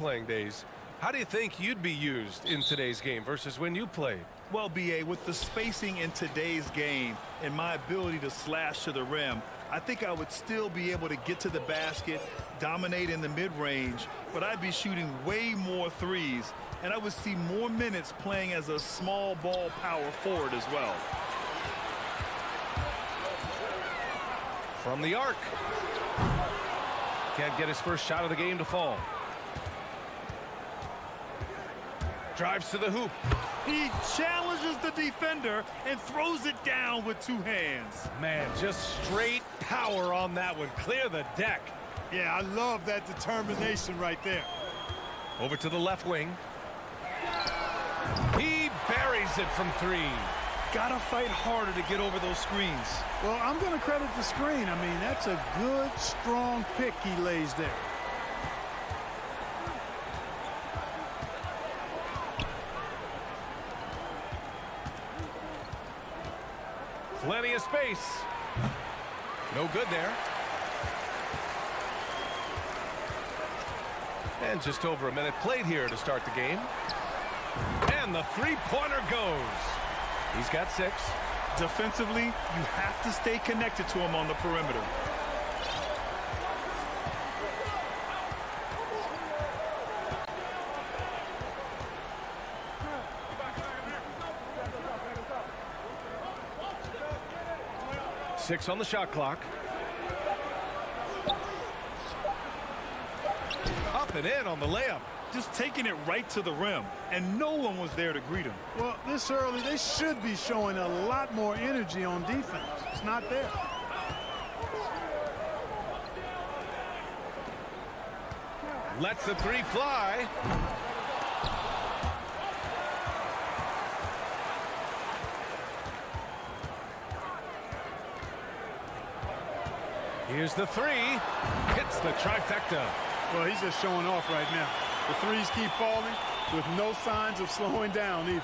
playing days. How do you think you'd be used in today's game versus when you played? Well, BA, with the spacing in today's game and my ability to slash to the rim, I think I would still be able to get to the basket, dominate in the mid-range, but I'd be shooting way more threes, and I would see more minutes playing as a small ball power forward as well. From the arc. Can't get his first shot of the game to fall. Drives to the hoop. He challenges the defender and throws it down with two hands. Man, just straight power on that one. Clear the deck. Yeah, I love that determination right there. Over to the left wing. He buries it from three. Gotta fight harder to get over those screens. Well, I'm going to credit the screen. I mean, that's a good, strong pick he lays there. Plenty of space. No good there. And just over a minute played here to start the game. And the three-pointer goes. He's got 6. Defensively, you have to stay connected to him on the perimeter. Six on the shot clock. Up and in on the layup. Just taking it right to the rim, and no one was there to greet him. Well, this early, they should be showing a lot more energy on defense. It's not there. Lets the three fly. Here's the three. Hits the trifecta. Well, he's just showing off right now. The threes keep falling with no signs of slowing down either.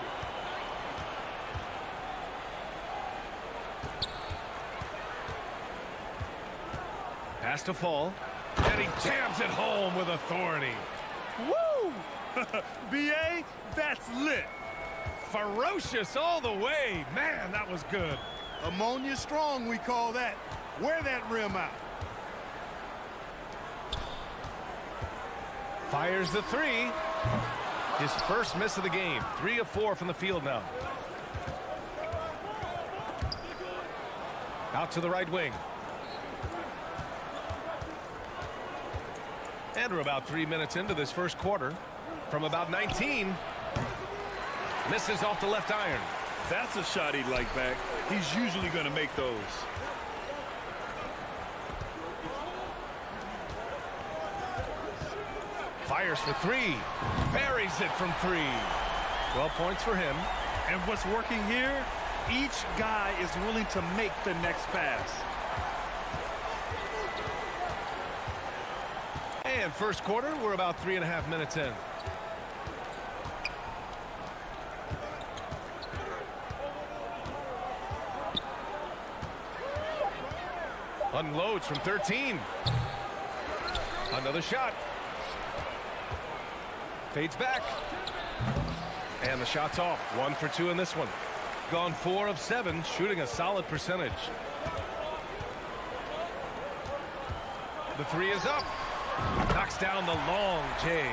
Pass to fall. And he jams it home with authority. Woo! BA, that's lit. Ferocious all the way. Man, that was good. Ammonia strong, we call that. Wear that rim out. Fires the three. His first miss of the game. 3 of 4 from the field now. Out to the right wing. And we're about 3 minutes into this first quarter. From about 19. Misses off the left iron. That's a shot he'd like back. He's usually going to make those. Fires for 3. Buries it from 3. 12 points for him. And what's working here, each guy is willing to make the next pass. And first quarter, we're about 3.5 minutes in. Unloads from 13. Another shot. Fades back. And the shot's off. 1 for 2 in this one. Gone 4 of 7, shooting a solid percentage. The three is up. Knocks down the long J.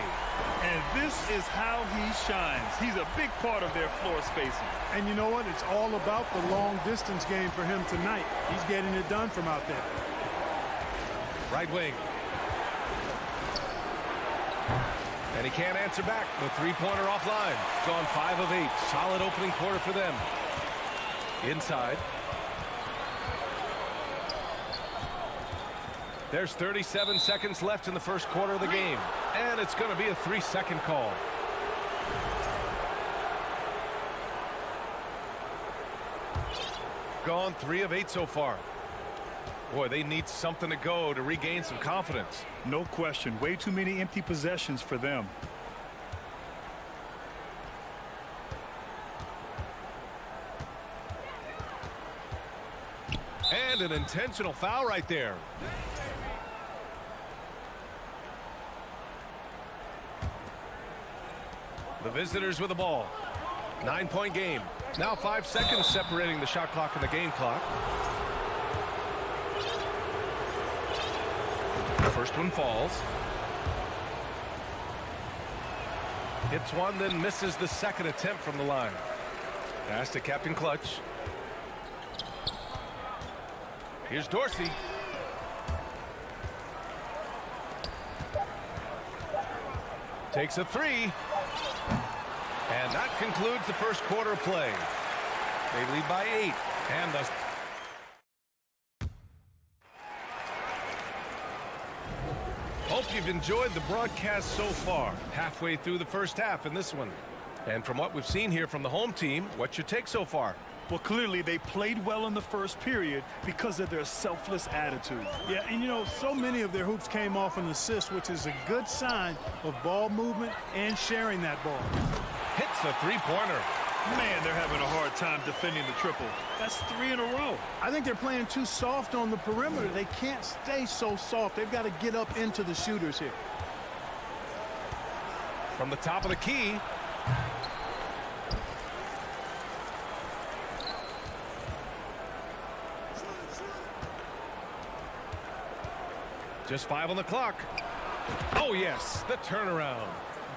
And this is how he shines. He's a big part of their floor spacing. And you know what? It's all about the long distance game for him tonight. He's getting it done from out there. Right wing. And he can't answer back. The three-pointer offline. Gone 5 of 8. Solid opening quarter for them. Inside. There's 37 seconds left in the first quarter of the game. And it's going to be a 3-second call. Gone 3 of 8 so far. Boy, they need something to go to regain some confidence. No question. Way too many empty possessions for them. And an intentional foul right there. The visitors with the ball. 9-point game. Now 5 seconds separating the shot clock and the game clock. The first one falls. Hits one, then misses the second attempt from the line. Pass to Captain Clutch. Here's Dorsey. Takes a three. And that concludes the first quarter of play. They lead by 8. And thus hope you've enjoyed the broadcast so far. Halfway through the first half in this one. And from what we've seen here from the home team, what's your take so far? Well, clearly they played well in the first period because of their selfless attitude. Yeah, and you know, so many of their hoops came off an assist, which is a good sign of ball movement and sharing that ball. Hits a three-pointer. Man, they're having a hard time defending the triple. That's 3 in a row. I think they're playing too soft on the perimeter. They can't stay so soft. They've got to get up into the shooters here. From the top of the key. Just 5 on the clock. Oh, yes, the turnaround.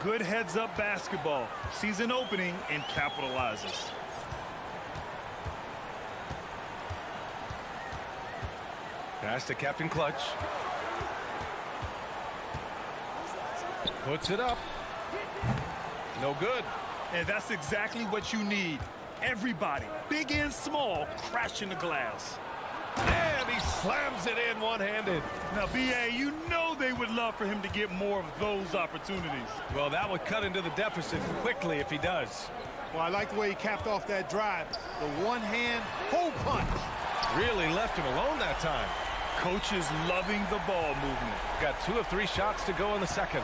Good heads-up basketball. Sees an opening and capitalizes. Pass to Captain Clutch. Puts it up. No good. And that's exactly what you need. Everybody, big and small, crashing the glass. And he slams it in one-handed. Now, B.A., you know they would love for him to get more of those opportunities. Well, that would cut into the deficit quickly if he does. Well, I like the way he capped off that drive. The one-hand hole punch. Really left him alone that time. Coach is loving the ball movement. Got 2 of 3 shots to go in the second.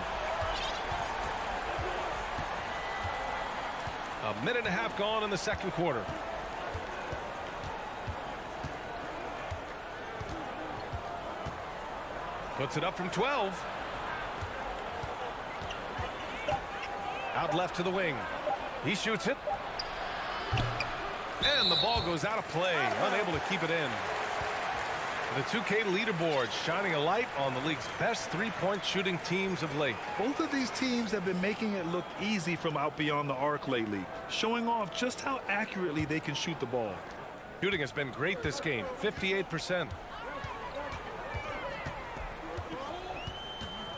A minute and a half gone in the second quarter. Puts it up from 12. Out left to the wing. He shoots it. And the ball goes out of play. Unable to keep it in. The 2K leaderboard shining a light on the league's best three-point shooting teams of late. Both of these teams have been making it look easy from out beyond the arc lately, showing off just how accurately they can shoot the ball. Shooting has been great this game, 58%.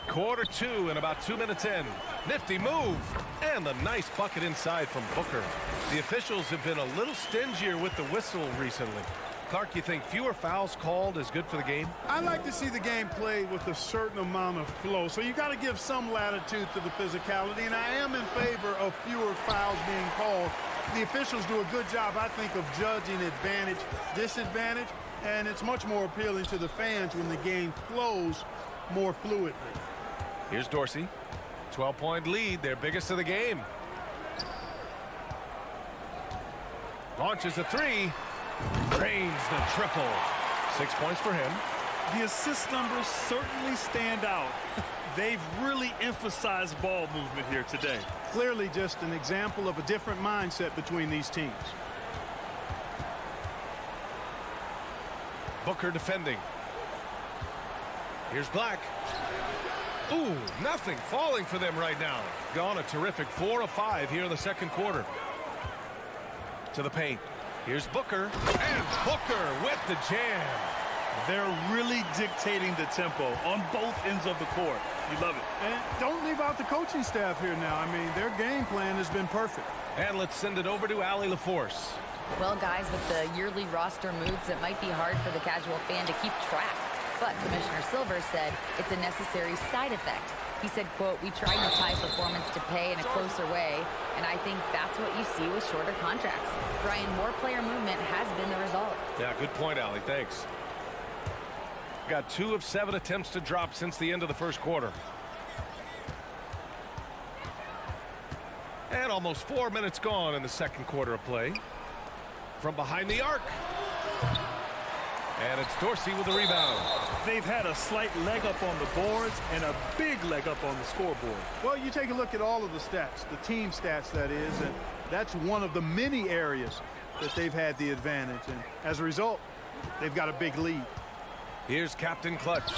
Quarter 2 and about 2 minutes in. Nifty move. And the nice bucket inside from Booker. The officials have been a little stingier with the whistle recently. Clark, you think fewer fouls called is good for the game? I like to see the game played with a certain amount of flow. So you got to give some latitude to the physicality. And I am in favor of fewer fouls being called. The officials do a good job, I think, of judging advantage, disadvantage. And it's much more appealing to the fans when the game flows more fluidly. Here's Dorsey. 12-point lead, their biggest of the game. Launches a three. Drains the triple. 6 points for him. The assist numbers certainly stand out. They've really emphasized ball movement here today. Clearly just an example of a different mindset between these teams. Booker defending. Here's Black. Ooh, nothing falling for them right now. Gone a terrific 4 of 5 here in the second quarter. To the paint. Here's Booker. And Booker with the jam. They're really dictating the tempo on both ends of the court. You love it. And don't leave out the coaching staff here now. I mean, their game plan has been perfect. And let's send it over to Allie LaForce. Well, guys, with the yearly roster moves, it might be hard for the casual fan to keep track. But Commissioner Silver said it's a necessary side effect. He said, quote, "We tried to tie performance to pay in a closer way, and I think that's what you see with shorter contracts." Brian, more player movement has been the result. Yeah, good point, Allie. Thanks. Got 2 of 7 attempts to drop since the end of the first quarter. And almost 4 minutes gone in the second quarter of play. From behind the arc. And it's Dorsey with the rebound. They've had a slight leg up on the boards and a big leg up on the scoreboard. Well, you take a look at all of the stats, the team stats, that is, and that's one of the many areas that they've had the advantage. And as a result, they've got a big lead. Here's Captain Clutch.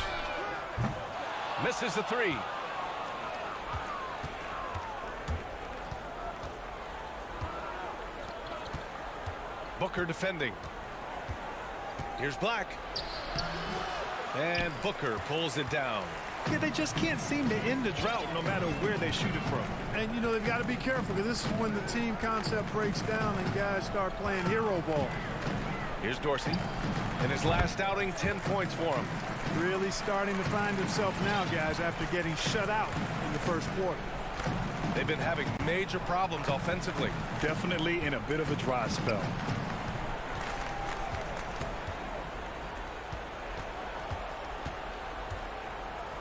Misses the three. Booker defending. Here's Black. And Booker pulls it down. Yeah, they just can't seem to end the drought no matter where they shoot it from. And, you know, they've got to be careful because this is when the team concept breaks down and guys start playing hero ball. Here's Dorsey. In his last outing, 10 points for him. Really starting to find himself now, guys, after getting shut out in the first quarter. They've been having major problems offensively. Definitely in a bit of a dry spell.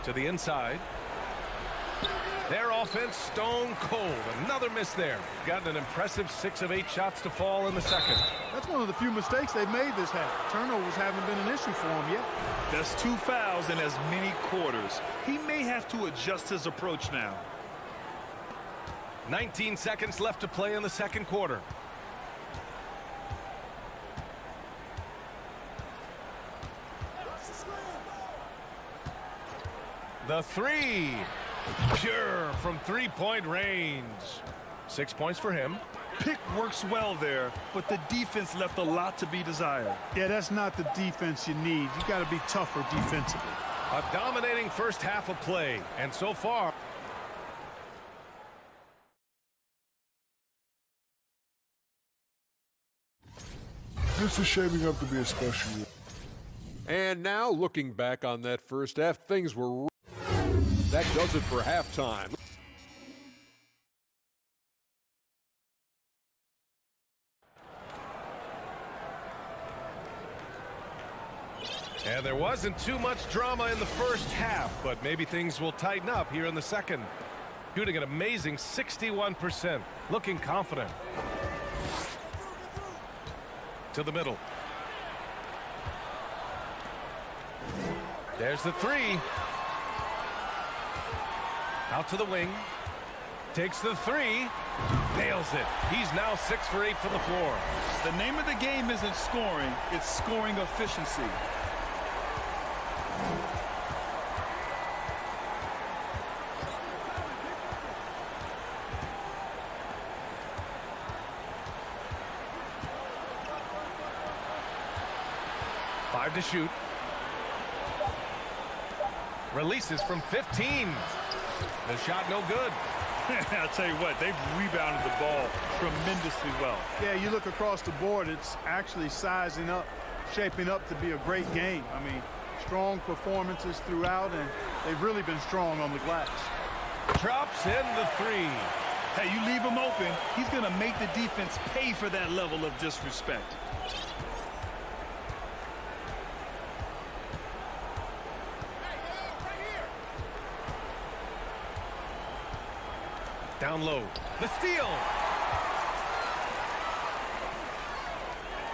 To the inside. Their offense stone cold. Another miss there. Gotten an impressive 6 of 8 shots to fall in the second. That's one of the few mistakes they've made this half. Turnovers haven't been an issue for him yet. That's 2 fouls in as many quarters. He may have to adjust his approach now. 19 seconds left to play in the second quarter. The three. Pure from three-point range. 6 points for him. Pick works well there, but the defense left a lot to be desired. Yeah, that's not the defense you need. You got to be tougher defensively. A dominating first half of play, and so far. This is shaping up to be a special year. And now, looking back on that first half, things were... That does it for halftime. And there wasn't too much drama in the first half, but maybe things will tighten up here in the second. Shooting an amazing 61%, looking confident. To the middle. There's the three. Out to the wing. Takes the three. Nails it. He's now 6 for 8 from the floor. The name of the game isn't scoring, it's scoring efficiency. Five to shoot. Releases from 15. The shot no good. I'll tell you what, they've rebounded the ball tremendously well. Yeah, you look across the board, it's actually sizing up, shaping up to be a great game. I mean, strong performances throughout, and they've really been strong on the glass. Drops in the three. Hey, you leave him open, he's going to make the defense pay for that level of disrespect. Down low. The steal.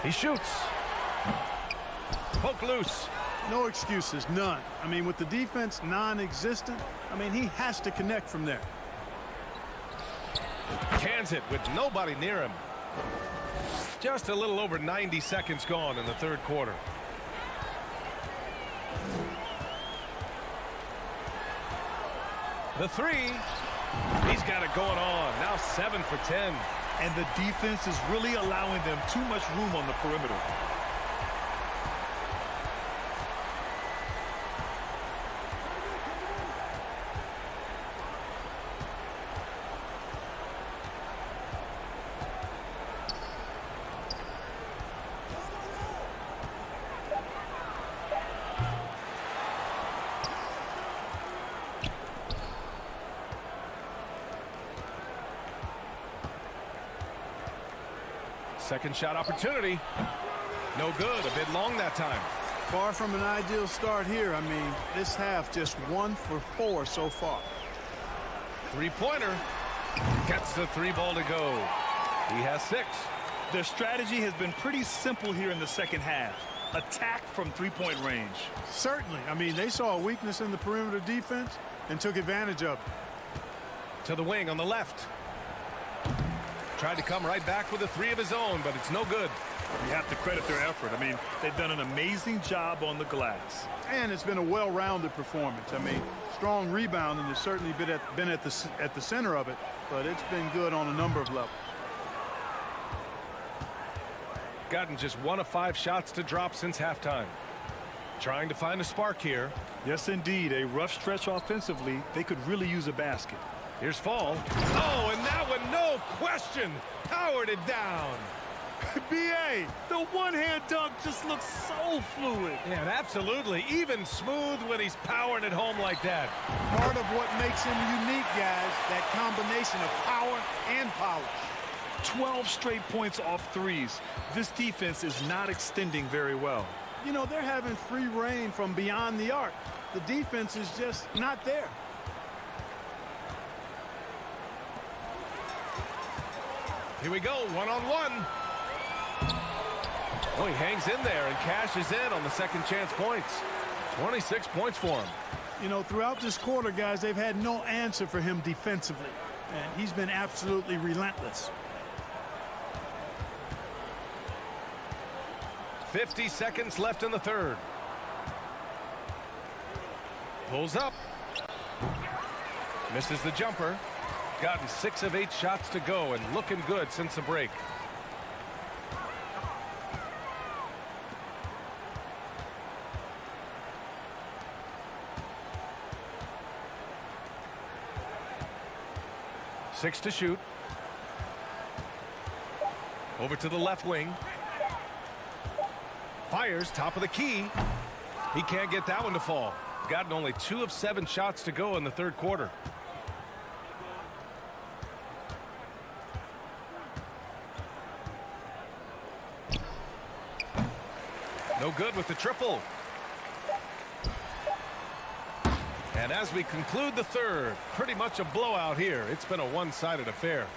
He shoots. Poke loose. No excuses, none. I mean, with the defense non-existent, I mean, he has to connect from there. Cans it with nobody near him. Just a little over 90 seconds gone in the third quarter. The three. He's got it going on. Now 7 for 10. And the defense is really allowing them too much room on the perimeter. Second shot opportunity. No good. A bit long that time. Far from an ideal start here. I mean, this half just 1 for 4 so far. Three-pointer. Gets the three ball to go. He has 6. Their strategy has been pretty simple here in the second half. attack from three-point range. Certainly. I mean, they saw a weakness in the perimeter defense and took advantage of it. To the wing on the left. Tried to come right back with a three of his own, but it's no good. You have to credit their effort. I mean, they've done an amazing job on the glass. And it's been a well-rounded performance. I mean, strong rebounding has certainly been at the center of it, but it's been good on a number of levels. Gotten just 1 of 5 shots to drop since halftime. Trying to find a spark here. Yes, indeed. A rough stretch offensively. They could really use a basket. Here's Fall. Oh, and that one, no question, powered it down. B.A., the one-hand dunk just looks so fluid. Yeah, and absolutely. Even smooth when he's powering it home like that. Part of what makes him unique, guys, that combination of power and polish. 12 straight points off threes. This defense is not extending very well. You know, they're having free reign from beyond the arc. The defense is just not there. Here we go, one-on-one. Oh, he hangs in there and cashes in on the second chance points. 26 points for him. You know, throughout this quarter, guys, they've had no answer for him defensively. And he's been absolutely relentless. 50 seconds left in the third. Pulls up. Misses the jumper. Gotten 6 of 8 shots to go and looking good since the break. Six to shoot. Over to the left wing. Fires top of the key. He can't get that one to fall. Gotten only 2 of 7 shots to go in the third quarter. No good with the triple. And as we conclude the third, pretty much a blowout here. It's been a one-sided affair.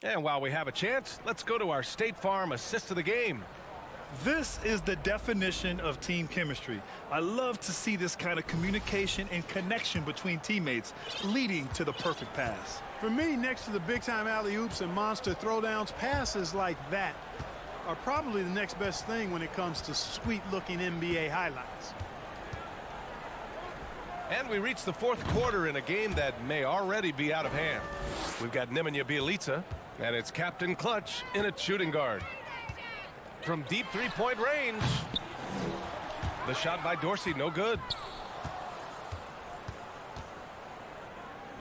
And while we have a chance, let's go to our State Farm assist of the game. This is the definition of team chemistry. I love to see this kind of communication and connection between teammates leading to the perfect pass. For me, next to the big-time alley-oops and monster throwdowns, passes like that are probably the next best thing when it comes to sweet-looking NBA highlights. And we reach the fourth quarter in a game that may already be out of hand. We've got Nemanja Bjelica, and it's Captain Clutch in at shooting guard. From deep three-point range. The shot by Dorsey, no good.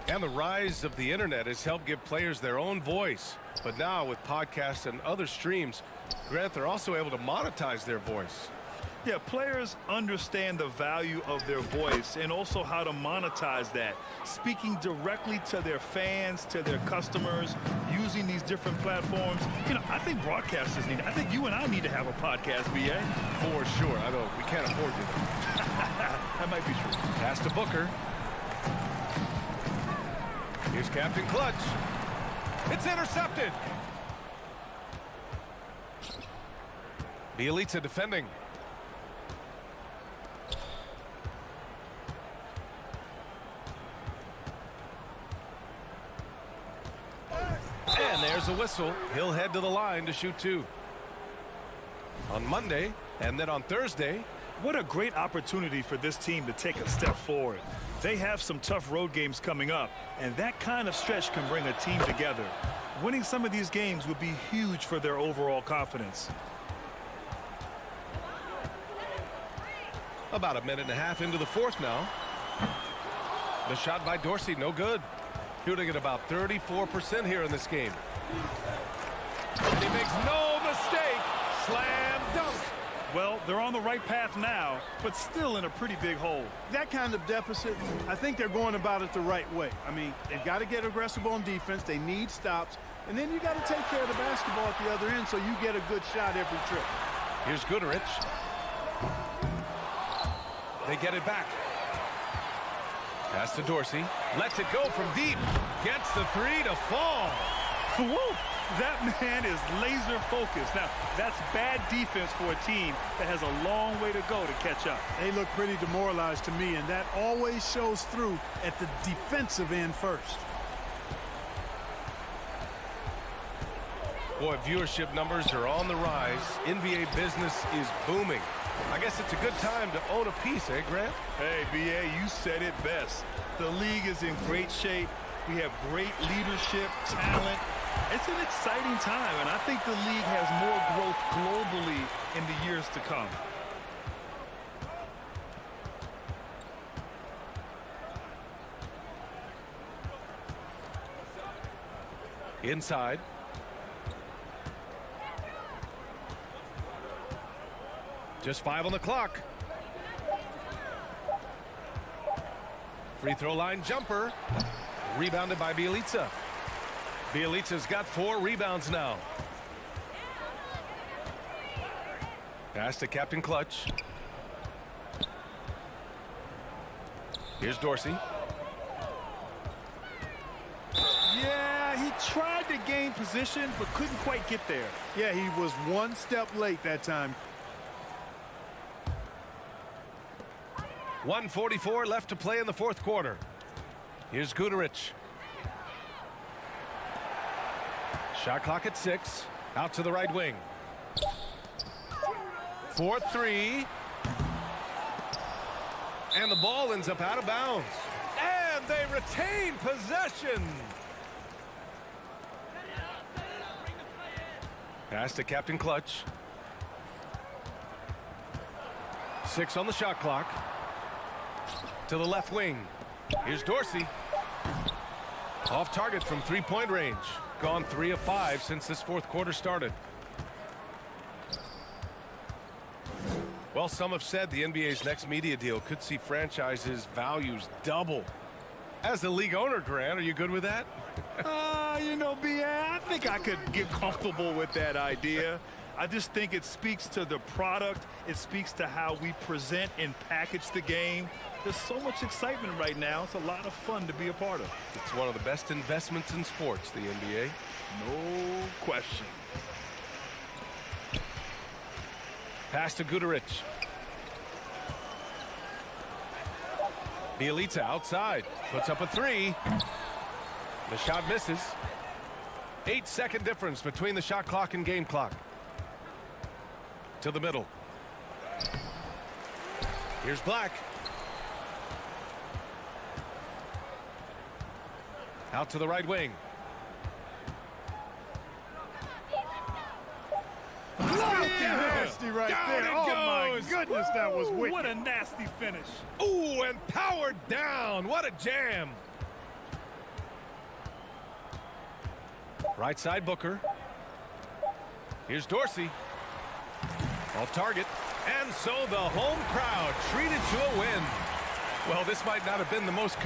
And the rise of the internet has helped give players their own voice. But now with podcasts and other streams, Grant, they're also able to monetize their voice. Yeah, players understand the value of their voice and also how to monetize that. Speaking directly to their fans, to their customers, using these different platforms. You know, I think broadcasters need, I think you and I need to have a podcast, B.A. For sure. I know we can't afford you. That might be true. Pass to Booker. Here's Captain Clutch. It's intercepted. Bjelica defending. And there's a whistle. He'll head to the line to shoot 2. On Monday, and then on Thursday. What a great opportunity for this team to take a step forward. They have some tough road games coming up, and that kind of stretch can bring a team together. Winning some of these games would be huge for their overall confidence. About a minute and a half into the fourth now. The shot by Dorsey, no good. Shooting at about 34% here in this game. He makes no mistake. Slam dunk. Well, they're on the right path now, but still in a pretty big hole. That kind of deficit, I think they're going about it the right way. I mean, they've got to get aggressive on defense. They need stops. And then you got to take care of the basketball at the other end so you get a good shot every trip. Here's Goodrich. They get it back. Pass to Dorsey. Lets it go from deep. Gets the 3 to fall. Whoa, that man is laser focused. Now, that's bad defense for a team that has a long way to go to catch up. They look pretty demoralized to me, and that always shows through at the defensive end first. Boy, viewership numbers are on the rise. NBA business is booming. I guess it's a good time to own a piece, eh, Grant? Hey, B.A., you said it best. The league is in great shape. We have great leadership, talent. It's an exciting time, and I think the league has more growth globally in the years to come. Inside. Just 5 on the clock. Free throw line jumper. Rebounded by Bjelica. Bjelica's got 4 rebounds now. Pass to Captain Clutch. Here's Dorsey. Yeah, he tried to gain position, but couldn't quite get there. Yeah, he was one step late that time. 1:44 left to play in the fourth quarter. Here's Gudarich. Shot clock at 6. Out to the right wing. 4-3. And the ball ends up out of bounds. And they retain possession. Pass to Captain Clutch. 6 on the shot clock. To the left wing. Here's Dorsey. Off target from 3-point range. Gone 3 of 5 since this fourth quarter started. Well, some have said the NBA's next media deal could see franchises' values double. As the league owner, Grant, are you good with that? You know, B.A., I think I could get comfortable with that idea. I just think it speaks to the product. It speaks to how we present and package the game. There's so much excitement right now. It's a lot of fun to be a part of. It's one of the best investments in sports, the NBA. No question. Pass to Gudarich. Bjelica outside. Puts up a 3. The shot misses. 8-second difference between the shot clock and game clock. To the middle. Here's Black. Out to the right wing. Nasty right Down there. it Oh, my goes. goodness, that was wicked. What a nasty finish. Ooh, and powered down. What a jam. Right side Booker. Here's Dorsey. Off target. And so the home crowd treated to a win. Well, this might not have been the most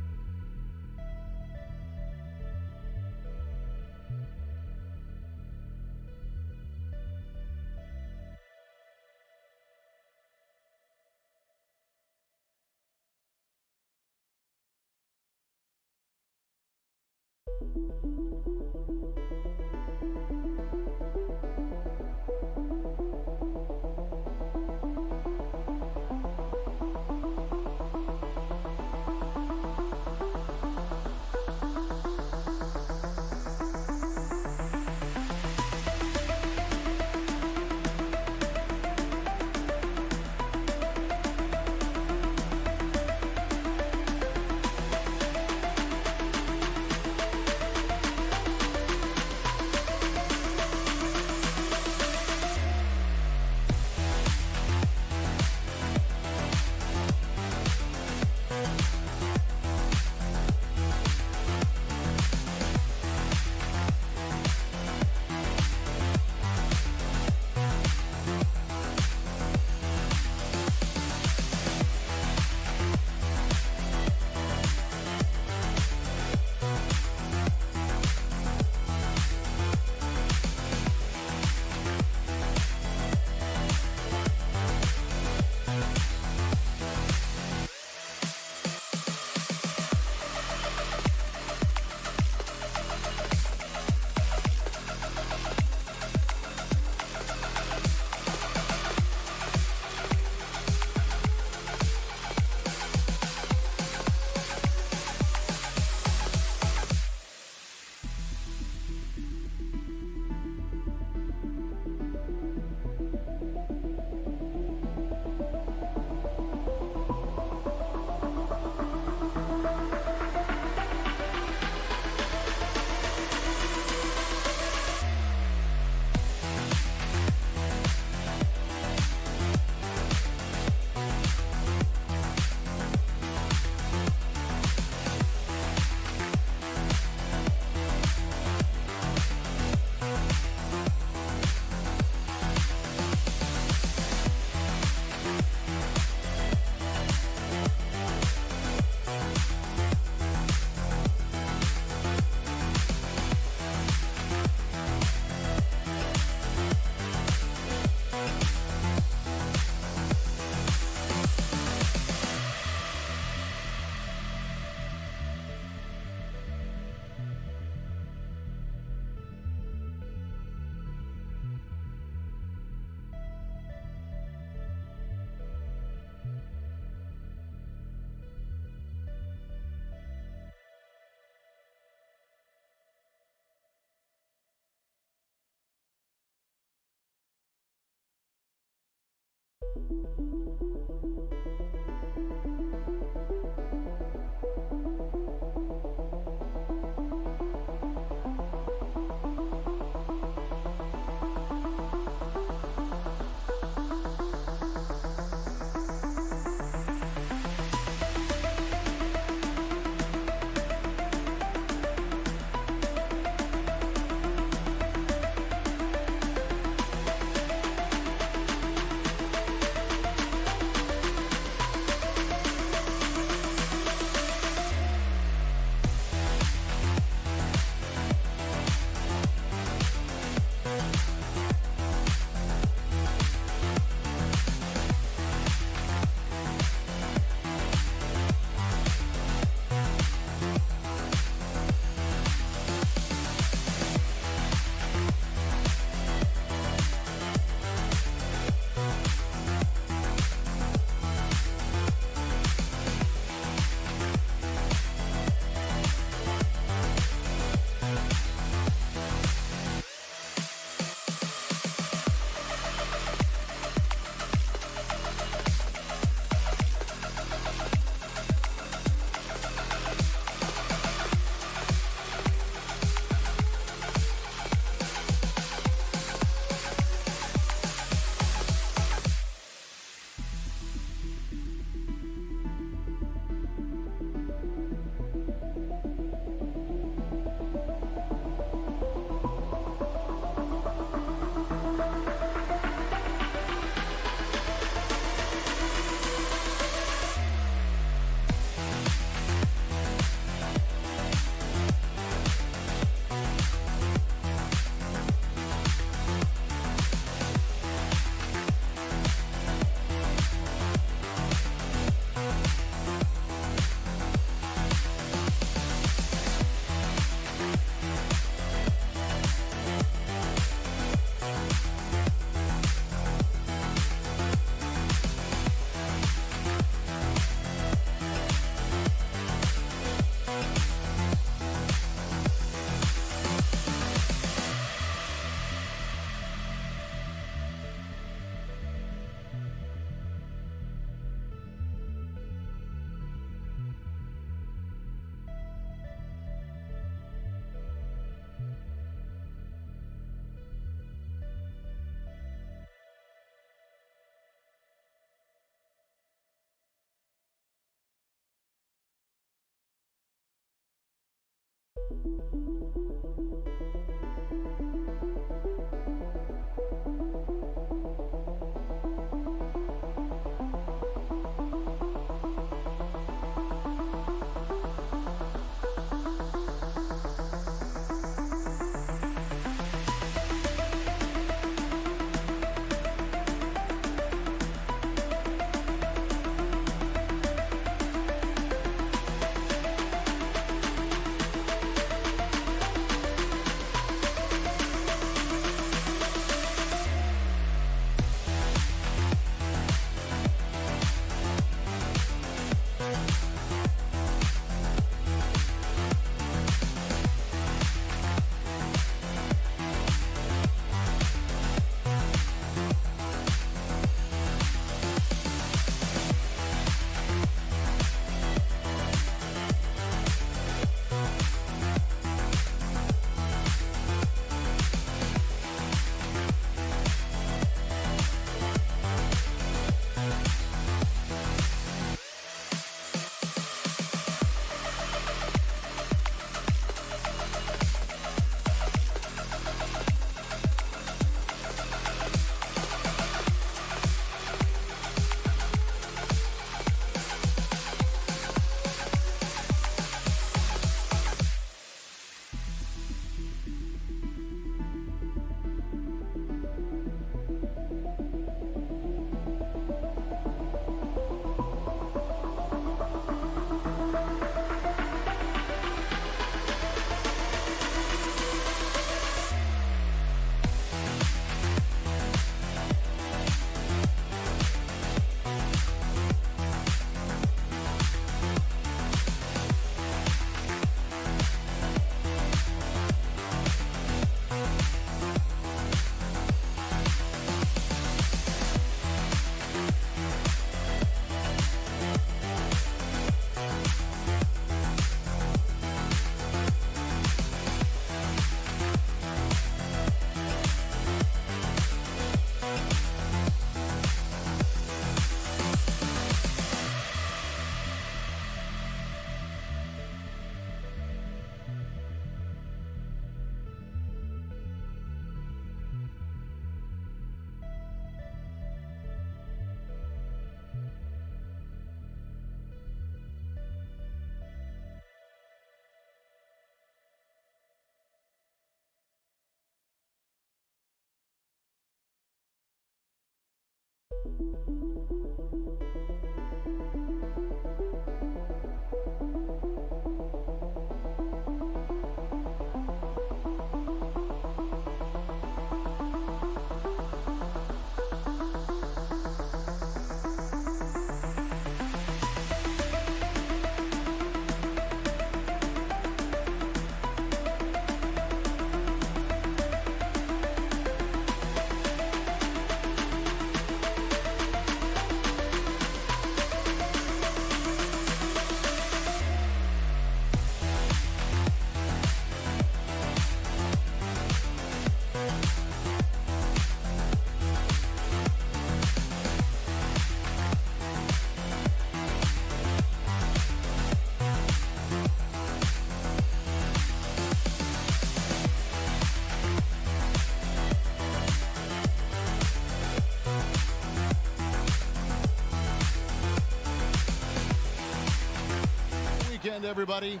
Everybody,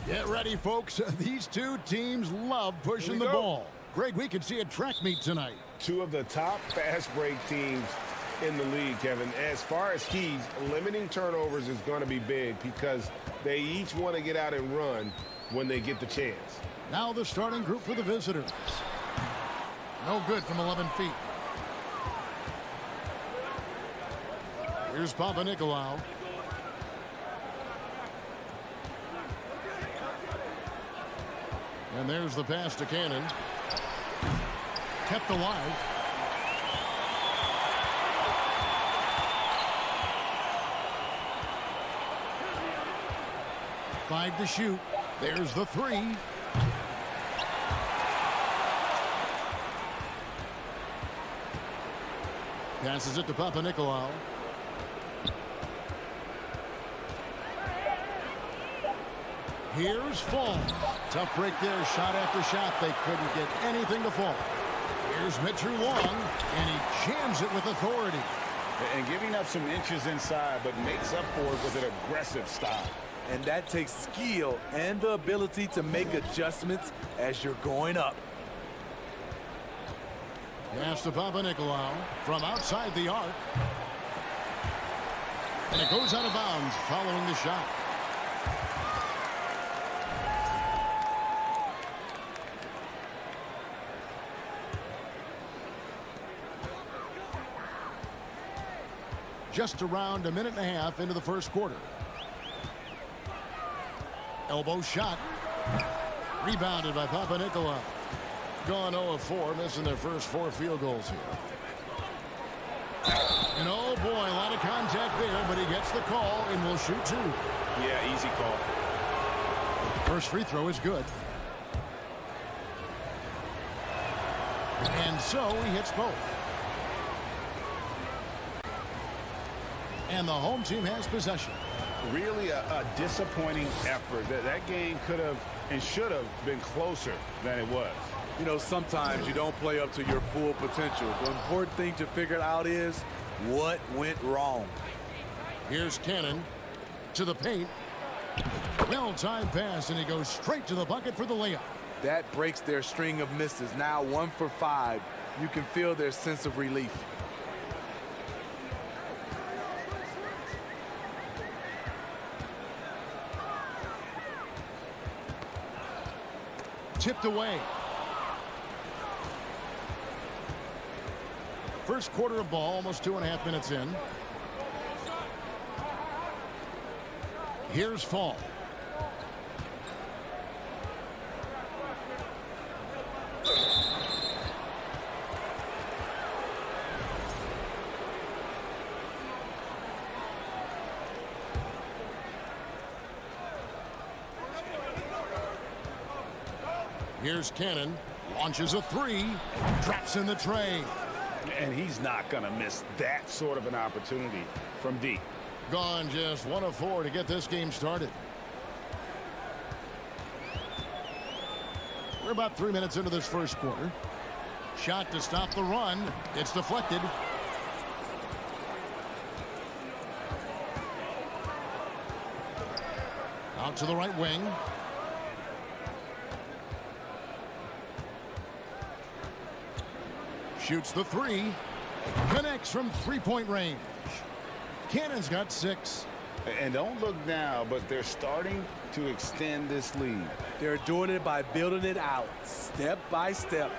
get ready, folks. These two teams love pushing the ball. Greg, we can see a track meet tonight. Two of the top fast break teams in the league, Kevin. As far as keys, limiting turnovers is going to be big because they each want to get out and run when they get the chance. Now the starting group for the visitors. No good from 11 feet. Here's Papanikolaou. And there's the pass to Cannon. Kept alive. Five to shoot. There's the three. Passes it to Papanikolaou. Here's Fall. Tough break there, shot after shot. They couldn't get anything to fall. Here's Mitchell Long, and he jams it with authority. And giving up some inches inside, but makes up for it with an aggressive stop. And that takes skill and the ability to make adjustments as you're going up. Pass to Papanikolaou from outside the arc. And it goes out of bounds following the shot. Just around a minute and a half into the first quarter. Elbow shot. Rebounded by Papanikolaou. Gone 0 of 4, missing their first 4 field goals here. And oh boy, a lot of contact there, but he gets the call and will shoot 2. Yeah, easy call. First free throw is good. And so he hits both. And the home team has possession. Really a disappointing effort. That game could have and should have been closer than it was. You know, sometimes you don't play up to your full potential. The important thing to figure out is what went wrong. Here's Cannon to the paint. Well-timed pass, and he goes straight to the bucket for the layup. That breaks their string of misses. Now 1 for 5. You can feel their sense of relief. Tipped away. First quarter of ball, almost 2.5 minutes in. Here's Fall. Here's Cannon. Launches a 3. Drops in the tray. And he's not going to miss that sort of an opportunity from deep. Gone just 1 of 4 to get this game started. We're about 3 minutes into this first quarter. Shot to stop the run. It's deflected. Out to the right wing. Shoots the 3. Connects from three-point range. Cannon's got 6. And don't look now, but they're starting to extend this lead. They're doing it by building it out, step by step,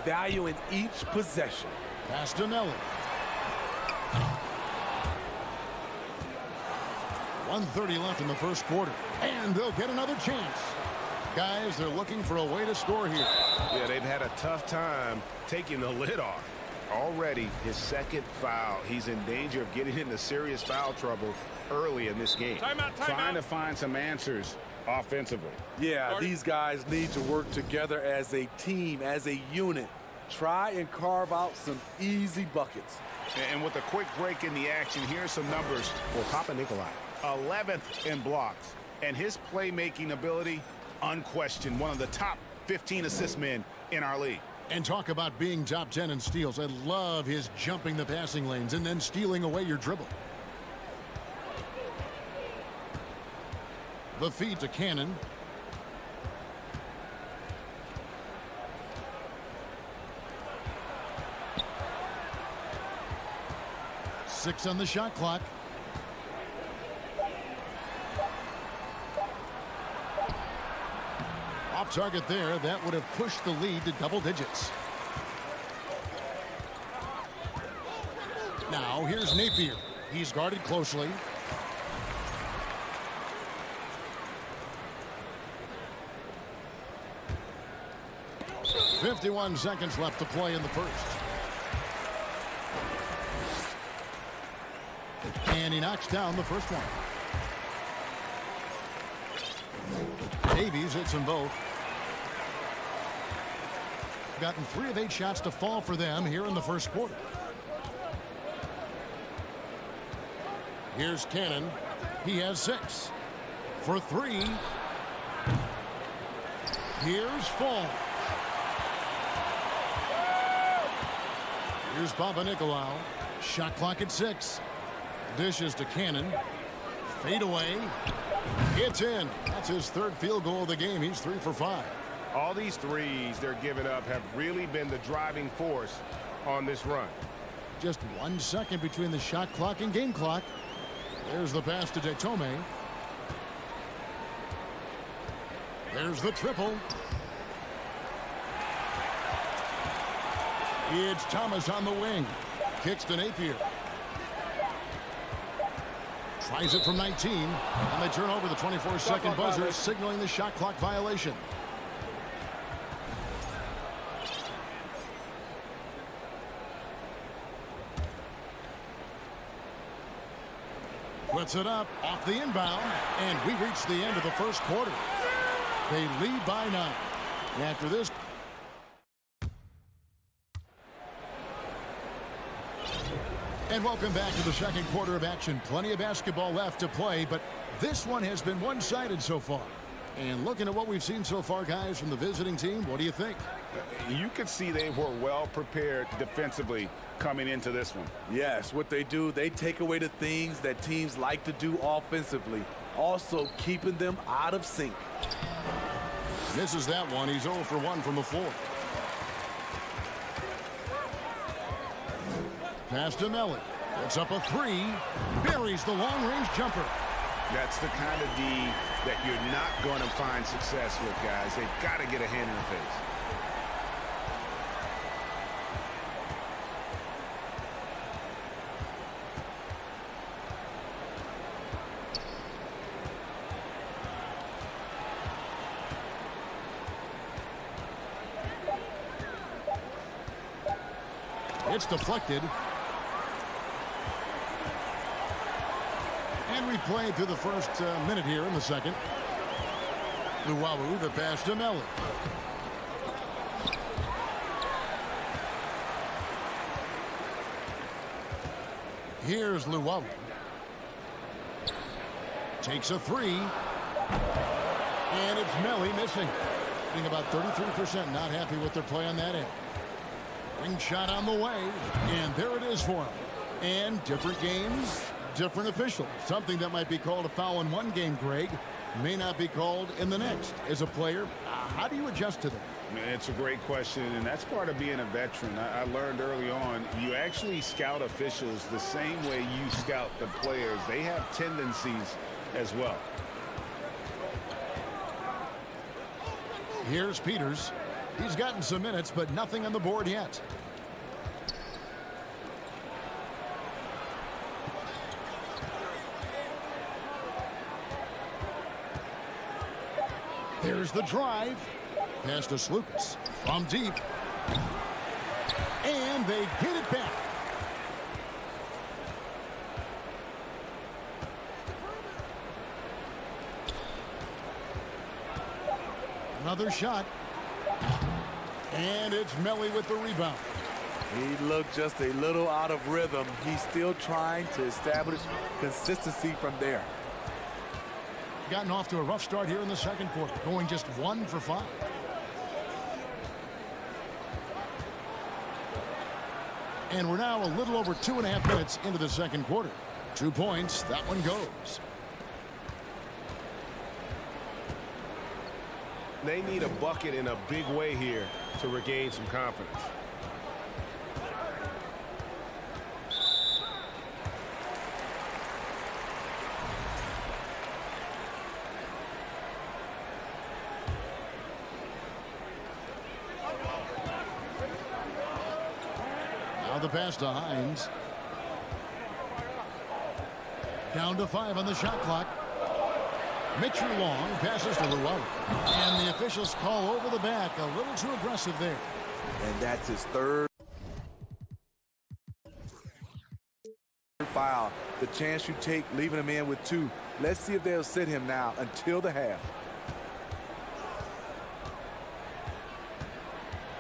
valuing each possession. Pass to Nelly. 1:30 left in the first quarter. And they'll get another chance. Guys, they're looking for a way to score here. Yeah, they've had a tough time taking the lid off. Already his second foul. He's in danger of getting into serious foul trouble early in this game. Trying to find some answers offensively. Yeah, these guys need to work together as a team, as a unit. Try and carve out some easy buckets. And with a quick break in the action, here's some numbers for Papanikolaou. 11th in blocks. And his playmaking ability, unquestioned, one of the top 15 assist men in our league. And talk about being top 10 in steals. I love his jumping the passing lanes and then stealing away your dribble. The feed to Cannon. Six on the shot clock. Off target there. That would have pushed the lead to double digits. Now here's Napier. He's guarded closely. .51 seconds left to play in the first. And he knocks down the first one. Davies hits them both. Gotten 3 of 8 shots to fall for them here in the first quarter. Here's Cannon. He has 6. For 3. Here's Fall. Here's Papanikolaou. Shot clock at 6. Dishes to Cannon. Fade away. It's in. That's his third field goal of the game. He's 3 for 5. All these threes they're giving up have really been the driving force on this run. Just 1 second between the shot clock and game clock. There's the pass to Detome. There's the triple. It's Thomas on the wing. Kicks to Napier. Tries it from 19. And they turn over the 24-second buzzer, signaling the shot clock violation. Puts it up off the inbound, and we reach the end of the first quarter. They lead by 9. After this, and welcome back to the second quarter of action. Plenty of basketball left to play, but this one has been one-sided so far. And looking at what we've seen so far, guys, from the visiting team, what do you think? You could see they were well prepared defensively coming into this one. Yes, what they do, they take away the things that teams like to do offensively, also keeping them out of sync. Misses that one. He's 0 for 1 from the floor. Pass to Melly. It's up a 3. Buries the long-range jumper. That's the kind of D that you're not going to find success with, guys. They've got to get a hand in the face. It's deflected. And we played through the first minute here in the second. Luwawu, the pass to Melly. Here's Luwawu. Takes a 3. And it's Melly missing. Being about 33%, not happy with their play on that end. Ring shot on the way, and there it is for him. And different games, different officials. Something that might be called a foul in one game, Greg, may not be called in the next. As a player, how do you adjust to that? It's a great question, and that's part of being a veteran. I learned early on, you actually scout officials the same way you scout the players. They have tendencies as well. Here's Peters. He's gotten some minutes, but nothing on the board yet. There's the drive. Pass to Slukas. From deep. And they get it back. Another shot. And it's Melly with the rebound. He looked just a little out of rhythm. He's still trying to establish consistency from there. Gotten off to a rough start here in the second quarter, going just 1 for 5. And we're now a little over 2.5 minutes into the second quarter. 2 points, that one goes. They need a bucket in a big way here to regain some confidence. Now the pass to Hines. Down to 5 on the shot clock. Mitchell Long passes to Luwawu. And the officials call over the back. A little too aggressive there. And that's his third foul. The chance you take leaving him in with 2. Let's see if they'll sit him now until the half.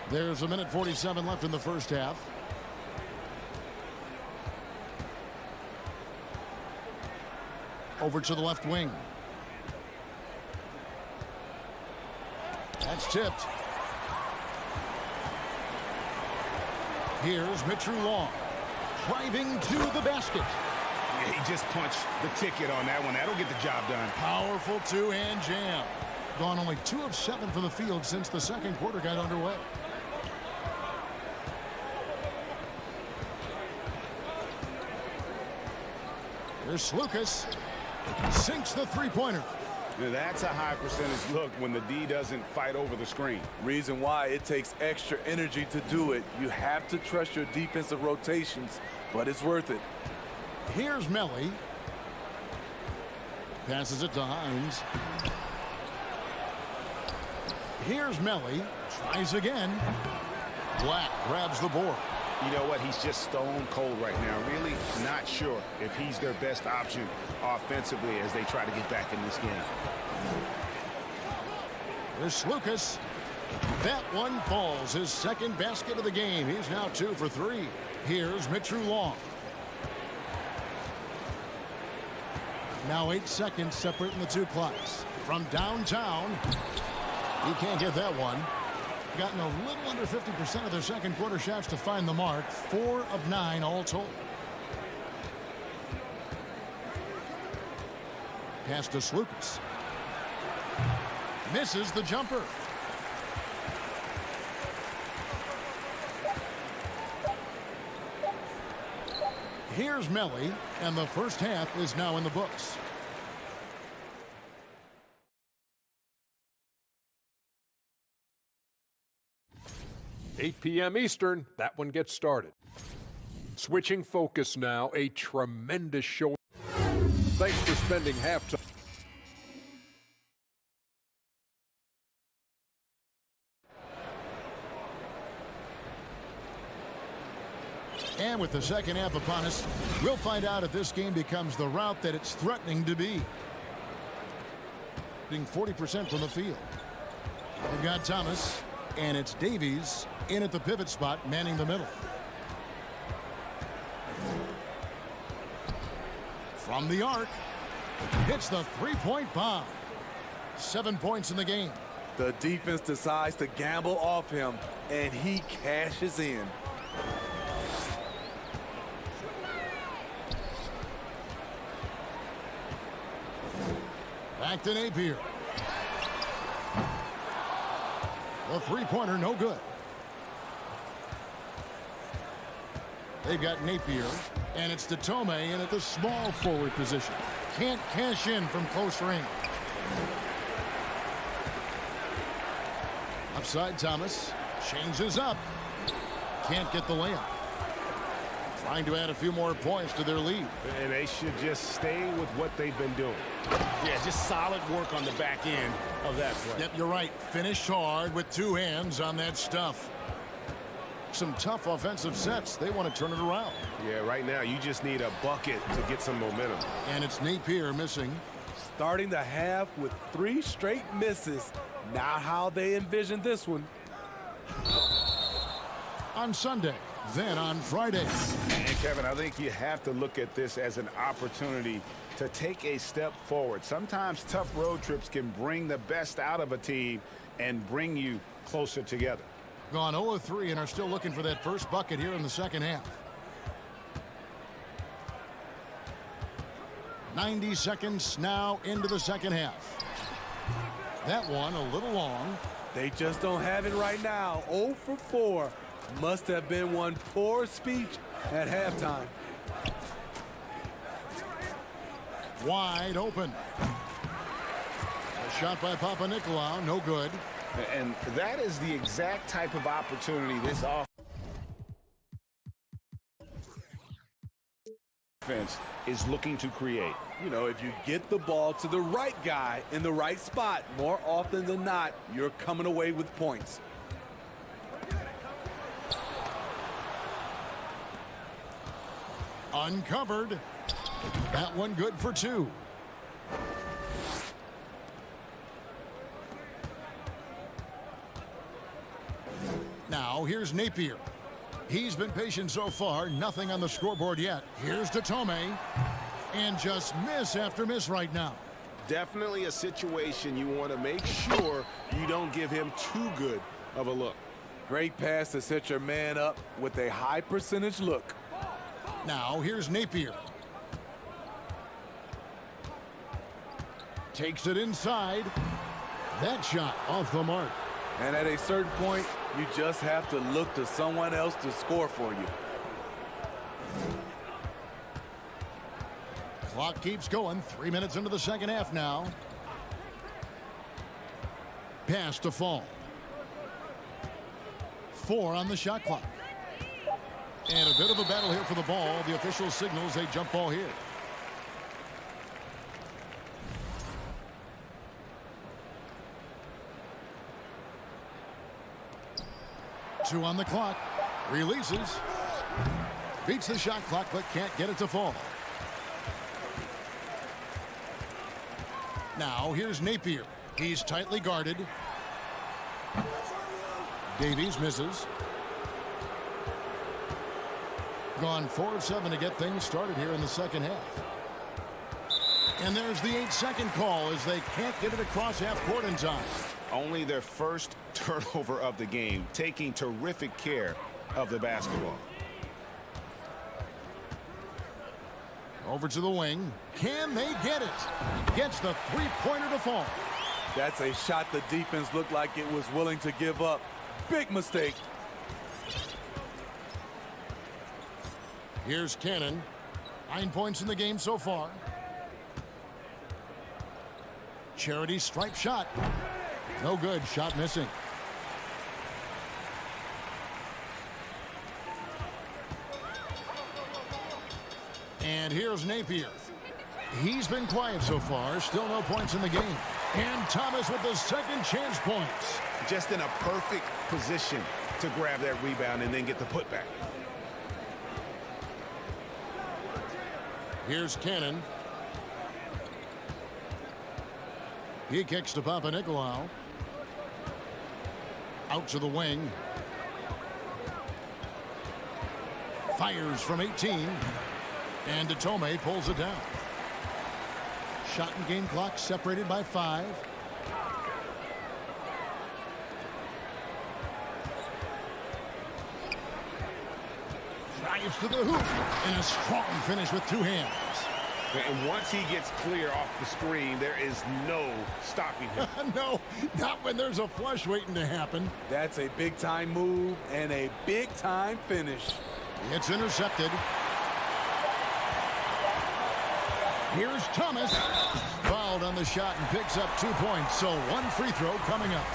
There's 1:47 left in the first half. Over to the left wing. That's tipped. Here's Mitchell Long. Driving to the basket. Yeah, he just punched the ticket on that one. That'll get the job done. Powerful two-hand jam. Gone only 2 of 7 from the field since the second quarter got underway. Here's Skijesss. Sinks the three-pointer. That's a high percentage look when the D doesn't fight over the screen. Reason why it takes extra energy to do it. You have to trust your defensive rotations, but it's worth it. Here's Melly. Passes it to Hines. Here's Melly. Tries again. Black grabs the board. You know what? He's just stone cold right now. Really not sure if he's their best option offensively as they try to get back in this game. Here's Skijesss. That one falls. His second basket of the game. He's now 2 for 3. Here's Mitchell Long. Now 8 seconds separating the two clocks. From downtown. He can't get that one. Gotten a little under 50% of their second quarter shots to find the mark. 4 of 9 all told. Pass to Skijesss. Misses the jumper. Here's Melly, and the first half is now in the books. $8 p.m. Eastern, that one gets started. Switching focus now, a tremendous show. Thanks for spending halftime. And with the second half upon us, we'll find out if this game becomes the route that it's threatening to be. 40% from the field. They've got Thomas, and it's Davies in at the pivot spot, manning the middle. From the arc, hits the three-point bomb. 7 points in the game. The defense decides to gamble off him, and he cashes in. Back to Napier. The three-pointer, no good. They've got Napier, and it's Tome in at the small forward position. Can't cash in from close range. Upside Thomas. Changes up. Can't get the layup. Trying to add a few more points to their lead. And they should just stay with what they've been doing. Yeah, just solid work on the back end of that play. Yep, you're right. Finished hard with 2 hands on that stuff. Some tough offensive sets. They want to turn it around. Yeah, right now you just need a bucket to get some momentum. And it's Napier missing. Starting the half with 3 straight misses. Not how they envisioned this one. On Sunday, then on Friday. And Kevin, I think you have to look at this as an opportunity to take a step forward. Sometimes tough road trips can bring the best out of a team and bring you closer together. Gone 0 of 3 and are still looking for that first bucket here in the second half. 90 seconds now into the second half. That one a little long. They just don't have it right now. 0 for 4. Must have been one poor speech at halftime. Wide open. A shot by Papanikolaou, no good. And that is the exact type of opportunity this offense is looking to create. You know, if you get the ball to the right guy in the right spot, more often than not, you're coming away with points. Uncovered. That one good for 2. Now here's Napier. He's been patient so far. Nothing on the scoreboard yet. Here's Tome. And just miss after miss right now. Definitely a situation you want to make sure you don't give him too good of a look. Great pass to set your man up with a high percentage look. Now here's Napier. Takes it inside. That shot off the mark. And at a certain point, you just have to look to someone else to score for you. Clock keeps going. 3 minutes into the second half now. Pass to Fall. 4 on the shot clock. And a bit of a battle here for the ball. The official signals a jump ball here. Two on the clock. Releases. Beats the shot clock, but can't get it to fall. Now here's Napier. He's tightly guarded. Davies misses. Gone 4 of 7 to get things started here in the second half. And there's the 8-second call as they can't get it across half court in time. Only their first turnover of the game, taking terrific care of the basketball. Over to the wing. Can they get it? Gets the three-pointer to fall. That's a shot the defense looked like it was willing to give up. Big mistake. Here's Cannon. 9 points in the game so far. Charity stripe shot. No good. Shot missing. And here's Napier. He's been quiet so far. Still no points in the game. And Thomas with the second chance points. Just in a perfect position to grab that rebound and then get the putback. Here's Cannon. He kicks to Papanikolaou. Out to the wing. Fires from 18. And Datome pulls it down. Shot and game clock separated by 5. Drives to the hoop. And a strong finish with 2 hands. And once he gets clear off the screen, there is no stopping him. No, not when there's a flush waiting to happen. That's a big-time move and a big-time finish. It's intercepted. Here's Thomas. Fouled on the shot and picks up 2 points. So 1 free throw coming up.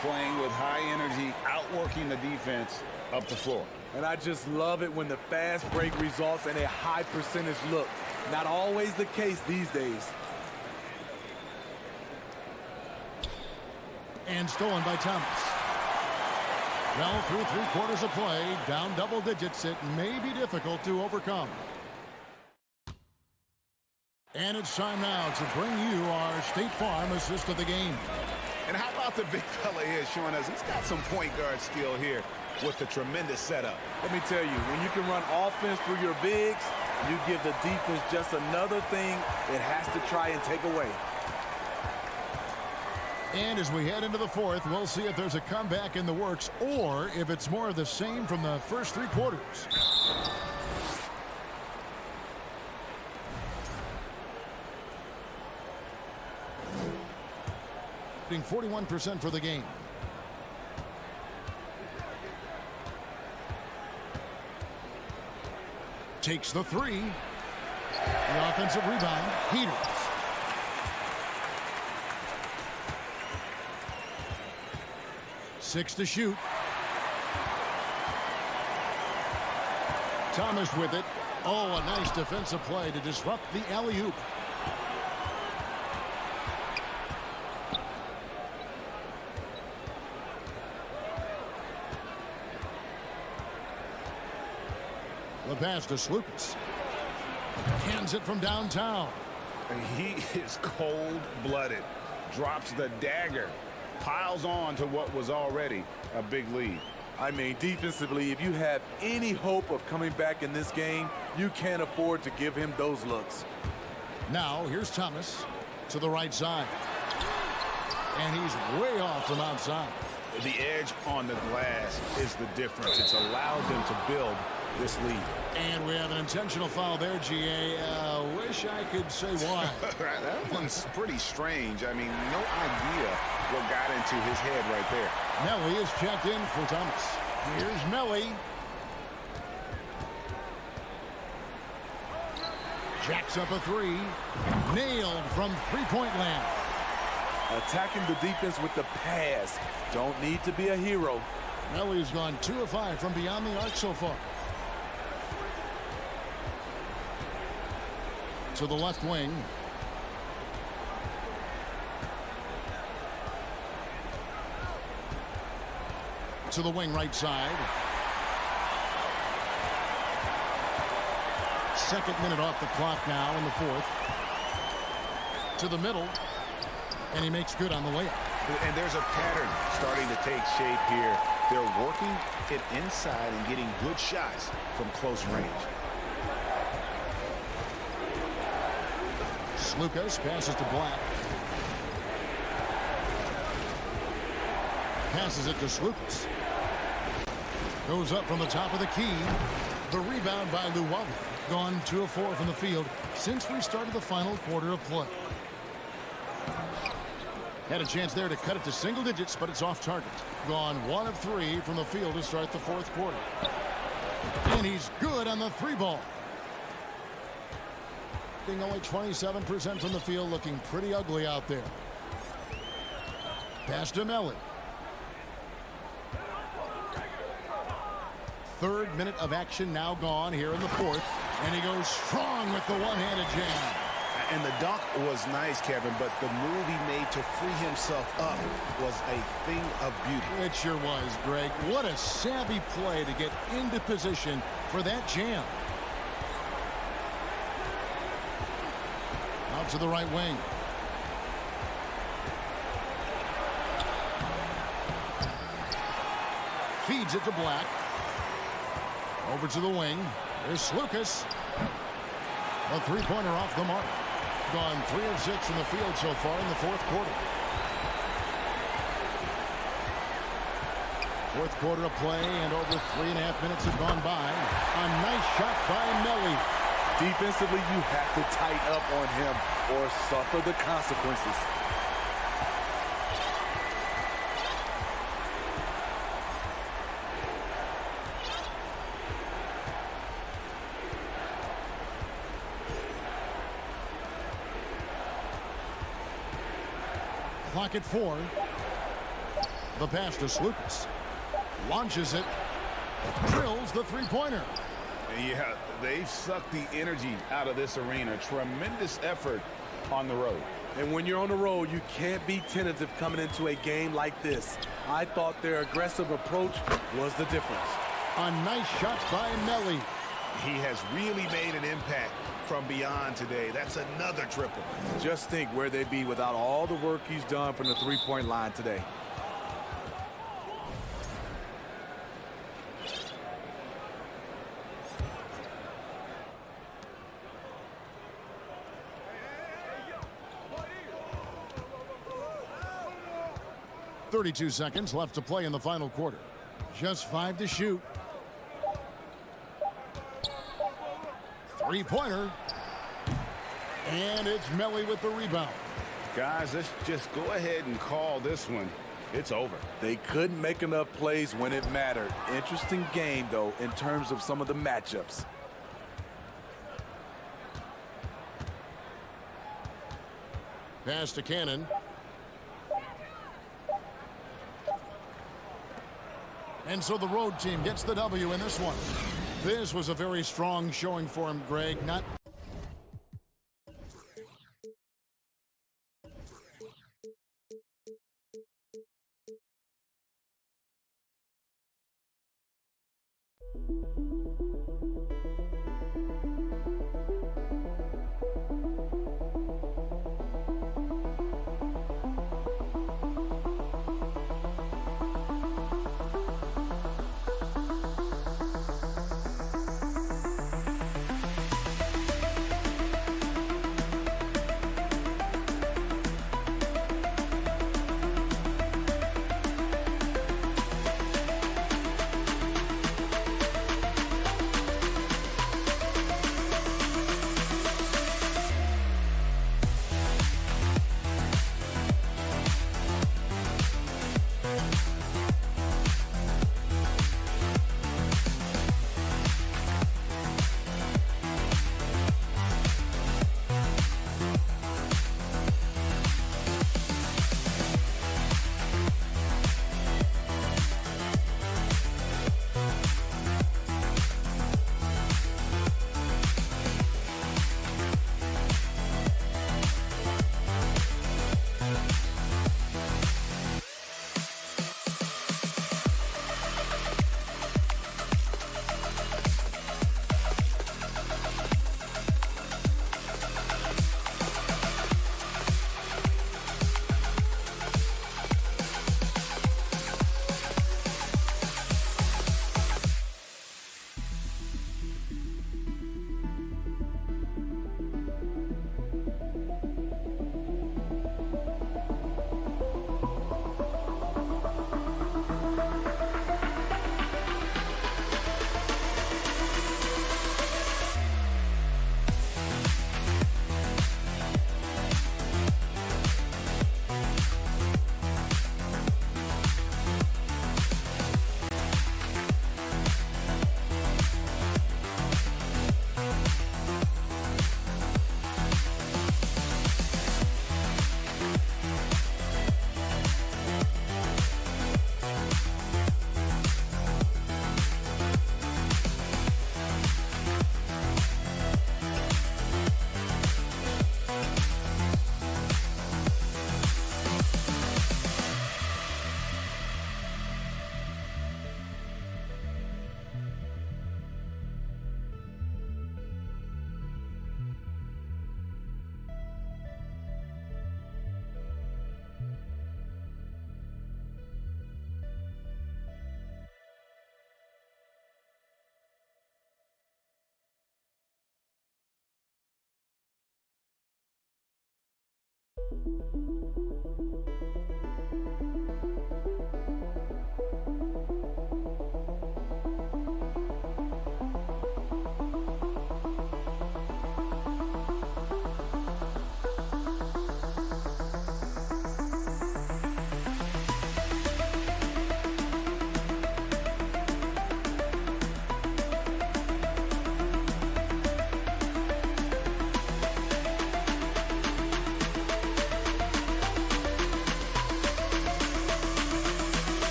Playing with high energy, outworking the defense up the floor. And I just love it when the fast break results in a high percentage look. Not always the case these days. And stolen by Thomas. Well, through 3 quarters of play, down double digits, it may be difficult to overcome. And it's time now to bring you our State Farm assist of the game. And how about the big fella here showing us he's got some point guard skill here with the tremendous setup. Let me tell you, when you can run offense through your bigs, you give the defense just another thing it has to try and take away. And as we head into the 4th, we'll see if there's a comeback in the works or if it's more of the same from the first 3 quarters. 41% for the game. Takes the 3. The offensive rebound. Heaters. Six to shoot. Thomas with it. Oh, a nice defensive play to disrupt the alley-oop. The pass to Slukas. Hands it from downtown. He is cold-blooded. Drops the dagger. Piles on to what was already a big lead. I mean, defensively, if you have any hope of coming back in this game, you can't afford to give him those looks. Now, here's Thomas. To the right side. And he's way off from outside. The edge on the glass is the difference. It's allowed them to build this lead. And we have an intentional foul there, GA. Wish I could say why. That one's pretty strange. I mean, no idea what got into his head right there. Melly is checked in for Thomas. Here's Melly. Jacks up a three. Nailed from three-point land. Attacking the defense with the pass. Don't need to be a hero. Melly's gone 2 of 5 from beyond the arc so far. To the left wing. To the wing right side. Second minute off the clock now in the fourth. To the middle. And he makes good on the layup. And there's a pattern starting to take shape here. They're working it inside and getting good shots from close range. Skijesss passes to Black. Passes it to Skijesss. Goes up from the top of the key. The rebound by Luwawu. Gone 2 of 4 from the field since we started the final quarter of play. Had a chance there to cut it to single digits, but it's off target. Gone 1 of 3 from the field to start the fourth quarter. And he's good on the 3-ball. Being only 27% from the field, looking pretty ugly out there. Pass to Melly. Third minute of action now gone here in the fourth. And he goes strong with the one-handed jam. And the dunk was nice, Kevin, but the move he made to free himself up was a thing of beauty. It sure was, Greg. What a savvy play to get into position for that jam. Out to the right wing. Feeds it to Black. Over to the wing. There's Skijesss. A three-pointer off the mark. Gone 3 of 6 in the field so far in the fourth quarter. Fourth quarter of play, and over 3.5 minutes have gone by. A nice shot by Melly. Defensively, you have to tighten up on him or suffer the consequences. Clock at 4. The pass to Skijesss. Launches it. Drills the three-pointer. Yeah, they've sucked the energy out of this arena. Tremendous effort on the road. And when you're on the road, you can't be tentative coming into a game like this. I thought their aggressive approach was the difference. A nice shot by Melly. He has really made an impact from beyond today. That's another triple. Just think where they'd be without all the work he's done from the three-point line today. .32 seconds left to play in the final quarter. Just 5 to shoot. Three-pointer. And it's Melly with the rebound. Guys, let's just go ahead and call this one. It's over. They couldn't make enough plays when it mattered. Interesting game, though, in terms of some of the matchups. Pass to Cannon. And so the road team gets the W in this one. This was a very strong showing for him, Greg. Not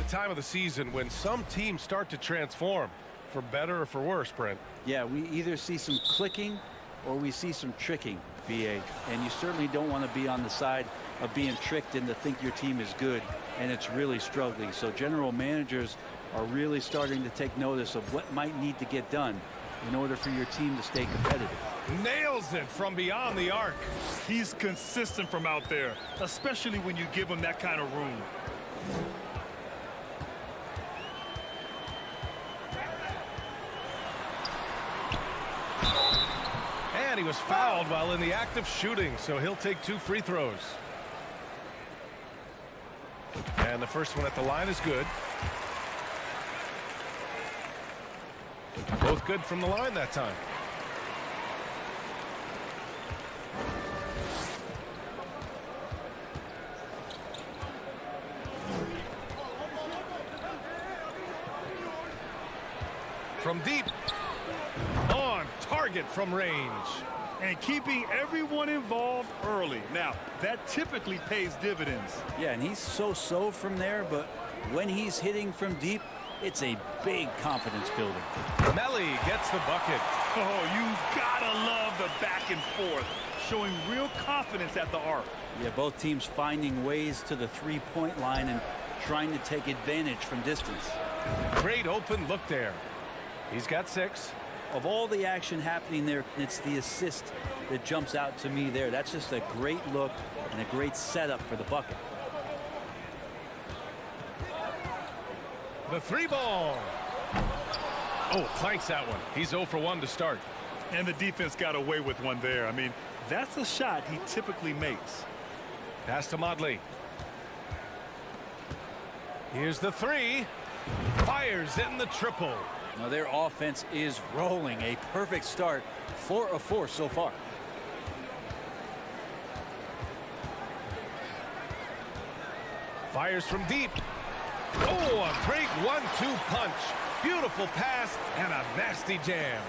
Time of the season when some teams start to transform, for better or for worse, Brent. Yeah, we either see some clicking or we see some tricking, BA. And you certainly don't want to be on the side of being tricked into think your team is good and it's really struggling. So general managers are really starting to take notice of what might need to get done in order for your team to stay competitive. Nails it from beyond the arc. He's consistent from out there, especially when you give him that kind of room. And he was fouled while in the act of shooting, so he'll take 2 free throws. And the first one at the line is good. Both good from the line that time. From deep. On target from range. And keeping everyone involved early. Now, that typically pays dividends. Yeah, and he's so-so from there, but when he's hitting from deep, it's a big confidence builder. Melly gets the bucket. Oh, you gotta love the back and forth, showing real confidence at the arc. Yeah, both teams finding ways to the three-point line and trying to take advantage from distance. Great open look there. He's got 6. Of all the action happening there, it's the assist that jumps out to me there. That's just a great look and a great setup for the bucket. The 3-ball. Oh, clanks that one. He's 0 for 1 to start. And the defense got away with one there. I mean, that's a shot he typically makes. Pass to Modley. Here's the 3. Fires in the triple. Now their offense is rolling. A perfect start. 4 of 4 so far. Fires from deep. Oh, a great 1-2 punch. Beautiful pass and a nasty jam.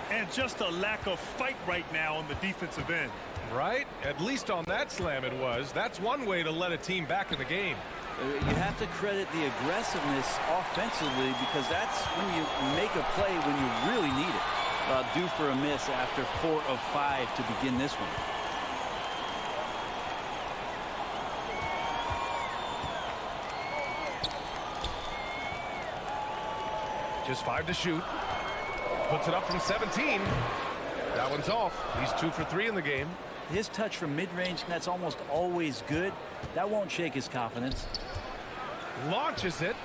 And just a lack of fight right now on the defensive end. Right? At least on that slam it was. That's one way to let a team back in the game. You have to credit the aggressiveness offensively, because that's when you make a play when you really need it. Due for a miss after 4 of 5 to begin this one. Just 5 to shoot. Puts it up from 17. That one's off. He's 2 for 3 in the game. His touch from mid-range, that's almost always good. That won't shake his confidence. Launches it.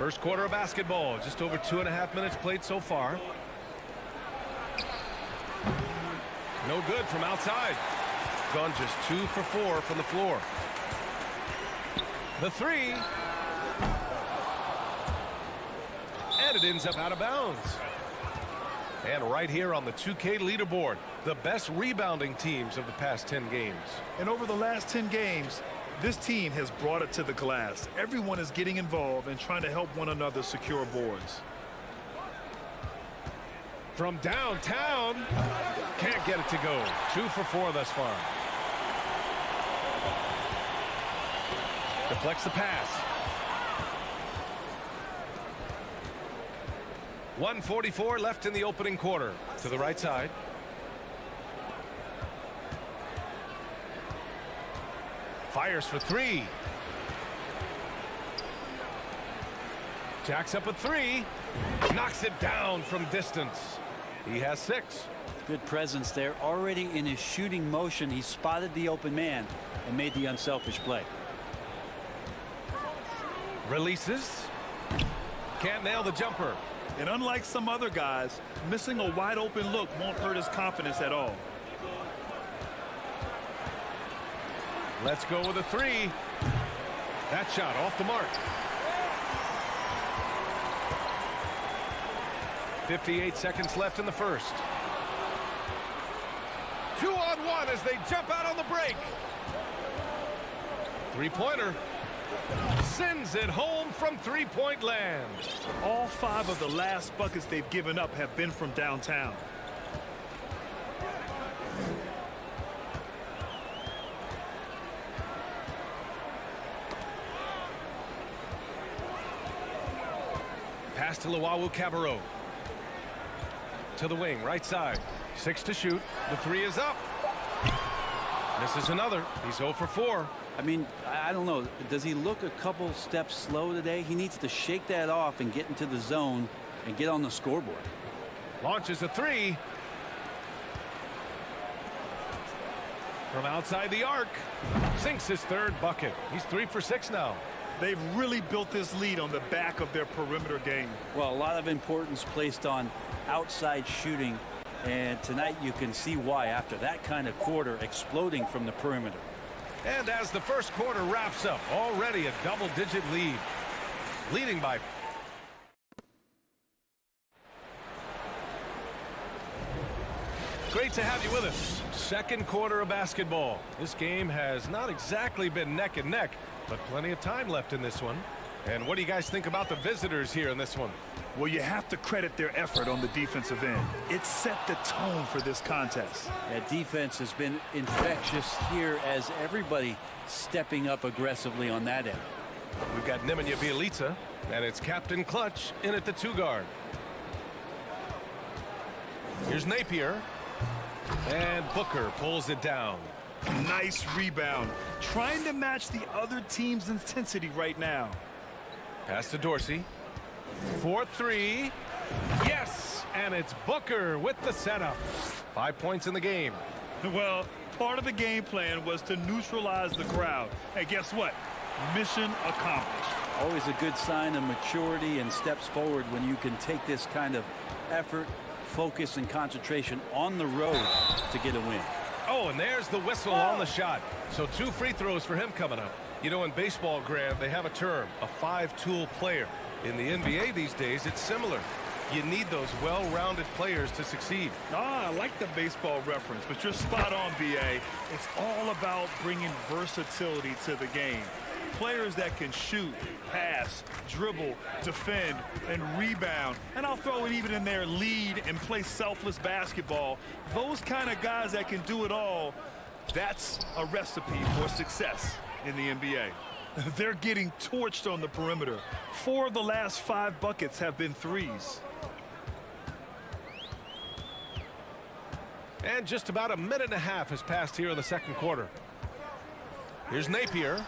First quarter of basketball, just over 2.5 minutes played so far. No good from outside. Gone just 2 for 4 from the floor. The three. And it ends up out of bounds. And right here on the 2K leaderboard, the best rebounding teams of the past 10 games. And over the last 10 games, this team has brought it to the glass. Everyone is getting involved and trying to help one another secure boards. From downtown, can't get it to go. 2 for 4 thus far. Deflects the pass. 1:44 left in the opening quarter. To the right side. Fires for 3. Jacks up a 3. Knocks it down from distance. He has 6. Good presence there. Already in his shooting motion, he spotted the open man and made the unselfish play. Releases. Can't nail the jumper. And unlike some other guys, missing a wide open look won't hurt his confidence at all. Let's go with a 3. That shot off the mark. 58 seconds left in the first. 2-on-1 as they jump out on the break. Three-pointer. Sends it home from three-point land. All 5 of the last buckets they've given up have been from downtown. Pass to Luwawu Cabarrot. To the wing, right side. 6 to shoot. The 3 is up. Misses another. He's 0 for 4. I mean, I don't know. Does he look a couple steps slow today? He needs to shake that off and get into the zone and get on the scoreboard. Launches a 3. From outside the arc. Sinks his 3rd bucket. He's 3 for 6 now. They've really built this lead on the back of their perimeter game. Well, a lot of importance placed on outside shooting. And tonight you can see why after that kind of quarter exploding from the perimeter. And as the first quarter wraps up, already a double-digit lead. Leading by... Great to have you with us. Second quarter of basketball. This game has not exactly been neck and neck, but plenty of time left in this one. And what do you guys think about the visitors here in this one? Well, you have to credit their effort on the defensive end. It set the tone for this contest. That defense has been infectious here as everybody stepping up aggressively on that end. We've got Nemanja Bjelica, and it's Captain Clutch in at the 2-guard. Here's Napier. And Booker pulls it down. Nice rebound. Trying to match the other team's intensity right now. Pass to Dorsey. 4-3. Yes! And it's Booker with the setup. 5 points in the game. Well, part of the game plan was to neutralize the crowd. Hey, guess what? Mission accomplished. Always a good sign of maturity and steps forward when you can take this kind of effort, focus, and concentration on the road to get a win. Oh, and there's the whistle on the shot. So 2 free throws for him coming up. You know, in baseball, Graham, they have a term, a 5-tool player. In the NBA these days, it's similar. You need those well-rounded players to succeed. I like the baseball reference, but you're spot on, B.A. It's all about bringing versatility to the game. Players that can shoot, pass, dribble, defend, and rebound. And I'll throw it even in there, lead and play selfless basketball. Those kind of guys that can do it all, that's a recipe for success in the NBA. They're getting torched on the perimeter. 4 of the last 5 buckets have been threes. And just about a minute and a half has passed here in the second quarter. Here's Napier.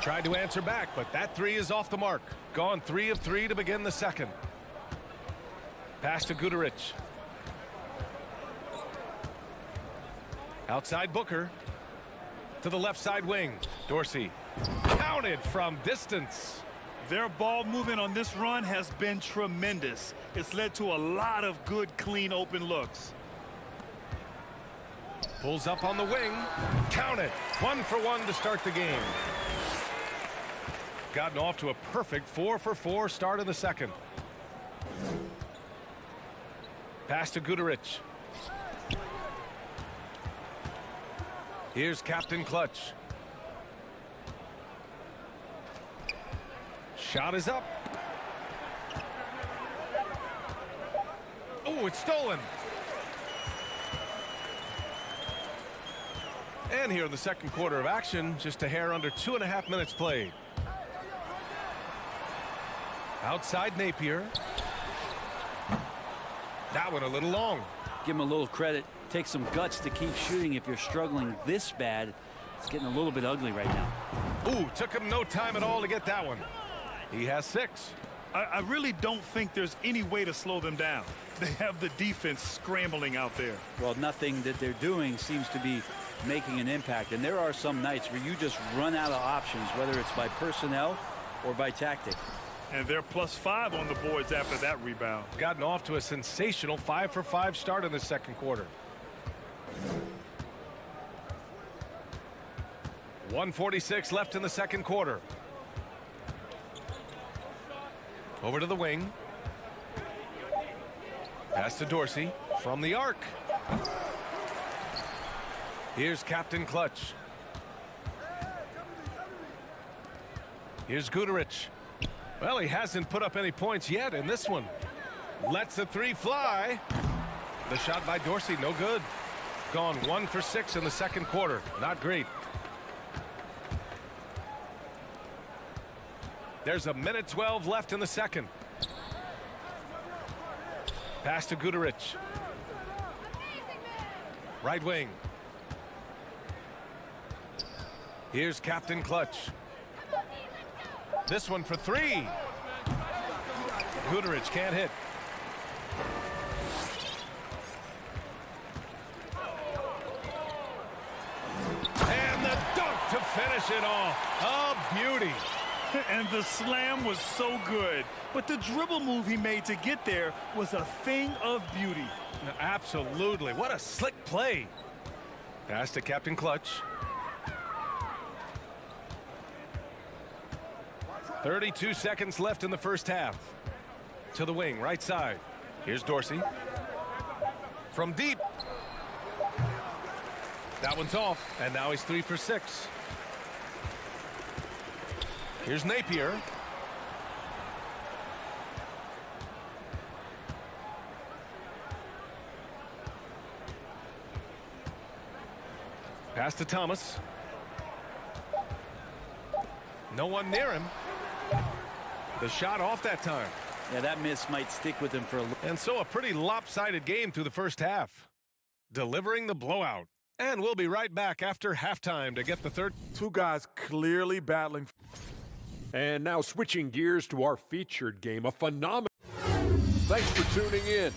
Tried to answer back, but that 3 is off the mark. Gone 3 of 3 to begin the second. Pass to Guduric. Outside Booker. To the left side wing. Dorsey. Counted from distance. Their ball movement on this run has been tremendous. It's led to a lot of good, clean, open looks. Pulls up on the wing. Count it. 1 for 1 to start the game. Gotten off to a perfect 4 for 4 start in the second. Pass to Guduric. Here's Captain Clutch. Shot is up. Oh, it's stolen. And here in the second quarter of action, just a hair under 2.5 minutes played. Outside Napier. That one a little long. Give him a little credit. Take some guts to keep shooting if you're struggling this bad. It's getting a little bit ugly right now. Ooh, took him no time at all to get that one. He has 6. I really don't think there's any way to slow them down. They have the defense scrambling out there. Well, nothing that they're doing seems to be making an impact. And there are some nights where you just run out of options, whether it's by personnel or by tactic. And they're +5 on the boards after that rebound. Gotten off to a sensational 5 for 5 start in the second quarter. 1:46 left in the second quarter. Over to the wing. Pass to Dorsey from the arc. Here's Captain Clutch. Here's Guduric. Well, he hasn't put up any points yet in this one. Lets the 3 fly. The shot by Dorsey, no good. Gone 1 for 6 in the second quarter. Not great. There's a minute 12 left in the second. Pass to Guduric. Right wing. Here's Captain Clutch. This one for 3. Guduric can't hit. And the dunk to finish it off. A beauty. And the slam was so good. But the dribble move he made to get there was a thing of beauty. Absolutely. What a slick play. Pass to Captain Clutch. 32 seconds left in the first half. To the wing, right side. Here's Dorsey. From deep. That one's off, and now he's 3 for 6. Here's Napier. Pass to Thomas. No one near him. The shot off that time. Yeah, that miss might stick with him for a little. And so a pretty lopsided game through the first half. Delivering the blowout. And we'll be right back after halftime to get the third. Two guys clearly battling. And now switching gears to our featured game, a phenomenal. Thanks for tuning in.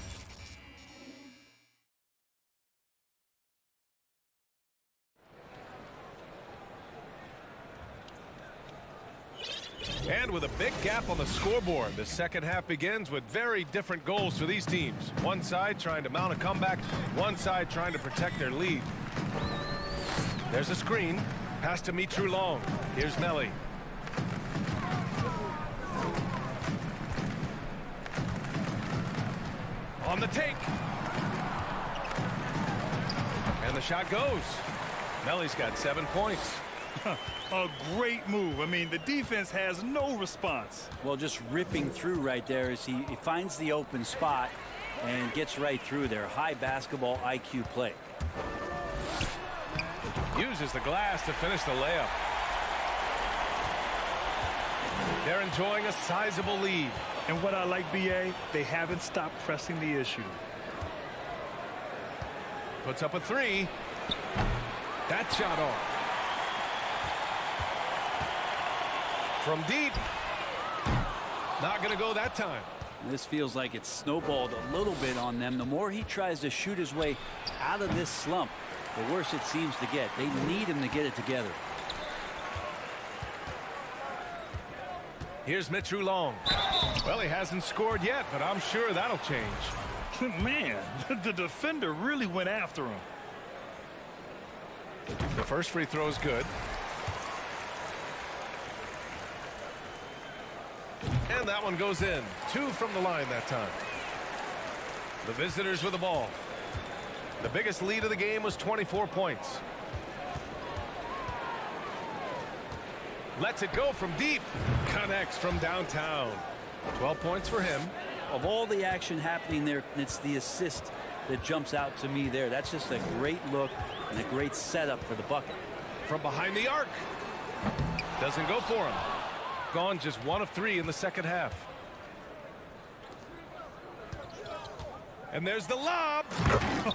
And with a big gap on the scoreboard, the second half begins with very different goals for these teams. One side trying to mount a comeback, one side trying to protect their lead. There's a screen. Pass to Mitru Long. Here's Melli. On the take. And the shot goes. Melli's got 7 points. A great move. I mean, the defense has no response. Well, just ripping through right there as he finds the open spot and gets right through there. High basketball IQ play. Uses the glass to finish the layup. They're enjoying a sizable lead. And what I like, BA, they haven't stopped pressing the issue. Puts up a 3. That shot off. From deep. Not going to go that time. This feels like it's snowballed a little bit on them. The more he tries to shoot his way out of this slump, the worse it seems to get. They need him to get it together. Here's Mitru Long. Well, he hasn't scored yet, but I'm sure that'll change. Man, the defender really went after him. The first free throw is good. And that one goes in. 2 from the line that time. The visitors with the ball. The biggest lead of the game was 24 points. Lets it go from deep. Connects from downtown. 12 points for him. Of all the action happening there, it's the assist that jumps out to me there. That's just a great look and a great setup for the bucket. From behind the arc. Doesn't go for him. Gone just 1 of 3 in the second half. And there's the lob.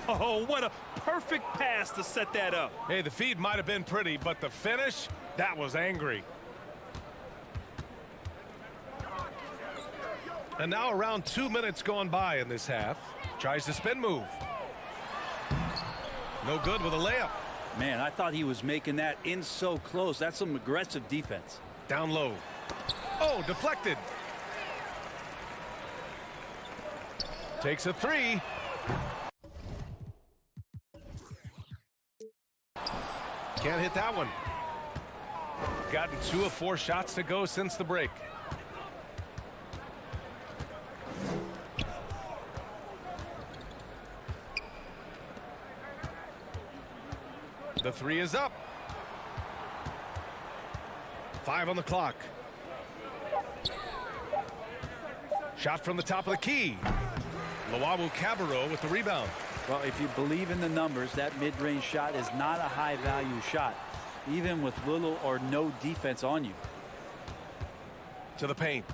Oh, what a perfect pass to set that up. Hey, the feed might have been pretty, but the finish, that was angry. And now around 2 minutes gone by in this half. Tries the spin move. No good with a layup. Man, I thought he was making that in so close. That's some aggressive defense. Down low. Oh, deflected. Takes a 3. Can't hit that one. Gotten 2 of 4 shots to go since the break. The 3 is up. 5 on the clock. Shot from the top of the key. Luawu Cabarro with the rebound. Well, if you believe in the numbers, that mid-range shot is not a high-value shot, even with little or no defense on you. To the paint.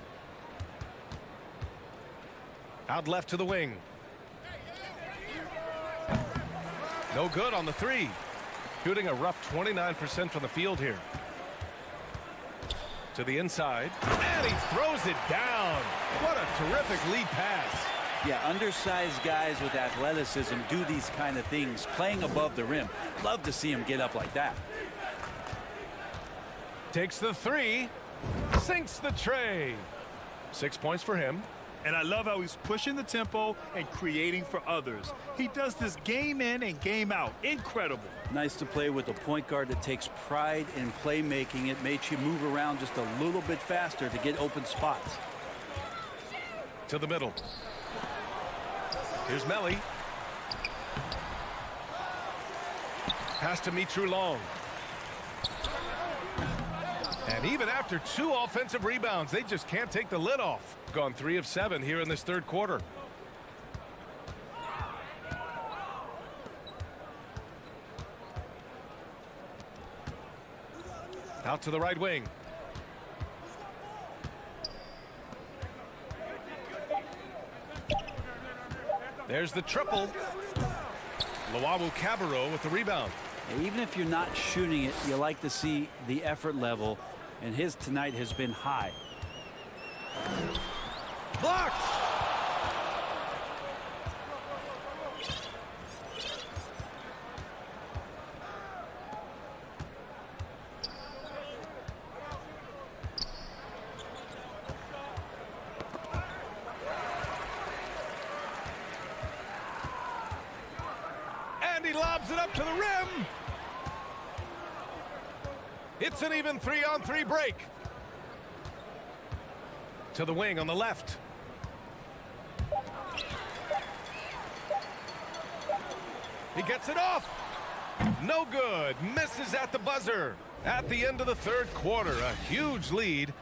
Out left to the wing. No good on the 3. Shooting a rough 29% from the field here. To the inside. And he throws it down. What a terrific lead pass. Yeah, undersized guys with athleticism do these kind of things, playing above the rim. Love to see him get up like that. Takes the 3. Sinks the tray. 6 points for him. And I love how he's pushing the tempo and creating for others. He does this game in and game out. Incredible. Nice to play with a point guard that takes pride in playmaking. It makes you move around just a little bit faster to get open spots. To the middle. Here's Melly. Pass to Mitru Long. And even after 2 offensive rebounds, they just can't take the lid off. Gone 3 of 7 here in this third quarter. Out to the right wing. There's the triple. Luawu Cabarro with the rebound. Even if you're not shooting it, you like to see the effort level, and his tonight has been high. Blocked. And he lobs it up to the rim. It's an even 3-on-3 break. To the wing on the left. He gets it off. No good. Misses at the buzzer. At the end of the third quarter, a huge lead.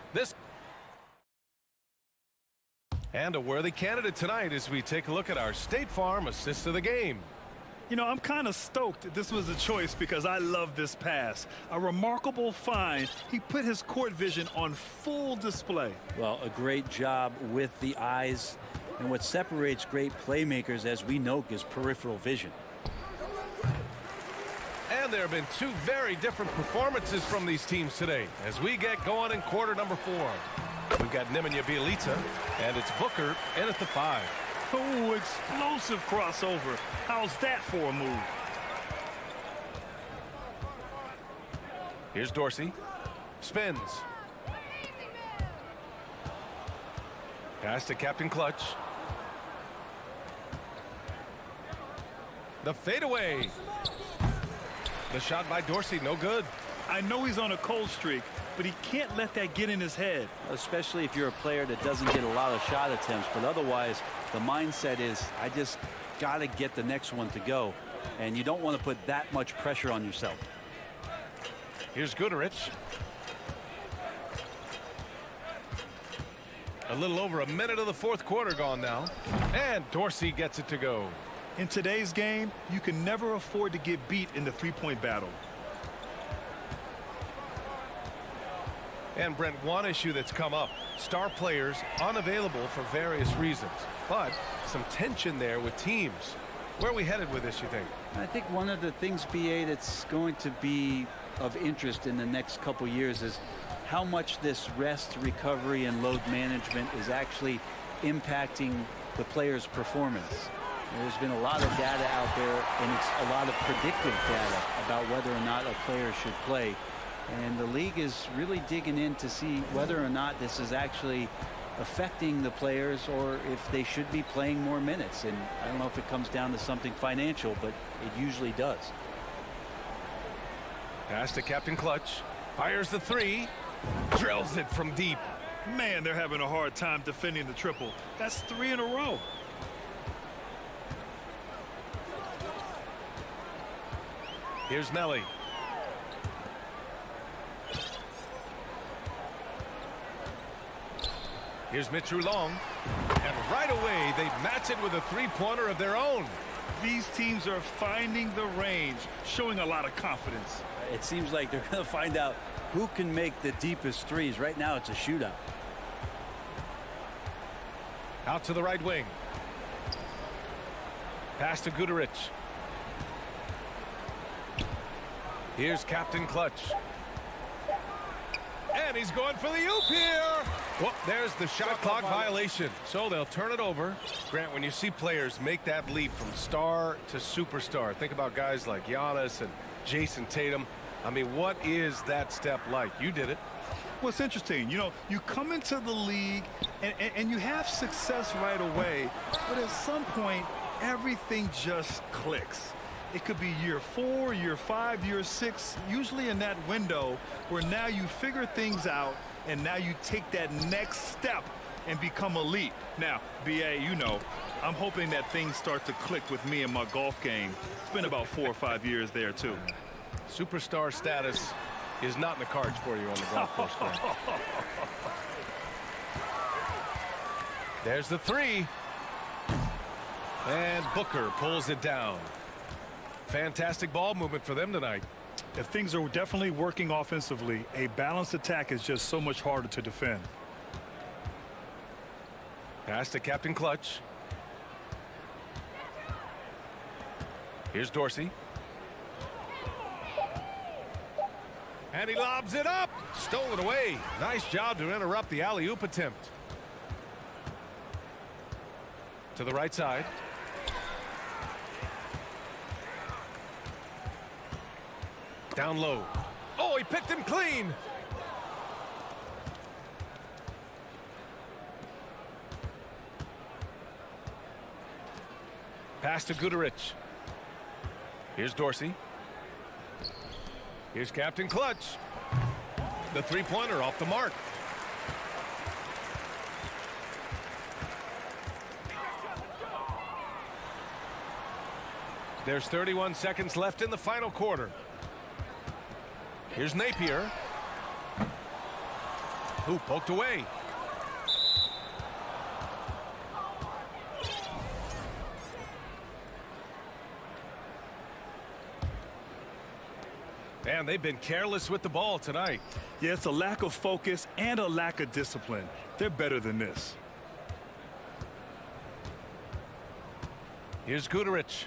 And a worthy candidate tonight as we take a look at our State Farm assist of the game. You know, I'm kind of stoked that this was a choice because I love this pass. A remarkable find. He put his court vision on full display. Well, a great job with the eyes. And what separates great playmakers, as we know, is peripheral vision. And there have been 2 very different performances from these teams today as we get going in quarter number 4. We've got Nemanja Bjelica, and it's Booker in at the 5. Oh, explosive crossover. How's that for a move? Here's Dorsey. Spins. Pass to Captain Clutch. The fadeaway. The shot by Dorsey, no good. I know he's on a cold streak, but he can't let that get in his head. Especially if you're a player that doesn't get a lot of shot attempts, but otherwise the mindset is I just got to get the next one to go, and you don't want to put that much pressure on yourself. Here's Guterich. A little over a minute of the fourth quarter gone now, and Dorsey gets it to go. In today's game, you can never afford to get beat in the three-point battle. And Brent, one issue that's come up, star players unavailable for various reasons, but some tension there with teams. Where are we headed with this, you think? I think one of the things, BA, that's going to be of interest in the next couple years is how much this rest, recovery, and load management is actually impacting the player's performance. There's been a lot of data out there, and it's a lot of predictive data about whether or not a player should play. And the league is really digging in to see whether or not this is actually affecting the players or if they should be playing more minutes. And I don't know if it comes down to something financial, but it usually does. Pass to Captain Clutch. Fires the three. Drills it from deep. Man, they're having a hard time defending the triple. That's 3 in a row. Here's Melly. Here's Mitru Long. And right away, they match it with a three-pointer of their own. These teams are finding the range, showing a lot of confidence. It seems like they're going to find out who can make the deepest threes. Right now, it's a shootout. Out to the right wing. Pass to Guterich. Here's Captain Clutch. And he's going for the oop here. Well, there's the shot clock violation. So they'll turn it over. Grant, when you see players make that leap from star to superstar, think about guys like Giannis and Jason Tatum. I mean, what is that step like? You did it. Well, it's interesting. You know, you come into the league and you have success right away, but at some point, everything just clicks. It could be year 4, year 5, year 6, usually in that window where now you figure things out and now you take that next step and become elite. Now, BA, you know, I'm hoping that things start to click with me in my golf game. It's been about 4 or 5 years there, too. Superstar status is not in the cards for you on the golf course. There's the three. And Booker pulls it down. Fantastic ball movement for them tonight. If things are definitely working offensively, a balanced attack is just so much harder to defend. Pass to Captain Clutch. Here's Dorsey. And he lobs it up. Stolen away. Nice job to interrupt the alley-oop attempt. To the right side. Down low. Oh, he picked him clean. Pass to Guterich. Here's Dorsey. Here's Captain Clutch. The three-pointer off the mark. There's 31 seconds left in the final quarter. Here's Napier. Who poked away. And they've been careless with the ball tonight. Yeah, it's a lack of focus and a lack of discipline. They're better than this. Here's Guterich.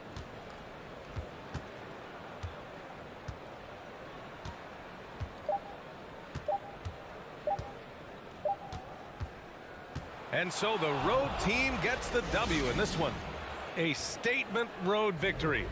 And so the road team gets the W in this one. A statement road victory.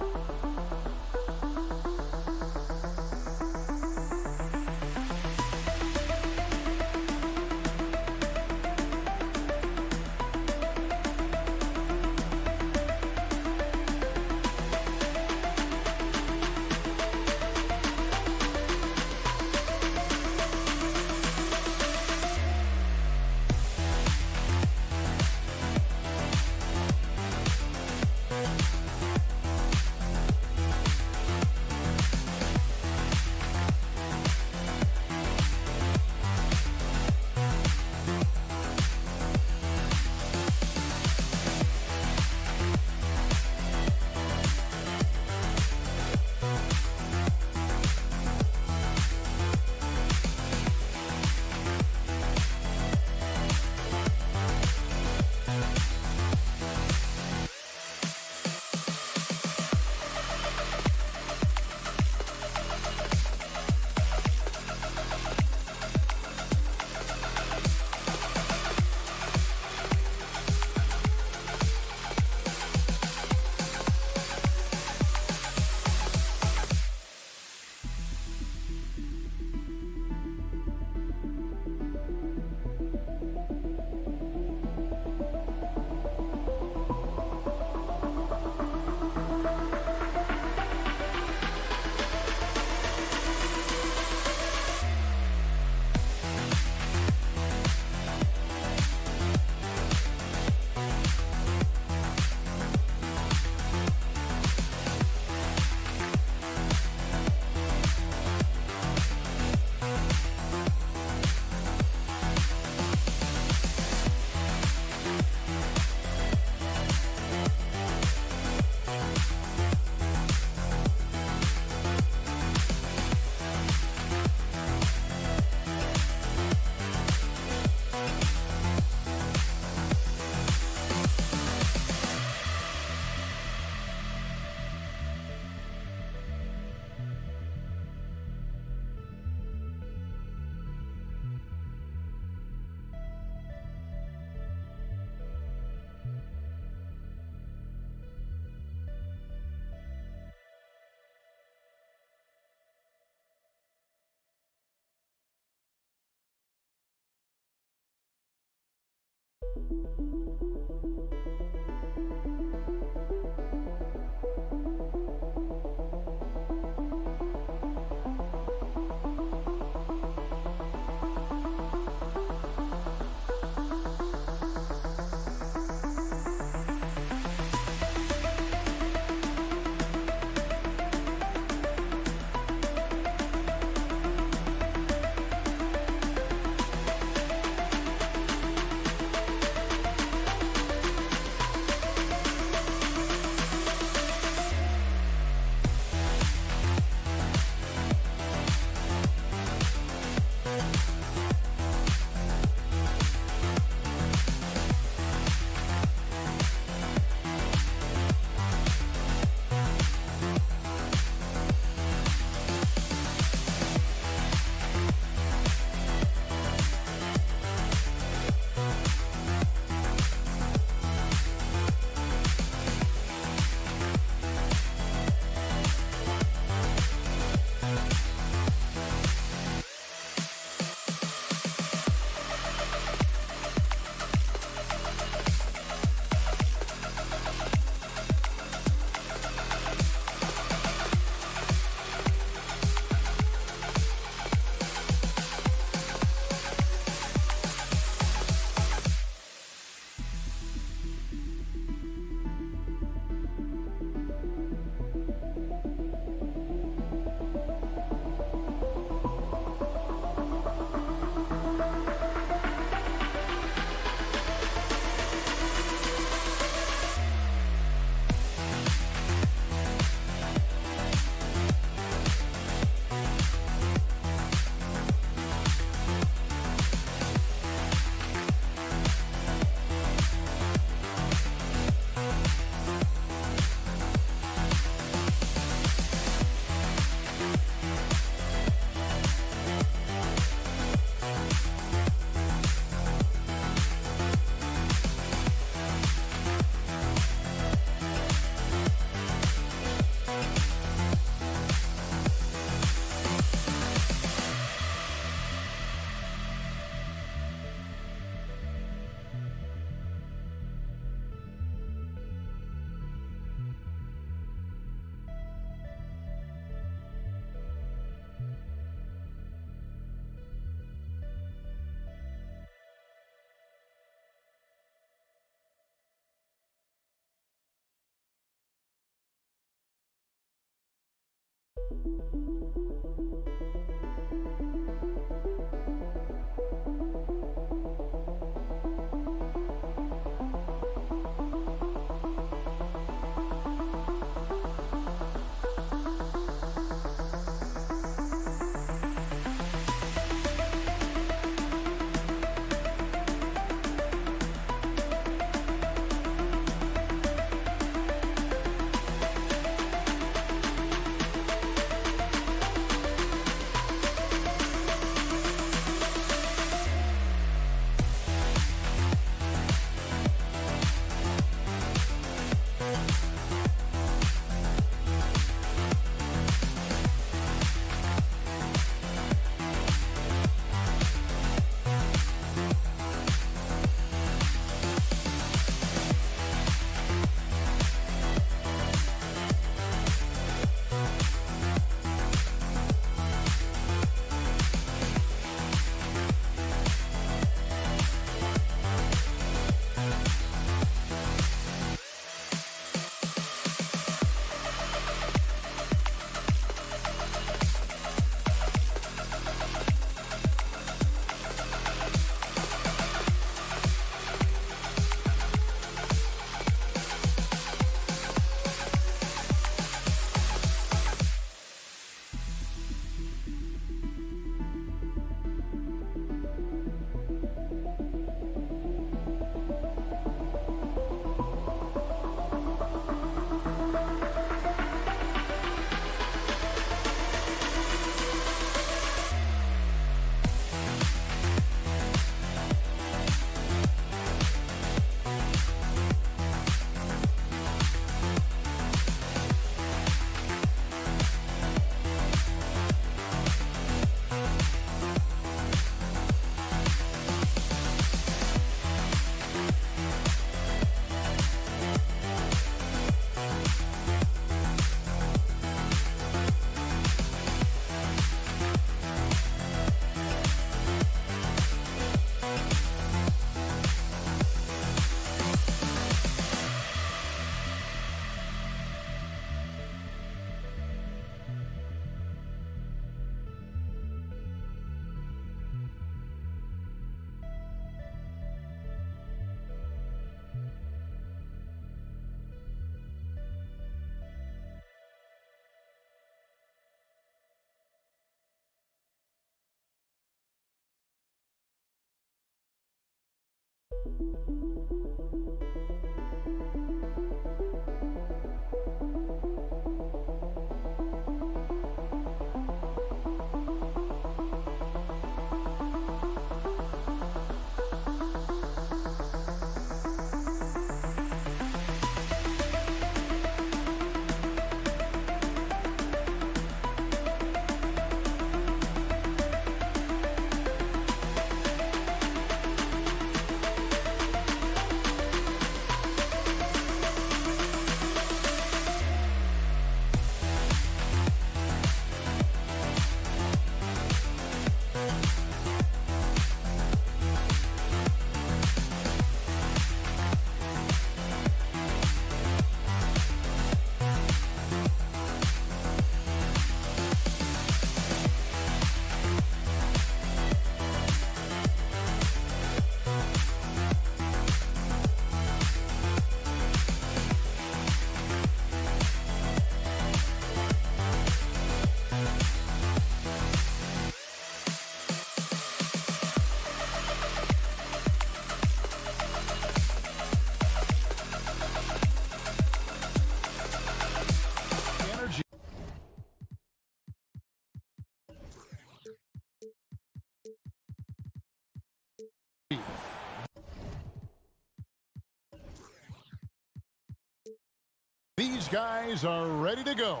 These guys are ready to go.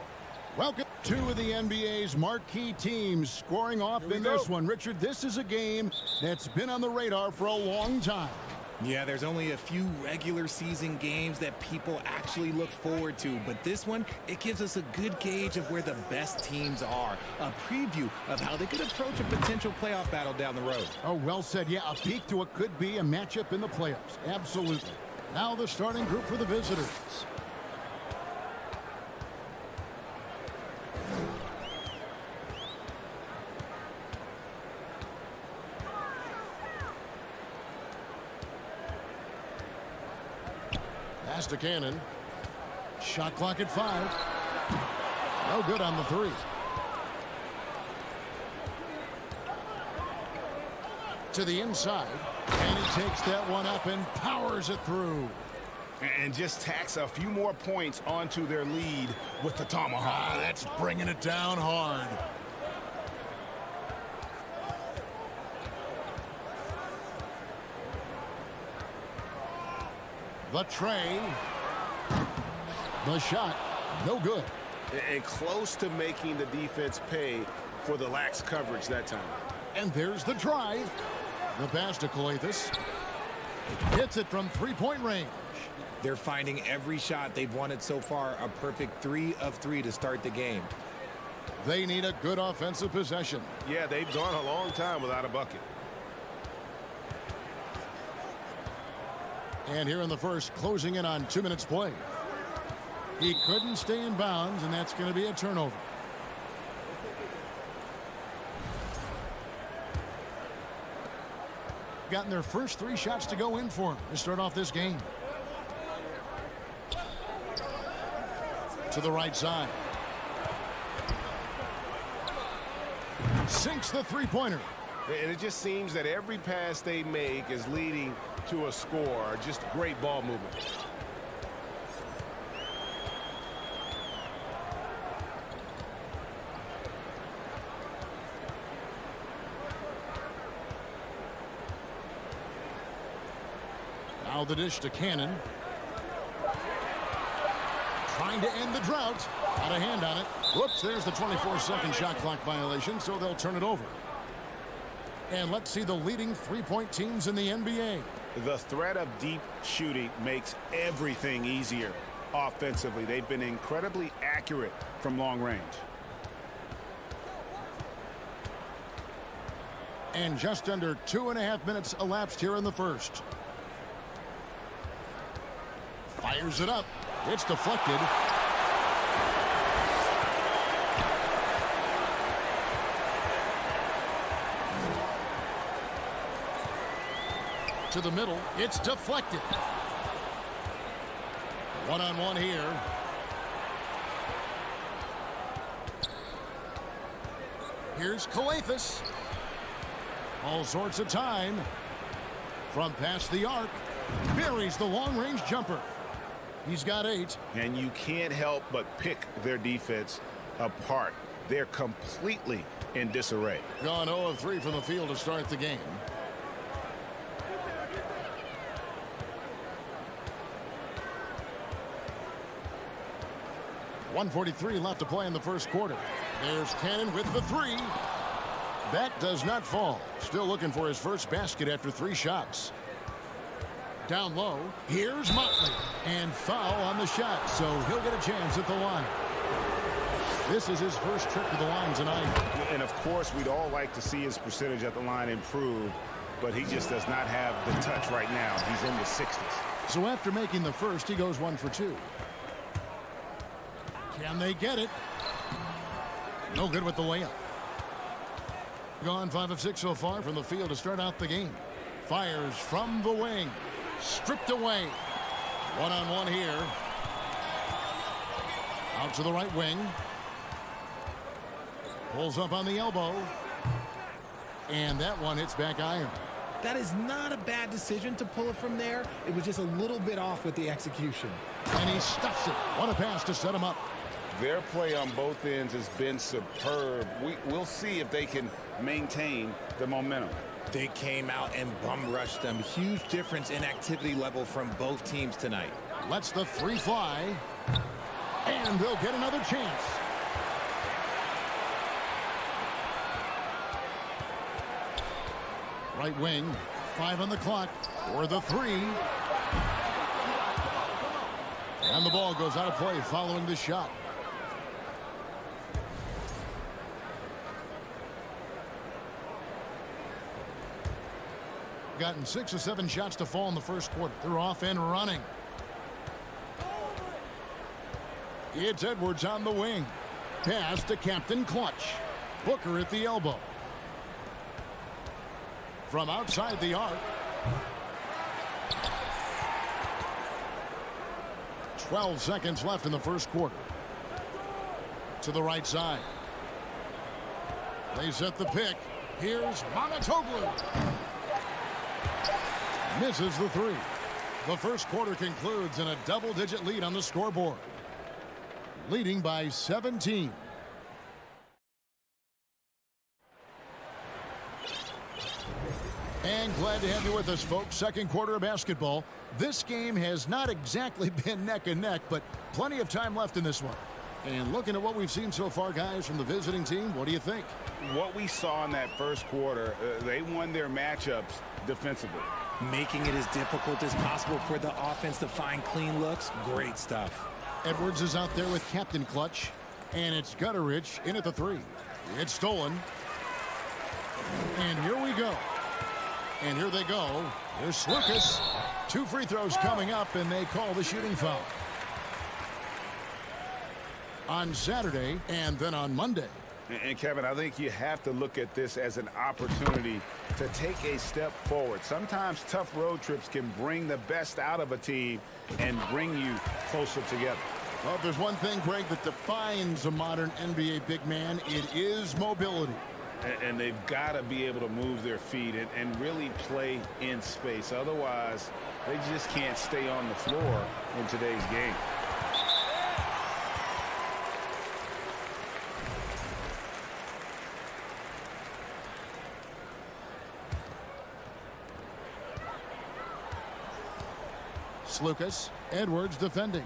Welcome to the NBA's marquee teams scoring off in this one. Richard, this is a game that's been on the radar for a long time. Yeah, there's only a few regular season games that people actually look forward to, but this one, it gives us a good gauge of where the best teams are. A preview of how they could approach a potential playoff battle down the road. Oh, well said. Yeah, a peek to what could be a matchup in the playoffs. Absolutely. Now the starting group for the visitors. Pass to Cannon. Shot clock at 5. No good on the 3. To the inside. And he takes that one up and powers it through. And just tacks a few more points onto their lead with the tomahawk. That's bringing it down hard. The tray. The shot. No good. And close to making the defense pay for the lax coverage that time. And there's the drive. The pass to Skijesss. Hits it from three-point range. They're finding every shot they've wanted so far a perfect 3 of 3 to start the game. They need a good offensive possession. Yeah, they've gone a long time without a bucket. And here in the first, closing in on 2 minutes play. He couldn't stay in bounds, and that's going to be a turnover. Gotten their first 3 shots to go in for him to start off this game. To the right side. Sinks the three-pointer. And it just seems that every pass they make is leading to a score. Just great ball movement. Now the dish to Cannon. Trying to end the drought. Got a hand on it. Whoops, there's the 24-second shot clock violation, so they'll turn it over. And let's see the leading three-point teams in the NBA. The threat of deep shooting makes everything easier offensively. They've been incredibly accurate from long range. And just under 2.5 minutes elapsed here in the first. Fires it up. It's deflected. To the middle. It's deflected. One-on-one here. Here's Skijesss. All sorts of time. From past the arc. Buries the long-range jumper. He's got 8. And you can't help but pick their defense apart. They're completely in disarray. Gone 0 of 3 from the field to start the game. .143 left to play in the first quarter. There's Cannon with the 3. That does not fall. Still looking for his first basket after 3 shots. Down low. Here's Motley. And foul on the shot, so he'll get a chance at the line. This is his first trip to the line tonight. And of course, we'd all like to see his percentage at the line improve, but he just does not have the touch right now. He's in the 60s. So after making the first, he goes 1 for 2. Can they get it? No good with the layup. Gone 5 of 6 so far from the field to start out the game. Fires from the wing. Stripped away. One-on-one here. Out to the right wing. Pulls up on the elbow. And that one hits back iron. That is not a bad decision to pull it from there. It was just a little bit off with the execution. And he stuffs it. What a pass to set him up. Their play on both ends has been superb. We'll see if they can maintain the momentum. They came out and bum rushed them. Huge difference in activity level from both teams tonight. Lets the 3 fly. And they'll get another chance. Right wing. 5 on the clock. For the 3. And the ball goes out of play following the shot. Gotten 6 or 7 shots to fall in the first quarter. They're off and running. It's Edwards on the wing. Pass to Captain Clutch. Booker at the elbow. From outside the arc. 12 seconds left in the first quarter. To the right side. They set the pick. Here's Monotoglu. Misses the three. The first quarter concludes in a double-digit lead on the scoreboard. Leading by 17. And glad to have you with us, folks. Second quarter of basketball. This game has not exactly been neck and neck, but plenty of time left in this one. And looking at what we've seen so far, guys, from the visiting team, what do you think? What we saw in that first quarter, they won their matchups defensively. Making it as difficult as possible for the offense to find clean looks. Great stuff. Edwards is out there with Captain Clutch. And it's Gutterich in at the three. It's stolen. And here we go. And here they go. Here's Lucas. 2 free throws coming up, and they call the shooting foul. On Saturday and then on Monday. And Kevin, I think you have to look at this as an opportunity to take a step forward. Sometimes tough road trips can bring the best out of a team and bring you closer together. Well, if there's one thing, Greg, that defines a modern NBA big man, it is mobility. And they've got to be able to move their feet and really play in space. Otherwise, they just can't stay on the floor in today's game. Lucas. Edwards defending.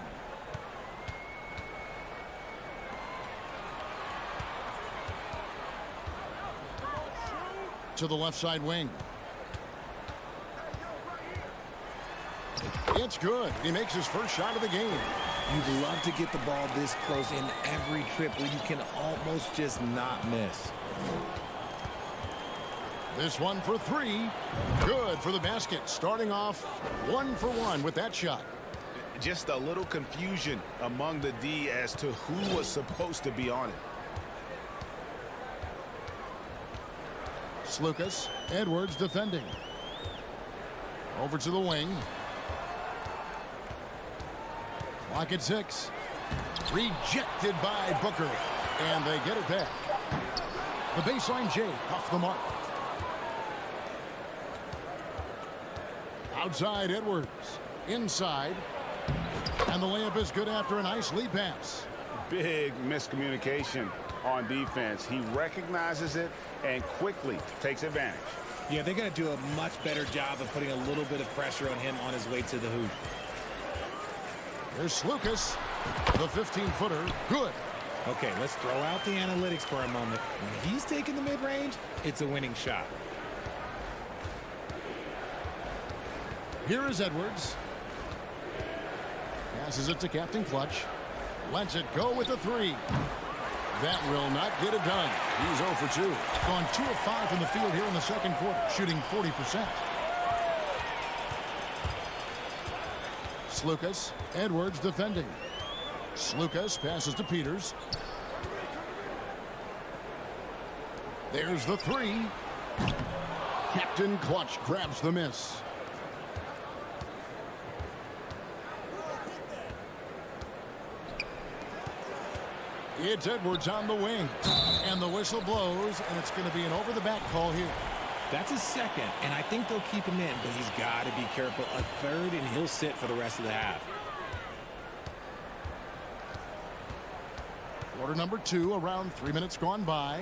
To the left side wing. It's good. He makes his first shot of the game. You'd love to get the ball this close in every trip where you can almost just not miss. This one for three. Good for the basket. Starting off 1 for 1 with that shot. Just a little confusion among the D as to who was supposed to be on it. Lucas. Edwards defending. Over to the wing. Clock at 6. Rejected by Booker. And they get it back. The baseline J off the mark. Outside Edwards. Inside. And the layup is good after a nice lead pass. Big miscommunication on defense. He recognizes it and quickly takes advantage. Yeah, they're going to do a much better job of putting a little bit of pressure on him on his way to the hoop. Here's Lucas. The 15-footer. Good. Okay, let's throw out the analytics for a moment. When he's taking the mid-range, it's a winning shot. Here is Edwards. Passes it to Captain Clutch. Lets it go with a three. That will not get it done. He's 0 for 2. Gone 2 of 5 from the field here in the second quarter, shooting 40%. Lucas. Edwards defending. Lucas passes to Peters. There's the three. Captain Clutch grabs the miss. It's Edwards on the wing. And the whistle blows, and it's going to be an over-the-back call here. That's his second, and I think they'll keep him in, but he's got to be careful. A third, and he'll sit for the rest of the half. Quarter number 2, around 3 minutes gone by.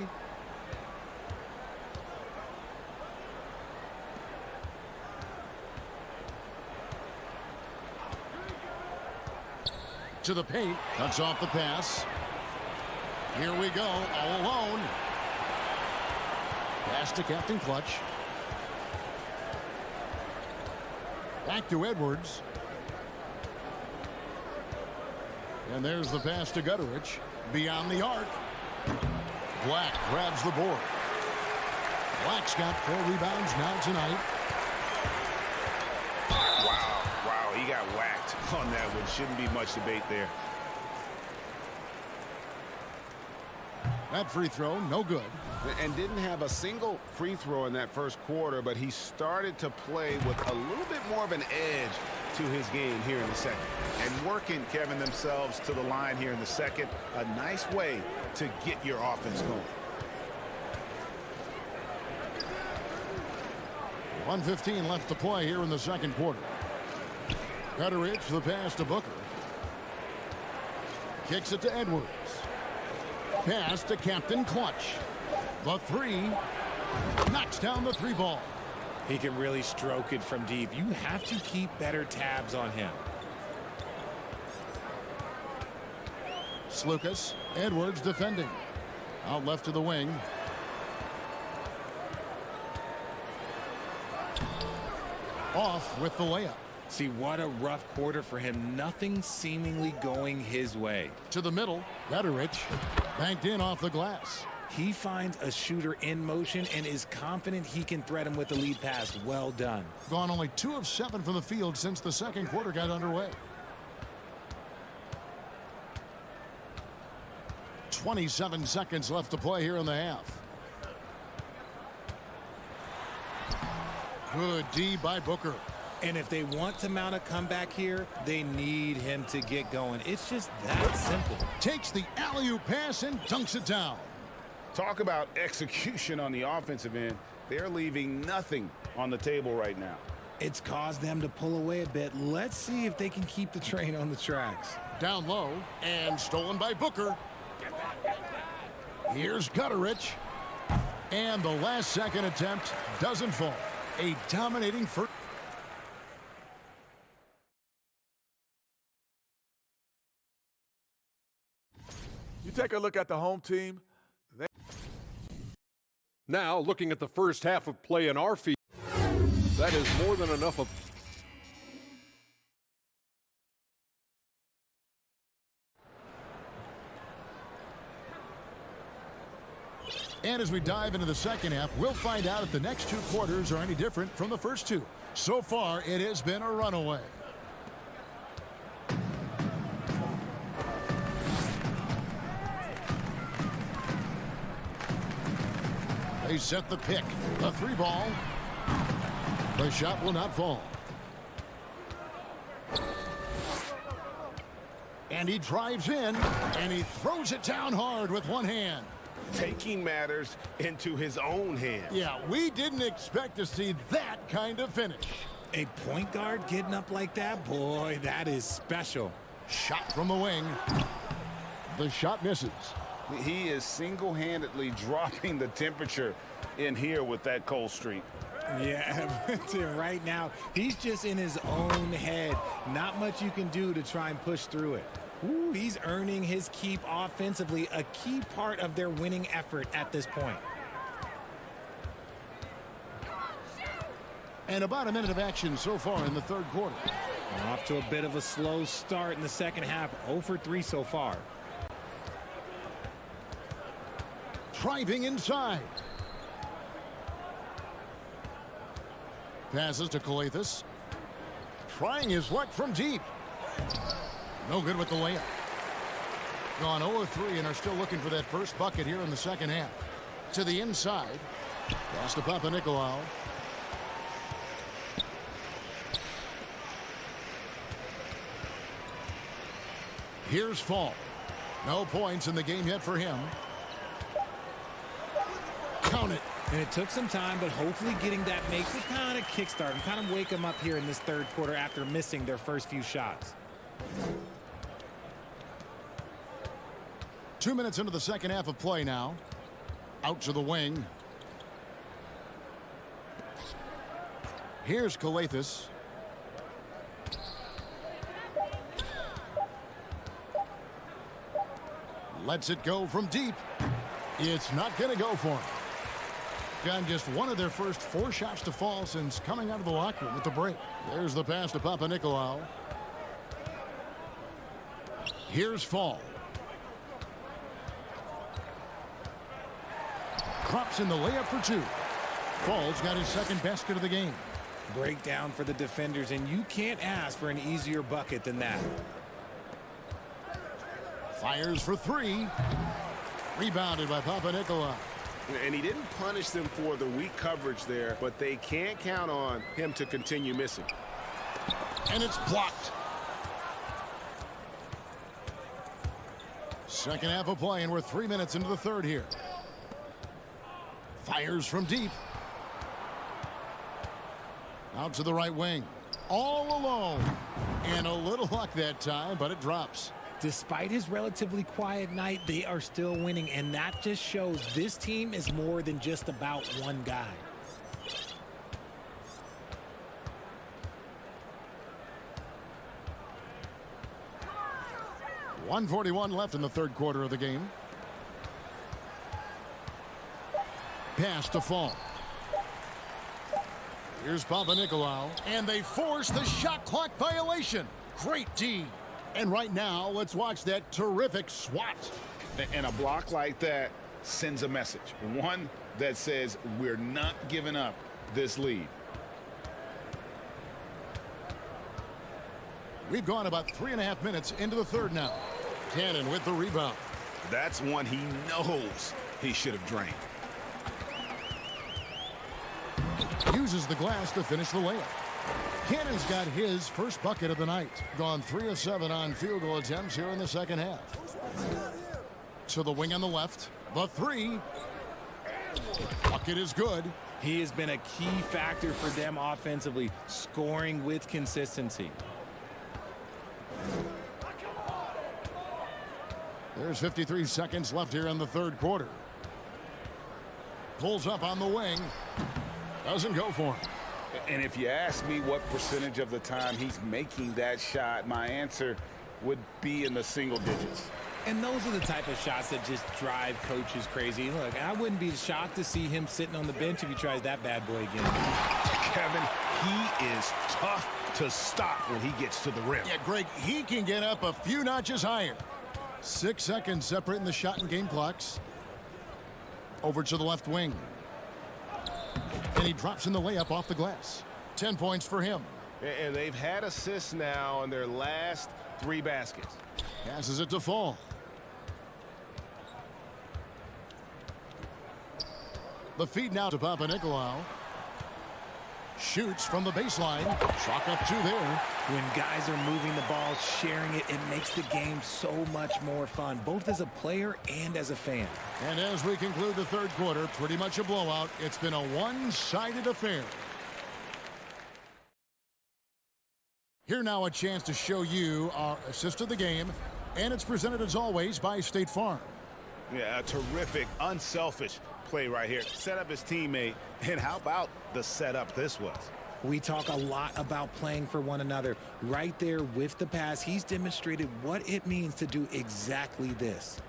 To the paint, cuts off the pass. Here we go, all alone. Pass to Captain Clutch. Back to Edwards. And there's the pass to Gutterich. Beyond the arc. Black grabs the board. Black's got 4 rebounds now tonight. Wow, he got whacked on that one. Shouldn't be much debate there. That free throw, no good. And didn't have a single free throw in that first quarter, but he started to play with a little bit more of an edge to his game here in the second. And working, Kevin, themselves to the line here in the second. A nice way to get your offense going. 1:15 left to play here in the second quarter. Gutteridge, the pass to Booker. Kicks it to Edwards. Pass to Captain Clutch. The three. Knocks down the three ball. He can really stroke it from deep. You have to keep better tabs on him. Slukas. Edwards defending. Out left to the wing. Off with the layup. See, what a rough quarter for him. Nothing seemingly going his way. To the middle. Gutteridge. Banked in off the glass. He finds a shooter in motion and is confident he can threat him with the lead pass. Well done. Gone only 2 of 7 from the field since the second quarter got underway. 27 seconds left to play here in the half. Good D by Booker. And if they want to mount a comeback here, they need him to get going. It's just that simple. Takes the alley-oop pass and dunks it down. Talk about execution on the offensive end. They're leaving nothing on the table right now. It's caused them to pull away a bit. Let's see if they can keep the train on the tracks. Down low and stolen by Booker. Here's Gutteridge. And the last second attempt doesn't fall. A dominating first. You take a look at the home team. Now, looking at the first half of play in our field, that is more than enough of. And as we dive into the second half, we'll find out if the next 2 quarters are any different from the first 2. So far, it has been a runaway. They set the pick. The 3 ball. The shot will not fall. And he drives in, and he throws it down hard with one hand. Taking matters into his own hands. Yeah, we didn't expect to see that kind of finish. A point guard getting up like that? Boy, that is special. Shot from the wing. The shot misses. He is single-handedly dropping the temperature in here with that cold streak. Yeah, right now, he's just in his own head. Not much you can do to try and push through it. Ooh, he's earning his keep offensively, a key part of their winning effort at this point. And about a minute of action so far in the third quarter. Off to a bit of a slow start in the second half. 0 for 3 so far. Driving inside. Passes to Skijesss. Trying his luck from deep. No good with the layup. Gone 0-3 and are still looking for that first bucket here in the second half. To the inside. Pass to Papanikolaou. Here's Fall. No points in the game yet for him. Count it. And it took some time, but hopefully getting that makes it kind of kickstart and kind of wake them up here in this third quarter after missing their first few shots. 2 minutes into the second half of play now. Out to the wing. Here's Skijesss. Lets it go from deep. It's not going to go for him. Gotten just one of their first 4 shots to fall since coming out of the locker room with the break. There's the pass to Papanikolaou. Here's Fall. Drops in the layup for 2. Fall's got his second basket of the game. Breakdown for the defenders, and you can't ask for an easier bucket than that. Fires for 3. Rebounded by Papanikolaou. And he didn't punish them for the weak coverage there, but they can't count on him to continue missing. And it's blocked. Second half of play, and we're 3 minutes into the third here. Fires from deep. Out to the right wing. All alone. And a little luck that time, but it drops. Despite his relatively quiet night, they are still winning, and that just shows this team is more than just about one guy. .141 left in the third quarter of the game. Pass to Fall. Here's Papanikolaou, and they force the shot clock violation. Great D. And right now, let's watch that terrific swat. And a block like that sends a message. One that says we're not giving up this lead. We've gone about 3.5 minutes into the third now. Cannon with the rebound. That's one he knows he should have drained. Uses the glass to finish the layup. Cannon's got his first bucket of the night. Gone 3 of 7 on field goal attempts here in the second half. To the wing on the left. The three. Bucket is good. He has been a key factor for them offensively, scoring with consistency. There's 53 seconds left here in the third quarter. Pulls up on the wing. Doesn't go for him. And if you ask me what percentage of the time he's making that shot, my answer would be in the single digits. And those are the type of shots that just drive coaches crazy. Look, I wouldn't be shocked to see him sitting on the bench if he tries that bad boy again. Kevin, he is tough to stop when he gets to the rim. Yeah, Greg, he can get up a few notches higher. 6 seconds separating the shot and game clocks. Over to the left wing. And he drops in the layup off the glass. 10 points for him. And they've had assists now on their last 3 baskets. Passes it to Fall. The feed now to Papanikolaou. Shoots from the baseline. Chalk up 2 there. When guys are moving the ball, sharing it, it makes the game so much more fun, both as a player and as a fan. And as we conclude the third quarter, pretty much a blowout. It's been a one-sided affair. Here now a chance to show you our assist of the game, and it's presented as always by State Farm. Yeah, a terrific, unselfish play right here. Set up his teammate, and how about the setup this was? We talk a lot about playing for one another. Right there with the pass, he's demonstrated what it means to do exactly this.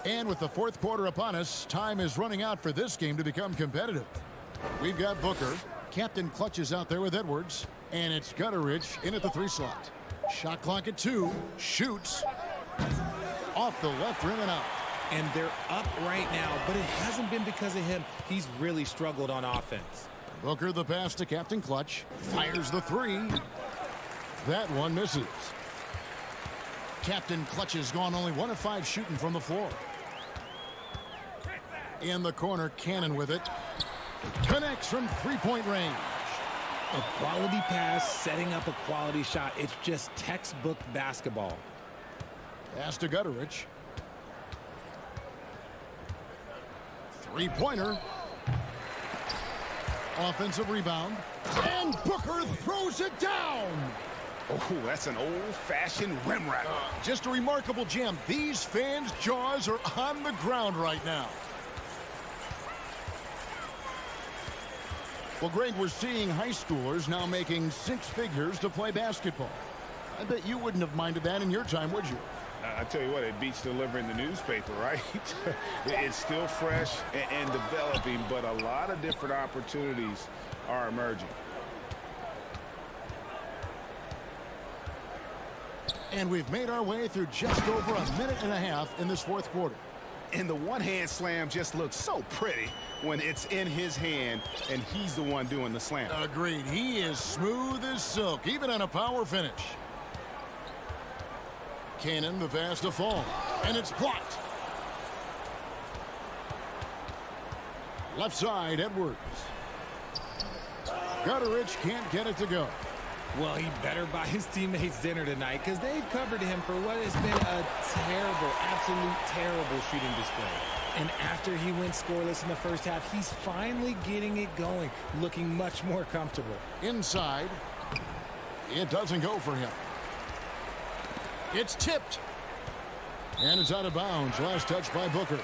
And with the fourth quarter upon us, time is running out for this game to become competitive. We've got Booker. Captain clutches out there with Edwards. And it's Gutteridge in at the 3 slot. Shot clock at 2. Shoots. Off the left rim and out. And they're up right now, but it hasn't been because of him. He's really struggled on offense. Booker the pass to Captain Clutch. Fires the 3. That one misses. Captain Clutch has gone only 1 of 5 shooting from the floor. In the corner, Cannon with it. Connects from 3-point range. A quality pass, setting up a quality shot. It's just textbook basketball. Pass to Gutteridge. 3-pointer. Offensive rebound. And Booker throws it down. Oh, that's an old-fashioned rim ratter. Just a remarkable jam. These fans' jaws are on the ground right now. Well, Greg, we're seeing high schoolers now making 6 figures to play basketball. I bet you wouldn't have minded that in your time, would you? I tell you what, it beats delivering the newspaper, right? It's still fresh and developing, but a lot of different opportunities are emerging. And we've made our way through just over a minute and a half in this fourth quarter. And the one-hand slam just looks so pretty when it's in his hand and he's the one doing the slam. Agreed. He is smooth as silk, even on a power finish. Cannon, the pass to Fall. And it's blocked. Left side, Edwards. Gutteridge can't get it to go. Well, he better buy his teammates dinner tonight because they've covered him for what has been a terrible, absolute terrible shooting display. And after he went scoreless in the first half, he's finally getting it going, looking much more comfortable. Inside. It doesn't go for him. It's tipped. And it's out of bounds. Last touch by Booker.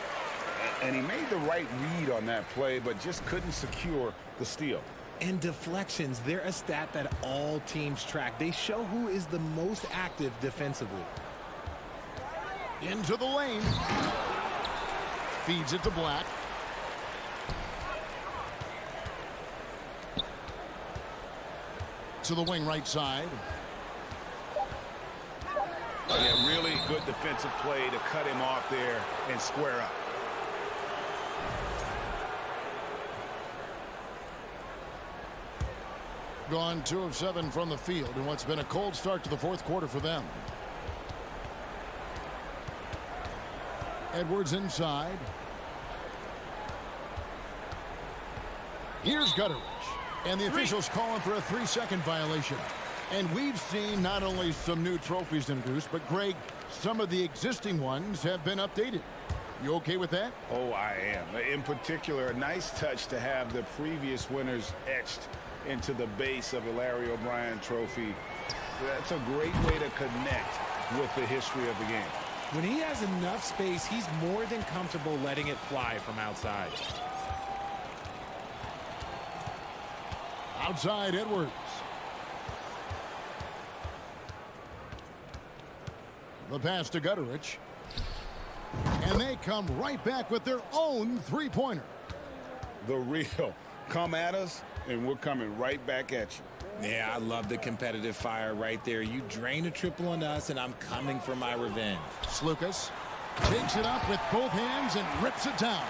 And he made the right read on that play, but just couldn't secure the steal. And deflections, they're a stat that all teams track. They show who is the most active defensively. Into the lane. Feeds it to Black. To the wing right side. Yeah, really good defensive play to cut him off there and square up. Gone 2 of 7 from the field in what's been a cold start to the fourth quarter for them. Edwards inside. Here's Gutteridge. And the officials calling for a 3-second violation. And we've seen not only some new trophies introduced, but Greg, some of the existing ones have been updated. You okay with that? Oh, I am. In particular, a nice touch to have the previous winners etched into the base of the Larry O'Brien trophy. That's a great way to connect with the history of the game. When he has enough space, he's more than comfortable letting it fly from outside. Outside Edwards. The pass to Gutteridge. And they come right back with their own three-pointer. The real. Come at us, and we're coming right back at you. Yeah, I love the competitive fire right there. You drain a triple on us, and I'm coming for my revenge. Slukas takes it up with both hands and rips it down.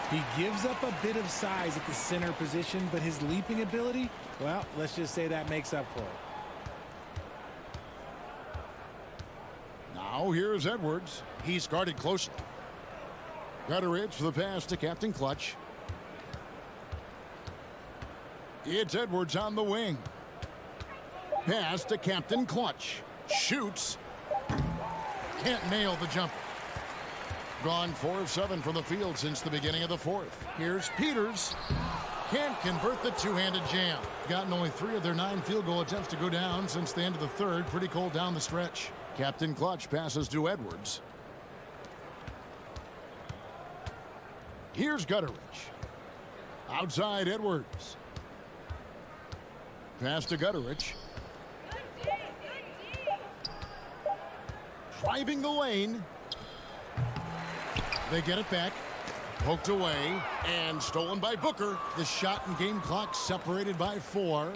He gives up a bit of size at the center position, but his leaping ability, well, let's just say that makes up for it. Now here's Edwards. He's guarded closely. Gutteridge for the pass to Captain Clutch. It's Edwards on the wing. Pass to Captain Clutch. Shoots. Can't nail the jumper. Gone 4 of 7 from the field since the beginning of the fourth. Here's Peters. Can't convert the two-handed jam. Gotten only 3 of their 9 field goal attempts to go down since the end of the third. Pretty cold down the stretch. Captain Clutch passes to Edwards. Here's Gutteridge. Outside Edwards. Pass to Gutteridge. Driving the lane. They get it back. Poked away and stolen by Booker. The shot and game clock separated by 4.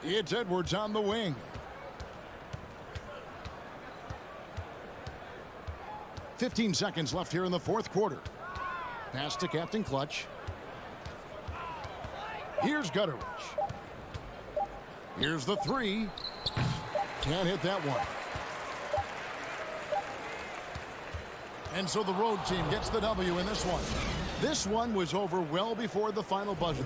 It's Edwards on the wing. .15 seconds left here in the fourth quarter. Pass to Captain Clutch. Here's Gutteridge. Here's the 3. Can't hit that one. And so the road team gets the W in this one. This one was over well before the final buzzer.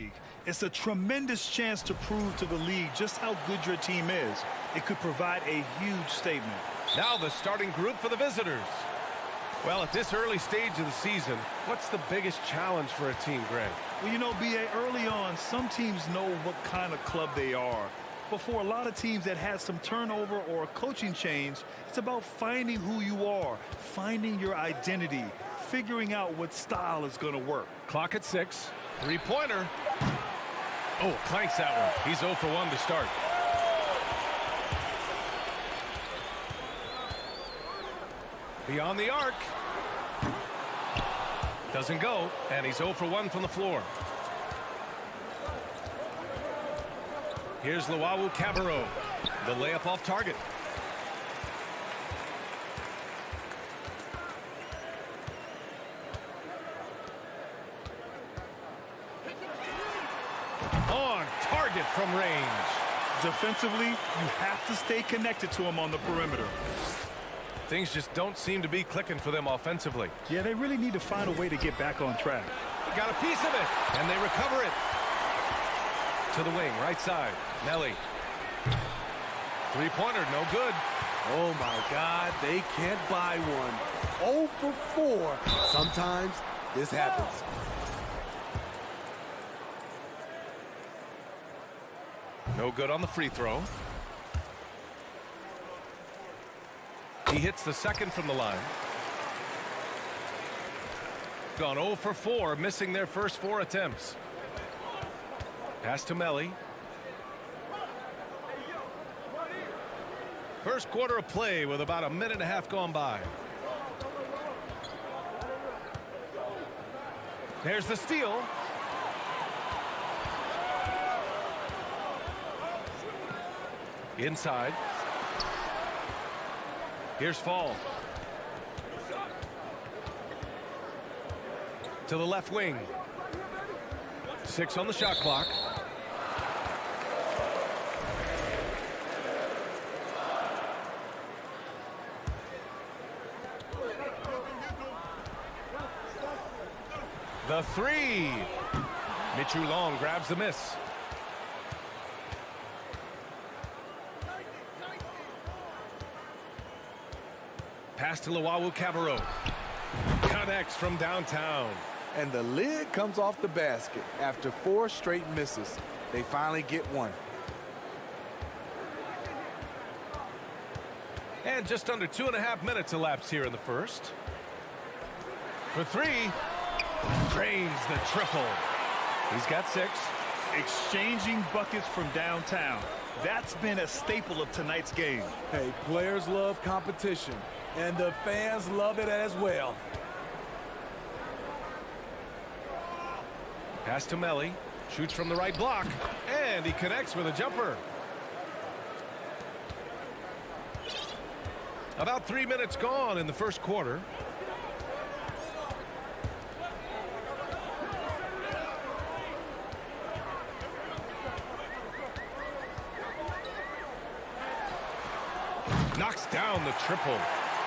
EuroLeague. It's a tremendous chance to prove to the league just how good your team is. It could provide a huge statement. Now the starting group for the visitors. Well, at this early stage of the season, what's the biggest challenge for a team, Greg? Well, you know, B.A., early on, some teams know what kind of club they are. But for a lot of teams that had some turnover or a coaching change, it's about finding who you are, finding your identity, figuring out what style is going to work. Clock at 6. Three-pointer. Oh, clanks that one. He's 0 for 1 to start. Beyond the arc. Doesn't go, and he's 0 for 1 from the floor. Here's Luau Cabarro. The layup off target. On target from range. Defensively, you have to stay connected to him on the perimeter. Things just don't seem to be clicking for them offensively. Yeah, they really need to find a way to get back on track. He got a piece of it, and they recover it. To the wing, right side. Nelly. Three-pointer, no good. Oh, my God, they can't buy one. 0 for 4. Sometimes this happens. No good on the free throw. He hits the second from the line. Gone 0 for 4, missing their first 4 attempts. Pass to Melly. First quarter of play with about a minute and a half gone by. There's the steal. Inside. Here's Fall. To the left wing. 6 on the shot clock. The three. Michu Long grabs the miss. Pass to Luau Cabarro. Connects from downtown. And the lid comes off the basket after 4 straight misses. They finally get one. And just under 2.5 minutes elapsed here in the first. For 3. Drains the triple. He's got 6. Exchanging buckets from downtown. That's been a staple of tonight's game. Hey, players love competition, and the fans love it as well. Pass to Melly. Shoots from the right block. And he connects with a jumper. About 3 minutes gone in the first quarter. Knocks down the triple.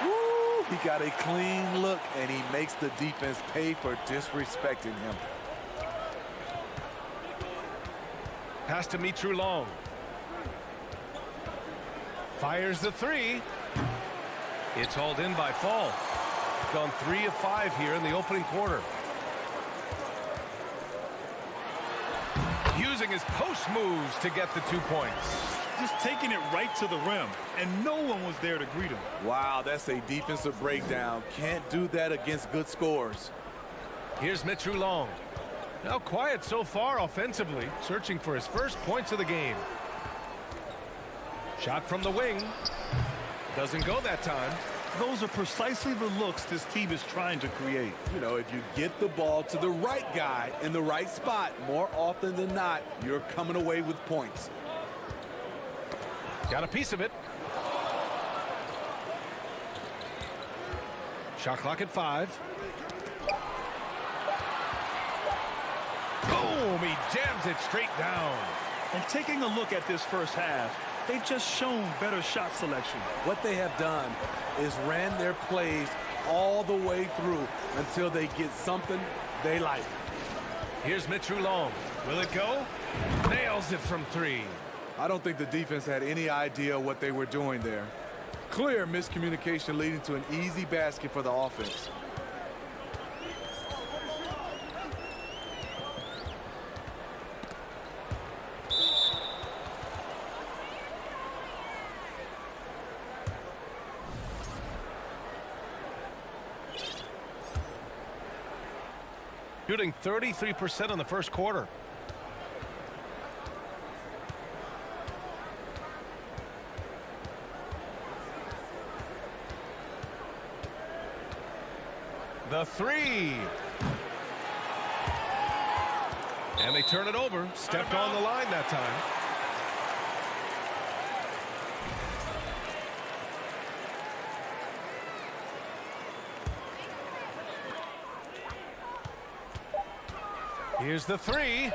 Woo! He got a clean look, and he makes the defense pay for disrespecting him. Pass to Mitru Long. Fires the 3. It's hauled in by Fall. Gone 3 of 5 here in the opening quarter. Using his post moves to get the 2 points. Just taking it right to the rim, and no one was there to greet him. Wow, that's a defensive breakdown. Can't do that against good scores. Here's Mitru Long. Now quiet so far offensively, searching for his first points of the game. Shot from the wing. Doesn't go that time. Those are precisely the looks this team is trying to create. You know, if you get the ball to the right guy in the right spot, more often than not, you're coming away with points. Got a piece of it. Shot clock at 5. Boom! He jams it straight down. And taking a look at this first half, they've just shown better shot selection. What they have done is ran their plays all the way through until they get something they like. Here's Mitru Long. Will it go? Nails it from 3. I don't think the defense had any idea what they were doing there. Clear miscommunication leading to an easy basket for the offense. Shooting 33% in the first quarter. The 3. And they turn it over. Stepped on the line that time. Here's the 3.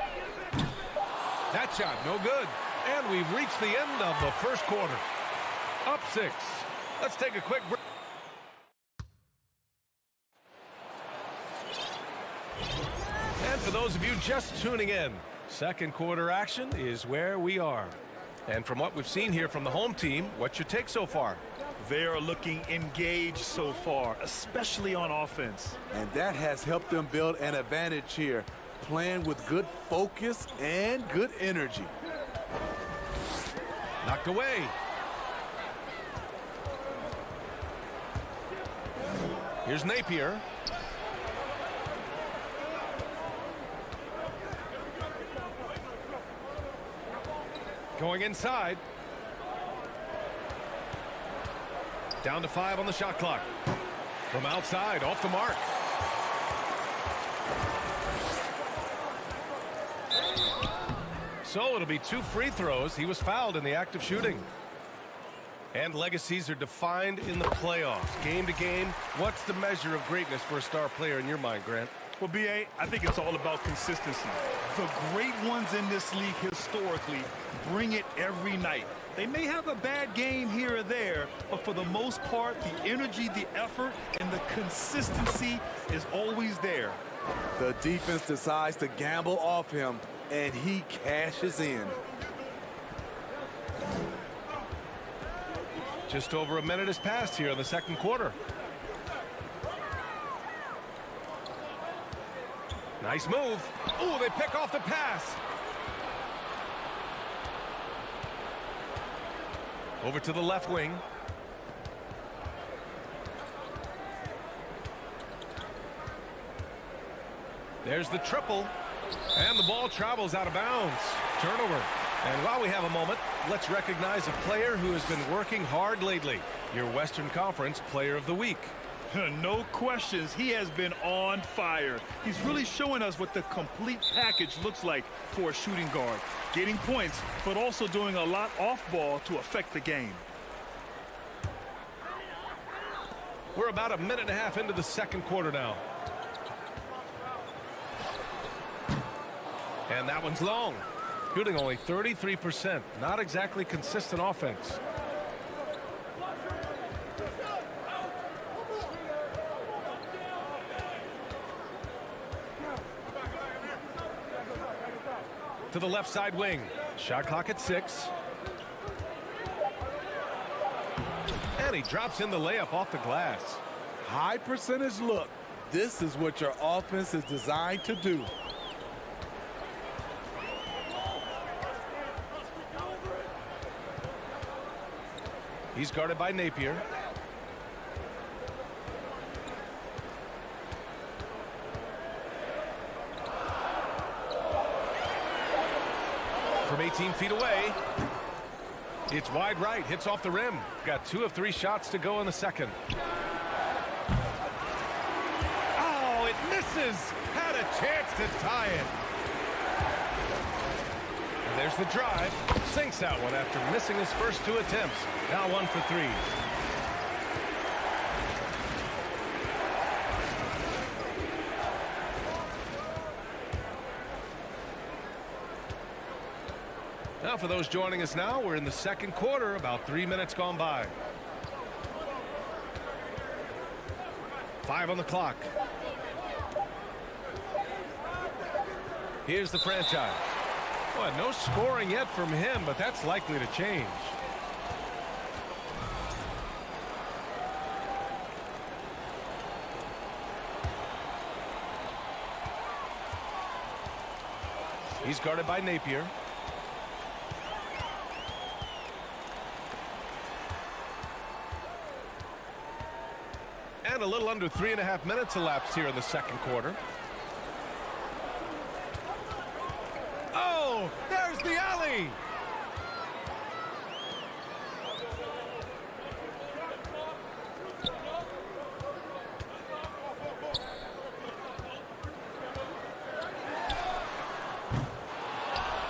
That shot, no good. And we've reached the end of the first quarter. Up 6. Let's take a quick break. And for those of you just tuning in, second quarter action is where we are. And from what we've seen here from the home team, what's your take so far? They are looking engaged so far, especially on offense. And that has helped them build an advantage here, playing with good focus and good energy. Knocked away. Here's Napier. Going inside. Down to 5 on the shot clock. From outside, off the mark. So it'll be 2 free throws. He was fouled in the act of shooting. And legacies are defined in the playoffs. Game to game, what's the measure of greatness for a star player in your mind, Grant? Well, B.A., I think it's all about consistency. The great ones in this league historically bring it every night. They may have a bad game here or there, but for the most part, the energy, the effort, and the consistency is always there. The defense decides to gamble off him, and he cashes in. Just over a minute has passed here in the second quarter. Nice move. Ooh, they pick off the pass. Over to the left wing. There's the triple. And the ball travels out of bounds. Turnover. And while we have a moment, let's recognize a player who has been working hard lately. Your Western Conference Player of the Week. No questions, he has been on fire. He's really showing us what the complete package looks like for a shooting guard. Getting points, but also doing a lot off ball to affect the game. We're about a minute and a half into the second quarter now. And that one's long. Shooting only 33%. Not exactly consistent offense. To the left side wing. Shot clock at 6. And he drops in the layup off the glass. High percentage look. This is what your offense is designed to do. He's guarded by Napier. From 18 feet away. It's wide right, hits off the rim. Got 2 of 3 shots to go in the second. Oh, it misses. Had a chance to tie it. And there's the drive. Sinks that one after missing his first 2 attempts. Now 1 for 3. Now for those joining us now, we're in the second quarter, about 3 minutes gone by. 5 on the clock. Here's the franchise. Well, no scoring yet from him, but that's likely to change. He's guarded by Napier. And a little under 3.5 minutes elapsed here in the second quarter. Oh, there's the alley.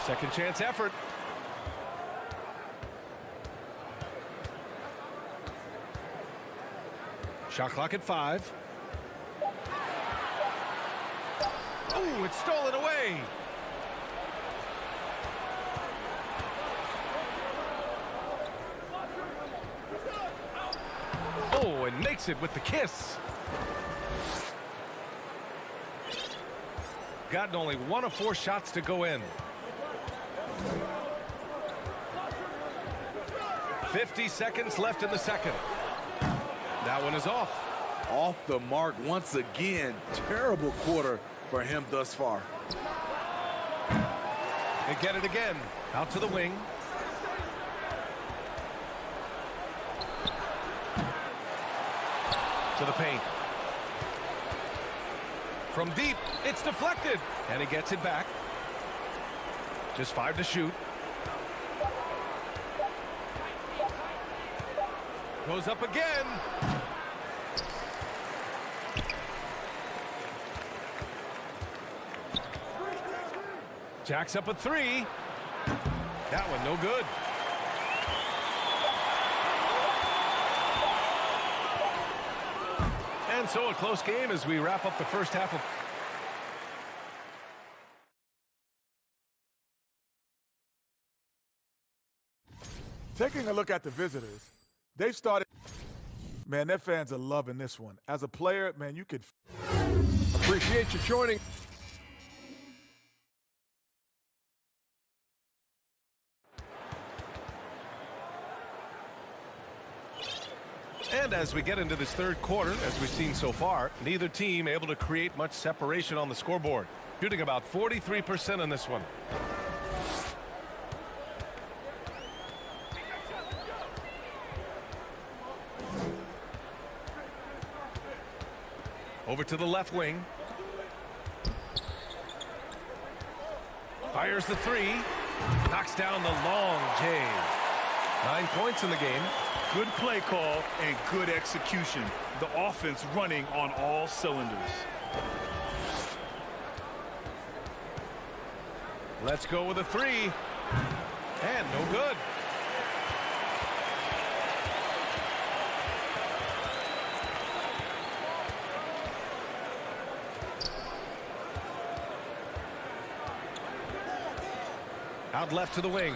Second chance effort. Shot clock at 5. Oh, it's stolen away. Oh, and makes it with the kiss. Gotten only 1 of 4 shots to go in. 50 seconds left in the second. That one is off. Off the mark once again. Terrible quarter for him thus far. They get it again. Out to the wing. To the paint. From deep, it's deflected. And he gets it back. Just 5 to shoot. Goes up again. Jacks up a 3. That one no good. And so a close game as we wrap up the first half of... Taking a look at the visitors, they've started. Man, their fans are loving this one. As a player, man, you could. Appreciate you joining. And as we get into this third quarter, as we've seen so far, neither team able to create much separation on the scoreboard. Shooting about 43% on this one. Over to the left wing. Fires the 3. Knocks down the long J. 9 points in the game. Good play call and good execution. The offense running on all cylinders. Let's go with a 3. And no good. Out left to the wing.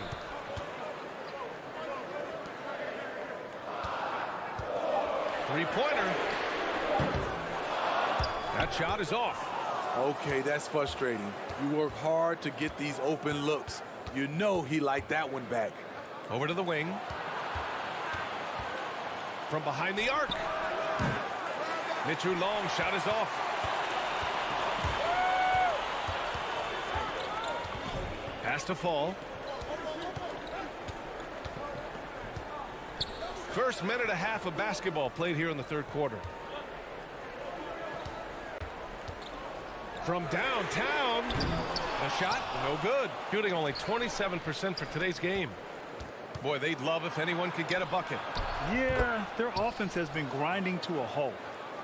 Three-pointer. That shot is off. Okay, that's frustrating. You work hard to get these open looks. You know he liked that one back. Over to the wing. From behind the arc. Mitchell long shot is off. Pass to fall. First minute and a half of basketball played here in the third quarter. From downtown, a shot, no good. Shooting only 27% for today's game. Boy, they'd love if anyone could get a bucket. Yeah, their offense has been grinding to a halt.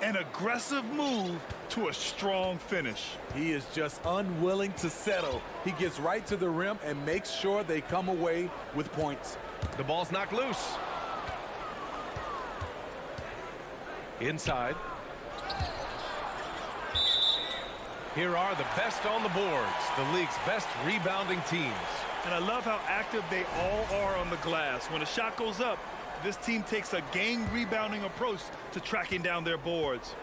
An aggressive move to a strong finish. He is just unwilling to settle. He gets right to the rim and makes sure they come away with points. The ball's knocked loose. Inside. Here are the best on the boards, the league's best rebounding teams. And I love how active they all are on the glass. When a shot goes up, this team takes a game rebounding approach to tracking down their boards.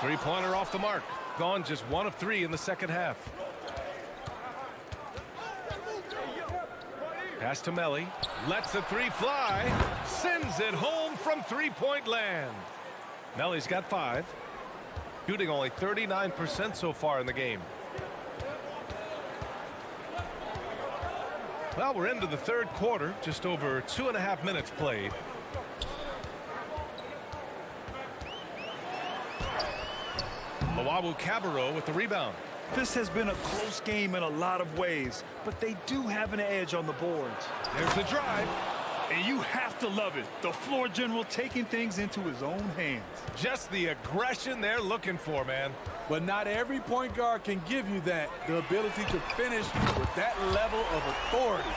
Three-pointer off the mark. Gone just 1 of 3 in the second half. Pass to Melly. Lets a three fly. Sends it home from three-point land. Melly's got 5. Shooting only 39% so far in the game. Well, we're into the third quarter. Just over 2.5 minutes played. Cabarro with the rebound. This has been a close game in a lot of ways, but they do have an edge on the boards. There's the drive. And you have to love it. The floor general taking things into his own hands. Just the aggression they're looking for, man. But not every point guard can give you that. The ability to finish with that level of authority.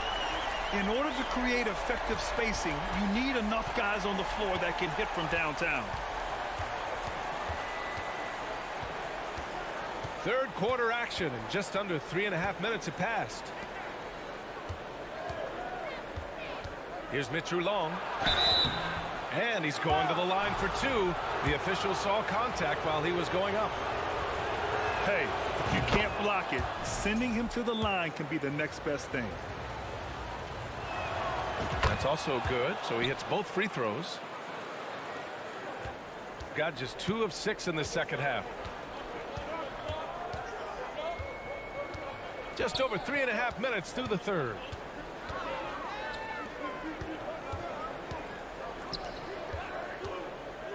In order to create effective spacing, you need enough guys on the floor that can hit from downtown. Third quarter action, and just under 3.5 minutes have passed. Here's Mitru Long. And he's going to the line for 2. The official saw contact while he was going up. Hey, if you can't block it, sending him to the line can be the next best thing. That's also good, so he hits both free throws. Got just 2 of 6 in the second half. Just over 3.5 minutes through the third.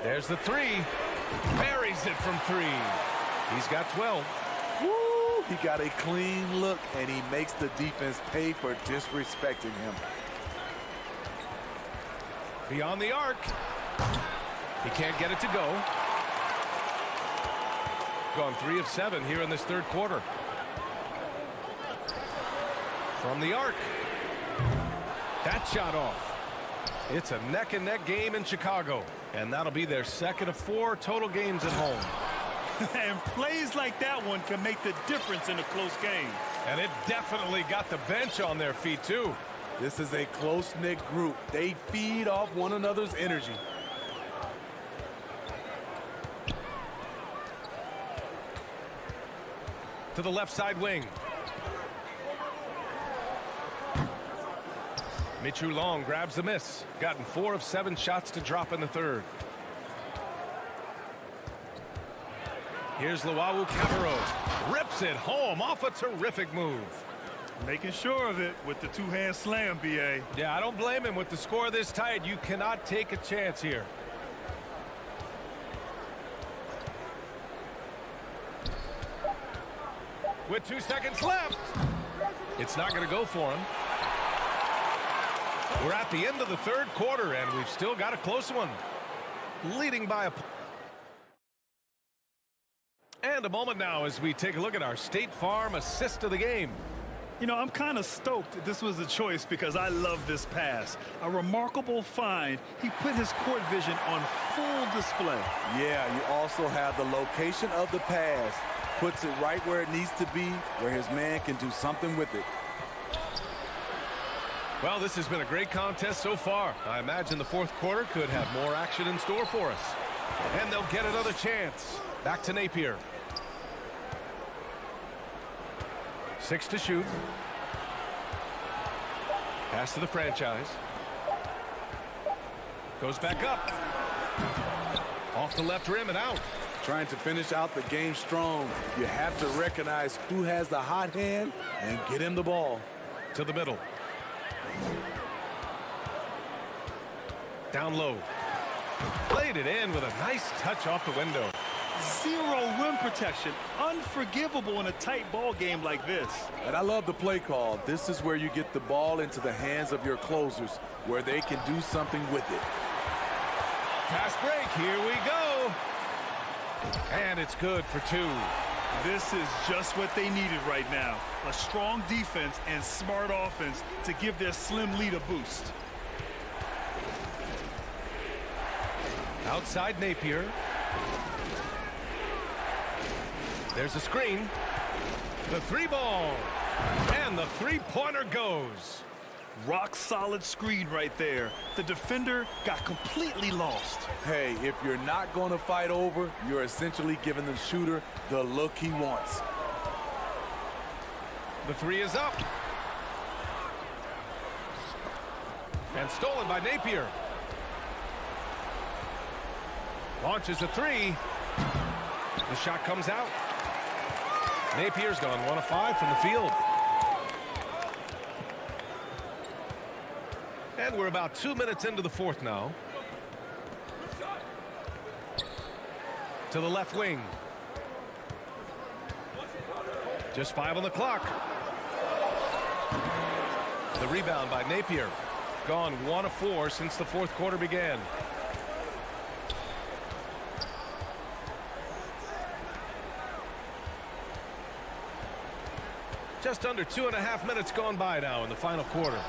There's the 3. Buries it from 3. He's got 12. Woo! He got a clean look, and he makes the defense pay for disrespecting him. Beyond the arc. He can't get it to go. Gone 3 of 7 here in this third quarter. From the arc. That shot off. It's a neck-and-neck game in Chicago, and that'll be their second of 4 total games at home. And plays like that one can make the difference in a close game. And it definitely got the bench on their feet, too. This is a close-knit group. They feed off one another's energy. To the left side wing. Mitru Long grabs the miss. Gotten 4 of 7 shots to drop in the third. Here's Cabarro. Rips it home off a terrific move. Making sure of it with the two-hand slam, B.A. Yeah, I don't blame him. With the score this tight, you cannot take a chance here. With 2 seconds left. It's not going to go for him. We're at the end of the third quarter, and we've still got a close one. Leading by a... And a moment now as we take a look at our State Farm assist of the game. You know, I'm kind of stoked this was a choice because I love this pass. A remarkable find. He put his court vision on full display. Yeah, you also have the location of the pass. Puts it right where it needs to be, where his man can do something with it. Well, this has been a great contest so far. I imagine the fourth quarter could have more action in store for us. And they'll get another chance. Back to Napier. 6 to shoot. Pass to the franchise. Goes back up. Off the left rim and out. Trying to finish out the game strong. You have to recognize who has the hot hand and get him the ball. To the middle. Down low. Played it in with a nice touch off the window. Zero rim protection. Unforgivable in a tight ball game like this. And I love the play call. This is where you get the ball into the hands of your closers, where they can do something with it. Fast break. Here we go. And it's good for 2. This is just what they needed right now. A strong defense and smart offense to give their slim lead a boost. Outside Napier. There's a screen. The 3 ball. And the 3-pointer goes. Rock solid screen right there. The defender got completely lost. Hey, if you're not going to fight over, you're essentially giving the shooter the look he wants. The three is up. And stolen by Napier. Launches a three. The shot comes out. Napier's gone 1 of 5 from the field. And we're about 2 minutes into the fourth now. To the left wing. Just 5 on the clock. The rebound by Napier. Gone 1 of 4 since the fourth quarter began. Just under 2.5 minutes gone by now in the final quarter.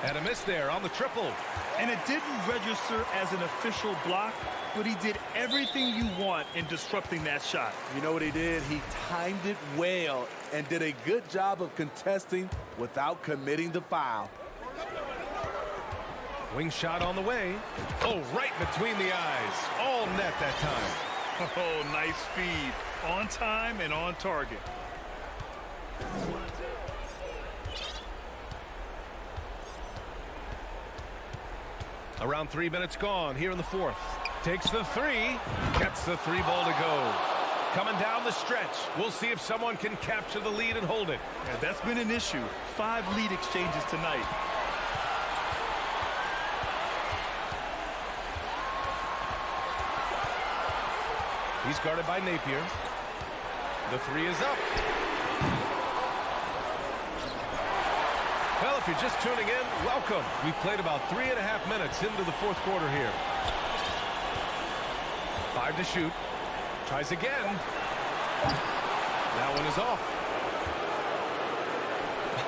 And a miss there on the triple. And it didn't register as an official block, but he did everything you want in disrupting that shot. You know what he did? He timed it well and did a good job of contesting without committing the foul. Wing shot on the way. Oh, right between the eyes. All net that time. Oh, nice feed. On time and on target. Around 3 minutes gone here in the fourth. Takes the three. Gets the three ball to go. Coming down the stretch. We'll see if someone can capture the lead and hold it. Yeah, that's been an issue. 5 lead exchanges tonight. He's guarded by Napier. The three is up. Well, if you're just tuning in, welcome. We've played about 3.5 minutes into the fourth quarter here. 5 to shoot. Tries again. That one is off.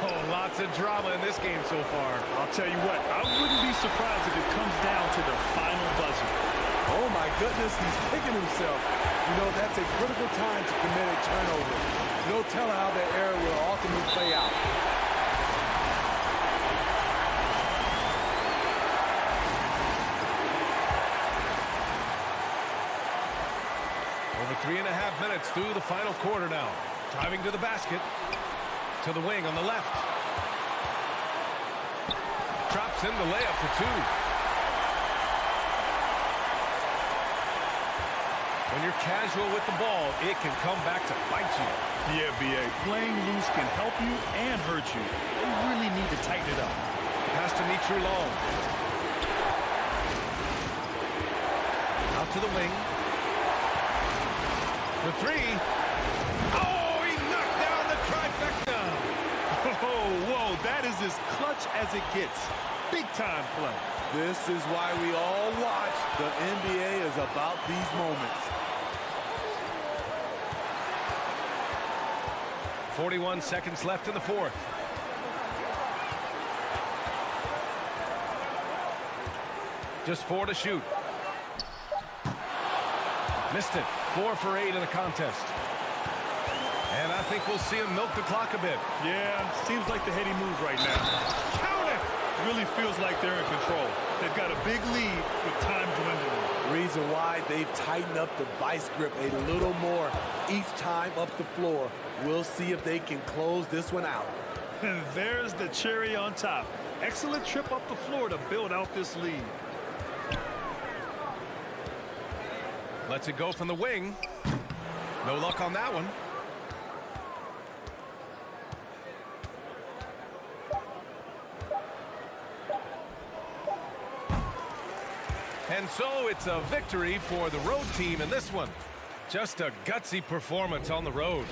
Oh, lots of drama in this game so far. I'll tell you what, I wouldn't be surprised if it comes down to the final buzzer. Oh, my goodness, he's kicking himself. You know, that's a critical time to commit a turnover. No telling how that error will ultimately play out. Over 3.5 minutes through the final quarter now. Driving to the basket. To the wing on the left. Drops in the layup for 2. When you're casual with the ball, it can come back to bite you. Yeah, B.A. Playing loose can help you and hurt you. They really need to tighten it up. Pass to Mitru Long. Out to the wing. The three. Oh, he knocked down the trifecta. Oh, whoa, that is as clutch as it gets. Big time play. This is why we all watch. The NBA is about these moments. 41 seconds left in the fourth. Just 4 to shoot. Missed it. 4 for 8 in the contest. And I think we'll see him milk the clock a bit. Yeah, seems like the heady move right now. Count it! Really feels like they're in control. They've got a big lead with time dwindling. Reason why they've tightened up the vice grip a little more each time up the floor. We'll see if they can close this one out. And there's the cherry on top. Excellent trip up the floor to build out this lead. Lets it go from the wing. No luck on that one. And so it's a victory for the road team in this one. Just a gutsy performance on the road.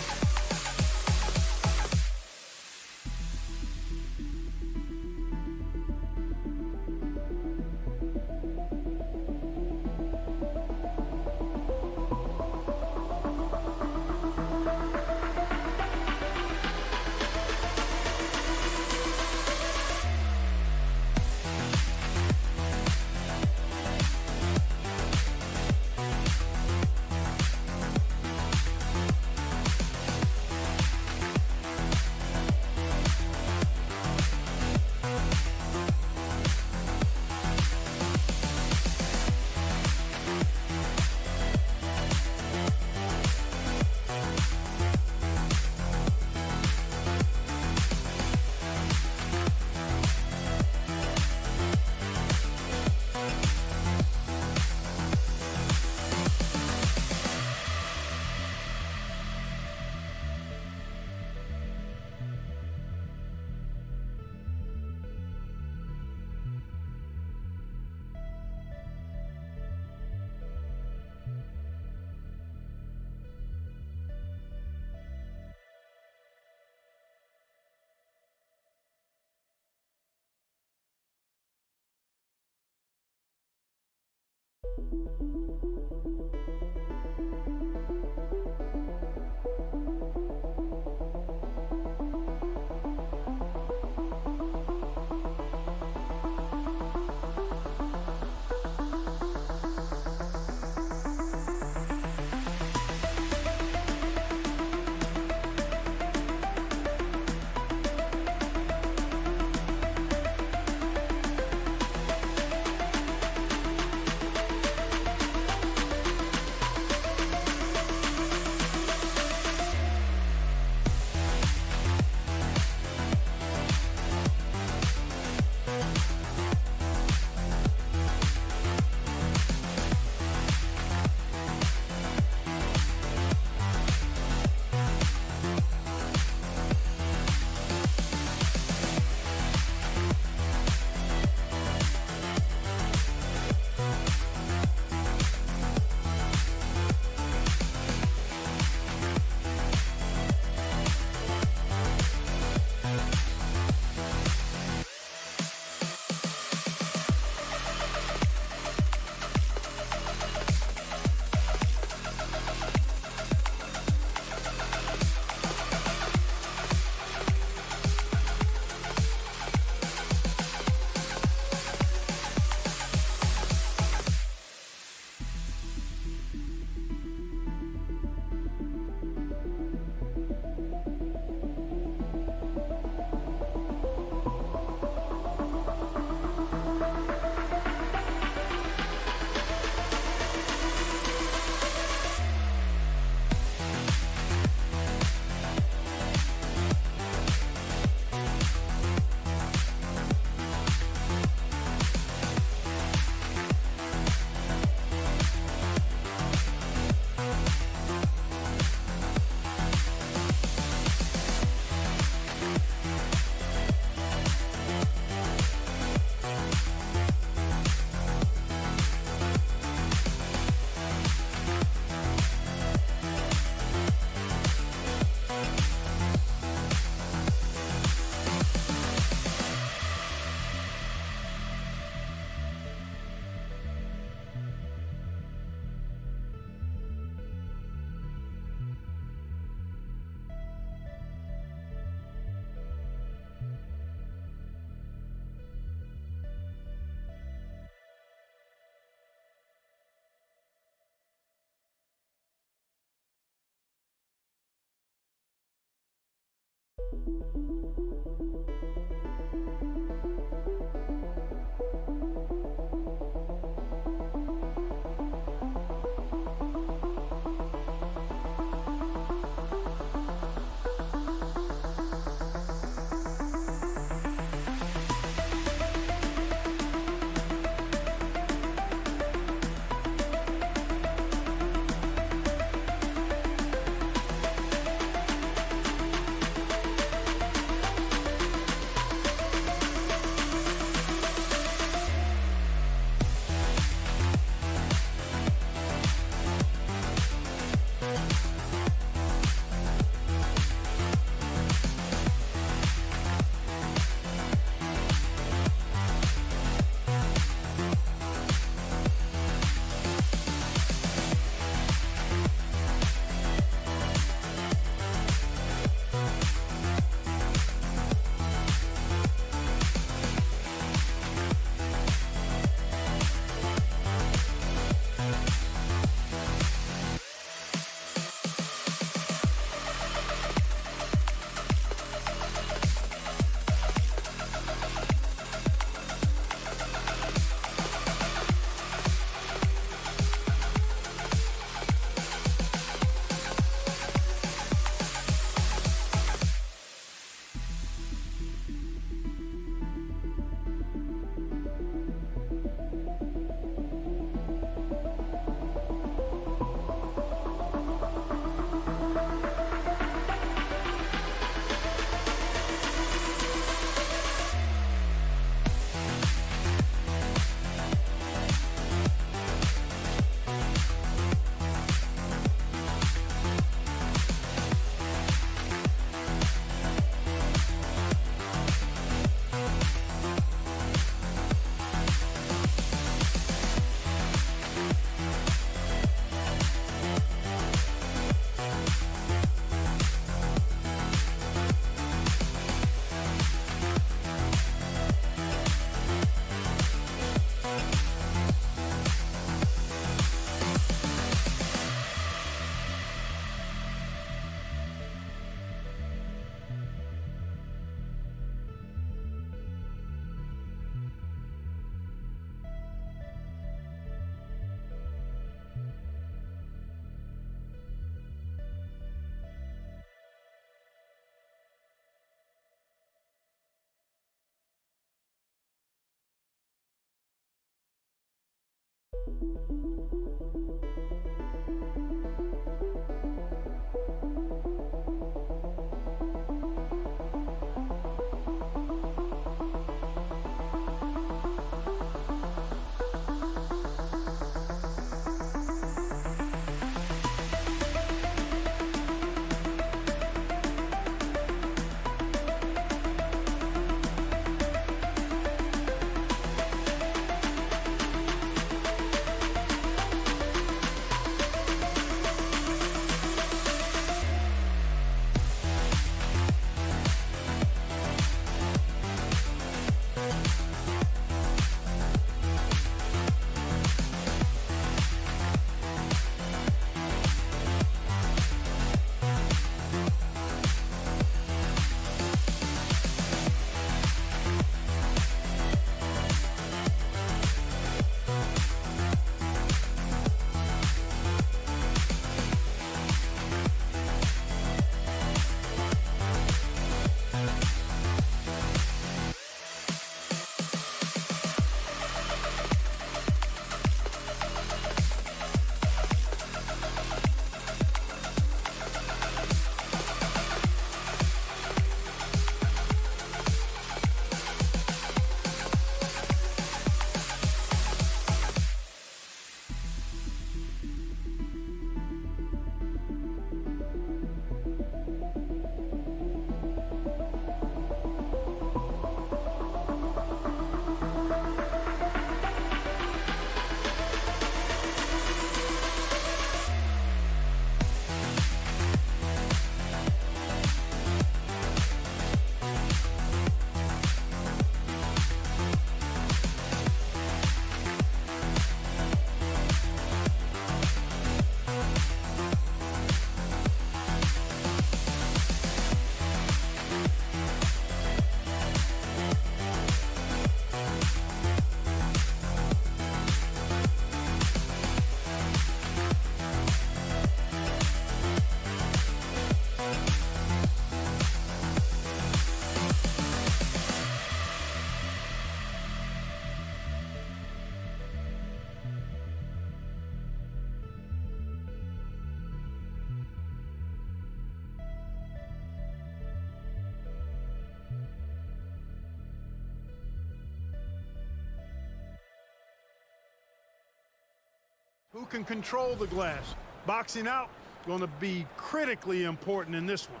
Who can control the glass? Boxing out going to be critically important in this one.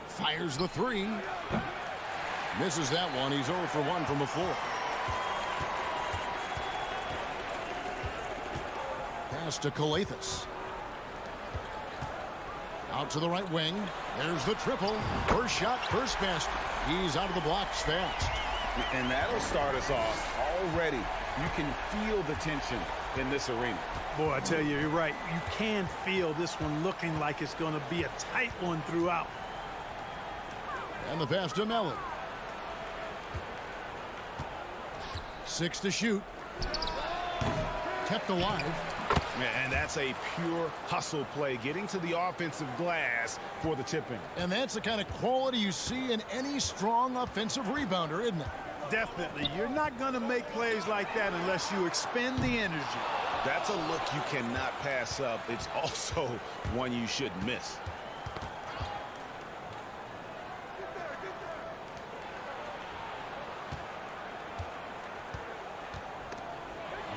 Fires the three. Misses that one. He's 0 for 1 from the floor. Pass to Skijesss. Out to the right wing. There's the triple. First shot, first basket. He's out of the blocks fast. And that'll start us off already. You can feel the tension in this arena. Boy, I tell you, you're right. You can feel this one looking like it's going to be a tight one throughout. And the pass to Milan. 6 to shoot. Kept alive. And that's a pure hustle play, getting to the offensive glass for the tip-in. And that's the kind of quality you see in any strong offensive rebounder, isn't it? Definitely. You're not going to make plays like that unless you expend the energy. That's a look you cannot pass up. It's also one you shouldn't miss.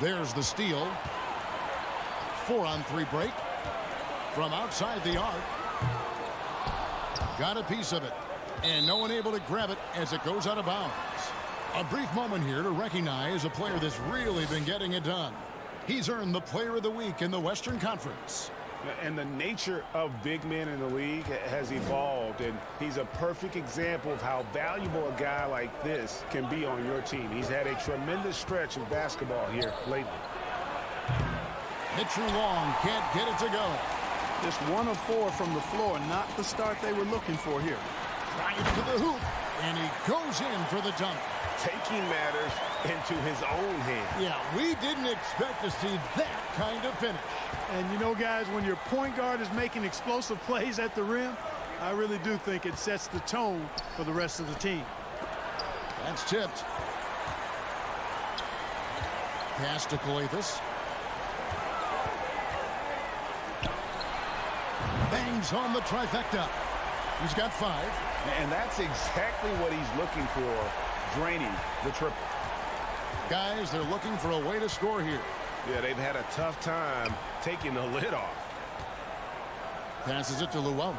There's the steal. 4-on-3 break from outside the arc. Got a piece of it, and no one able to grab it as it goes out of bounds. A brief moment here to recognize a player that's really been getting it done. He's earned the Player of the Week in the Western Conference. And the nature of big men in the league has evolved, and he's a perfect example of how valuable a guy like this can be on your team. He's had a tremendous stretch of basketball here lately. Mitchell Long can't get it to go. Just 1 of 4 from the floor, not the start they were looking for here. Drive to the hoop, and he goes in for the dunk. Taking matters into his own hands. Yeah, we didn't expect to see that kind of finish. And you know, guys, when your point guard is making explosive plays at the rim, I really do think it sets the tone for the rest of the team. That's tipped. Pass to Skijesss. Bangs on the trifecta. He's got 5. And that's exactly what he's looking for, draining the triple. Guys, they're looking for a way to score here. Yeah, they've had a tough time taking the lid off. Passes it to Llewellyn.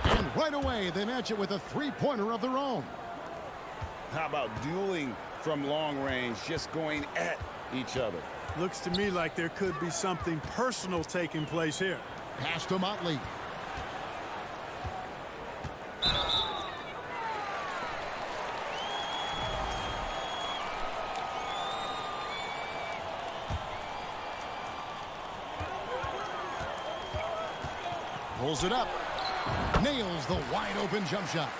And right away, they match it with a three-pointer of their own. How about dueling from long range, just going at each other? Looks to me like there could be something personal taking place here. Pass to Motley. Pulls it up. Nails the wide-open jump shot.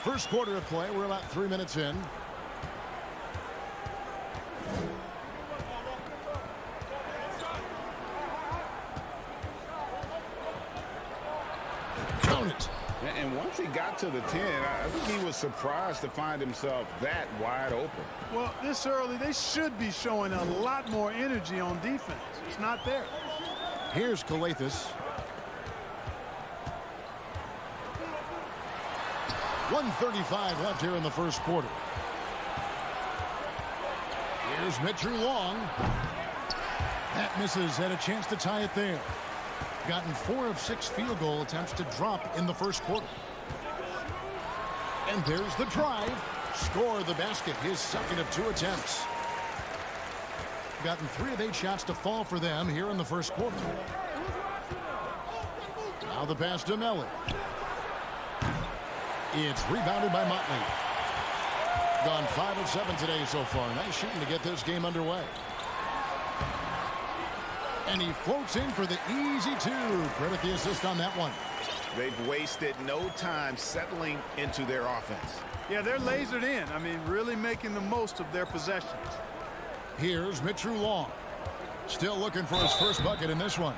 First quarter of play. We're about 3 minutes in. Count it. And once he got to the 10, I think he was surprised to find himself that wide open. Well, this early, they should be showing a lot more energy on defense. It's not there. Here's Skijesss. 1:35 left here in the first quarter. Here's Mitchell Long. That misses. Had a chance to tie it there. Gotten 4 of 6 field goal attempts to drop in the first quarter. And there's the drive. Score the basket. His second of 2 attempts. Gotten 3 of 8 shots to fall for them here in the first quarter. Now the pass to Mellon. It's rebounded by Motley. Gone 5 of 7 today so far. Nice shooting to get this game underway. And he floats in for the easy 2. Credit the assist on that one. They've wasted no time settling into their offense. Yeah, they're lasered in. I mean, really making the most of their possessions. Here's Mitchell Long. Still looking for his first bucket in this one.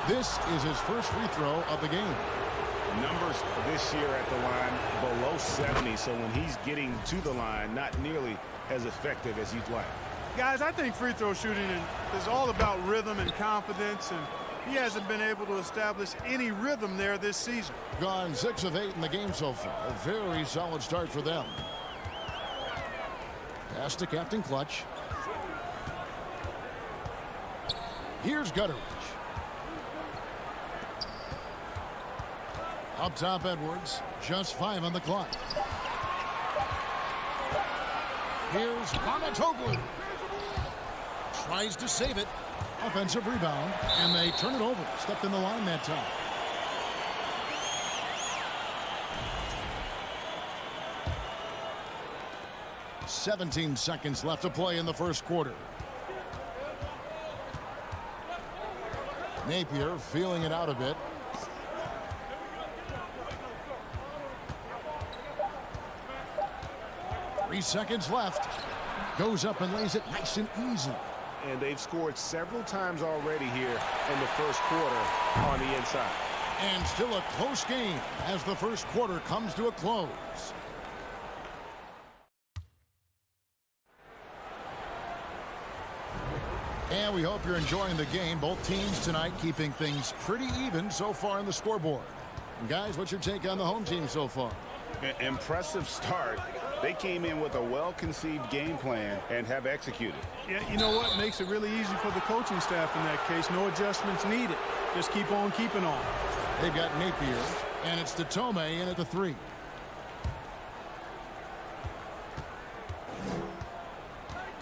This is his first free throw of the game. Numbers this year at the line below 70, so when he's getting to the line, not nearly as effective as you'd like. Guys, I think free throw shooting is all about rhythm and confidence, and he hasn't been able to establish any rhythm there this season. Gone 6 of 8 in the game so far. A very solid start for them. Pass to Captain Clutch. Here's Gutteridge. Up top, Edwards. Just 5 on the clock. Here's Monotoglu. Tries to save it. Offensive rebound. And they turn it over. Stepped in the line that time. "17 seconds left to play in the first quarter. Napier feeling it out a bit. Three seconds left. Goes up and lays it nice and easy. And they've scored several times already here in the first quarter on the inside. And still a close game as the first quarter comes to a close. And we hope you're enjoying the game. Both teams tonight keeping things pretty even so far in the scoreboard. And guys, what's your take on the home team so far? Impressive start. They came in with a well-conceived game plan and have executed. Yeah, you know what? Makes it really easy for the coaching staff in that case. No adjustments needed. Just keep on keeping on. They've got Napier, and it's to Tome in at the 3.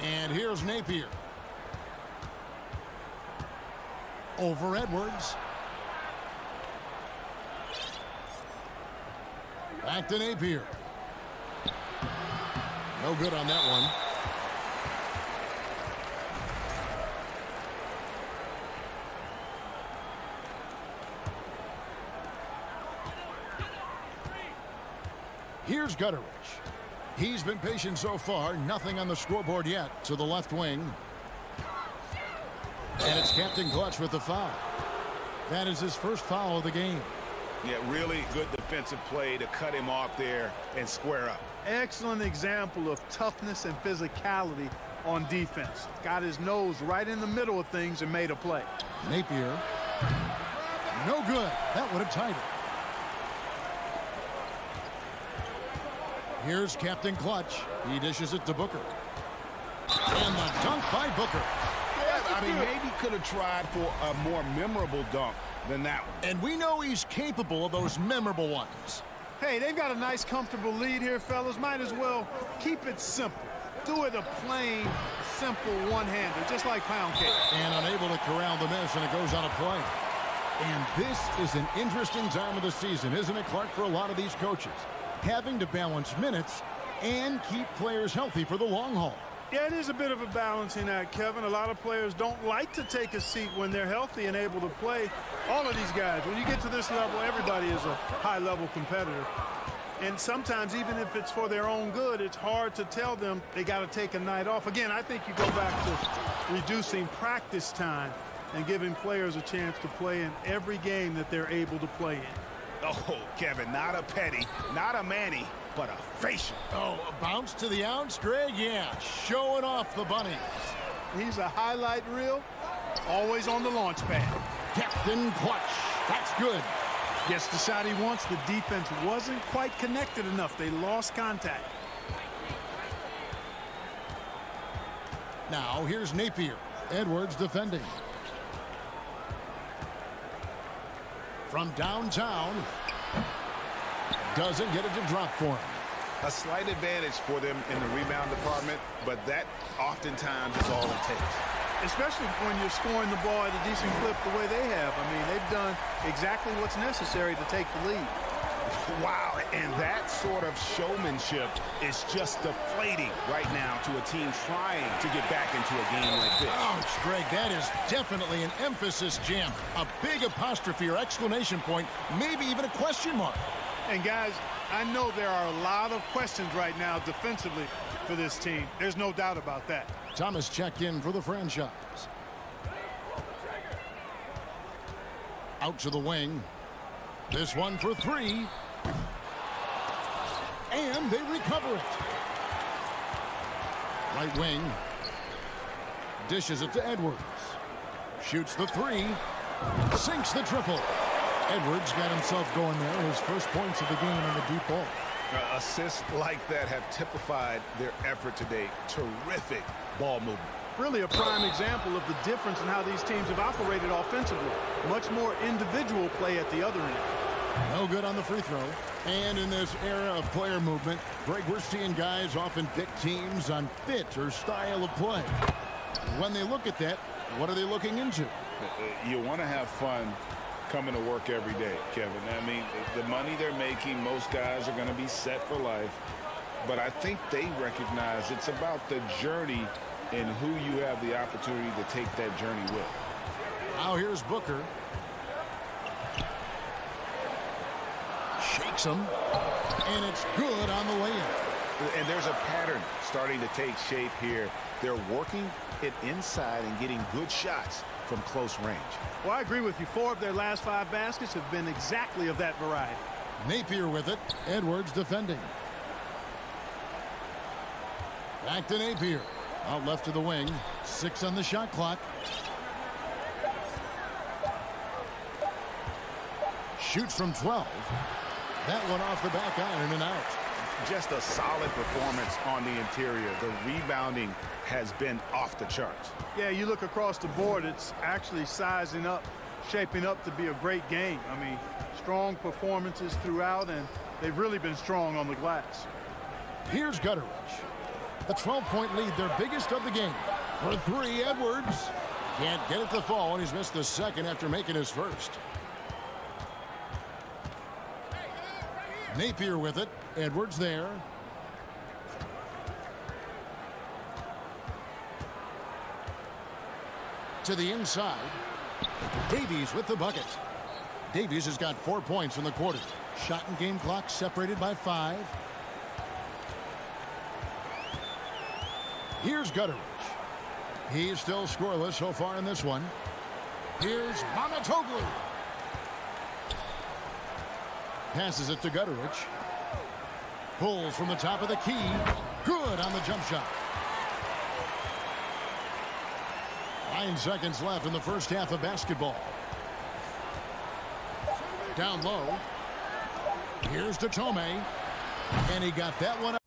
And here's Napier. Over Edwards. Back to Napier. No good on that one. Here's Gutteridge. He's been patient so far. Nothing on the scoreboard yet to the left wing. And it's Captain Clutch with the foul. That is his first foul of the game. Yeah, really good defensive play to cut him off there and square up. Excellent example of toughness and physicality on defense. Got his nose right in the middle of things and made a play. Napier. No good. That would have tied it. Here's Captain Clutch. He dishes it to Booker. And the dunk by Booker. Yeah, I mean, maybe could have tried for a more memorable dunk than that one. And we know he's capable of those memorable ones. Hey, they've got a nice, comfortable lead here, fellas. Might as well keep it simple. Do it a plain, simple one-hander, just like pound cake. And unable to corral the miss, and it goes on a play. And this is an interesting time of the season, isn't it, Clark, for a lot of these coaches? Having to balance minutes and keep players healthy for the long haul. Yeah, it is a bit of a balancing act, Kevin. A lot of players don't like to take a seat when they're healthy and able to play. All of these guys, when you get to this level, everybody is a high-level competitor. And sometimes, even if it's for their own good, it's hard to tell them they got to take a night off. Again, I think you go back to reducing practice time and giving players a chance to play in every game that they're able to play in. Oh, Kevin, not a petty, not a Manny, but a facial. Oh, a bounce to the ounce, Greg? Yeah, showing off the bunnies. He's a highlight reel, always on the launch pad. Captain Clutch. That's good. Gets the shot he wants. The defense wasn't quite connected enough. They lost contact. Now, here's Napier. Edwards defending. From downtown. Doesn't get it to drop for him. A slight advantage for them in the rebound department, but that oftentimes is all it takes. Especially when you're scoring the ball at a decent clip the way they have. I mean, they've done exactly what's necessary to take the lead. Wow, and that sort of showmanship is just deflating right now to a team trying to get back into a game like this. Ouch, Greg, that is definitely an emphasis jam. A big apostrophe or exclamation point, maybe even a question mark. And guys, I know there are a lot of questions right now defensively for this team. There's no doubt about that. Thomas checked in for the franchise. Out to the wing. This one for three. And they recover it. Right wing. Dishes it to Edwards. Shoots the three. Sinks the triple. Edwards got himself going there. His first points of the game in the deep ball. Assists like that have typified their effort today. Terrific ball movement. Really a prime example of the difference in how these teams have operated offensively. Much more individual play at the other end. No good on the free throw. And in this era of player movement, Greg, we're seeing guys often pick teams on fit or style of play. When they look at that, what are they looking into? You want to have fun coming to work every day, Kevin. I mean, the money they're making, most guys are going to be set for life. But I think they recognize it's about the journey and who you have the opportunity to take that journey with. Now here's Booker. Shakes him. And it's good on the way in. And there's a pattern starting to take shape here. They're working it inside and getting good shots from close range. Well, I agree with you. 4 of their last 5 baskets have been exactly of that variety. Napier with it. Edwards defending. Back to Napier. Out left to the wing. 6 on the shot clock. Shoots from 12. That one off the back iron and out. Just a solid performance on the interior. The rebounding has been off the charts. Yeah, you look across the board, it's actually sizing up, shaping up to be a great game. I mean, strong performances throughout, and they've really been strong on the glass. Here's Gutteridge. The 12-point lead, their biggest of the game. For 3, Edwards. Can't get it to fall, and he's missed the second after making his first. Napier with it. Edwards there. To the inside. Davies with the bucket. Davies has got 4 points in the quarter. Shot and game clock separated by 5. Here's Gutteridge. He's still scoreless so far in this one. Here's Mamatoglu. Passes it to Gutteridge. Pulls from the top of the key. Good on the jump shot. 9 seconds left in the first half of basketball. Down low. Here's Datome. And he got that one up.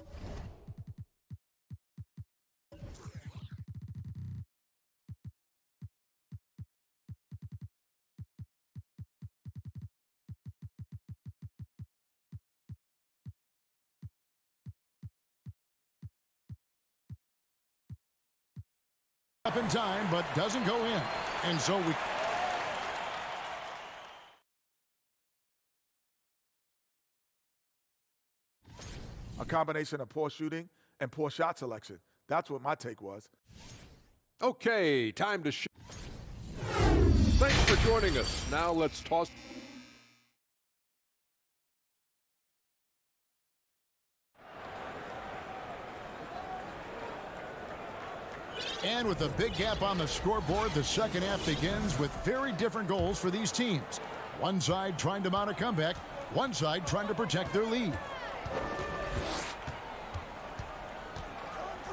Up in time, but doesn't go in. And so we... A combination of poor shooting and poor shot selection. That's what my take was. Okay, time to Thanks for joining us. Now let's toss. And with a big gap on the scoreboard, the second half begins with very different goals for these teams. One side trying to mount a comeback, one side trying to protect their lead.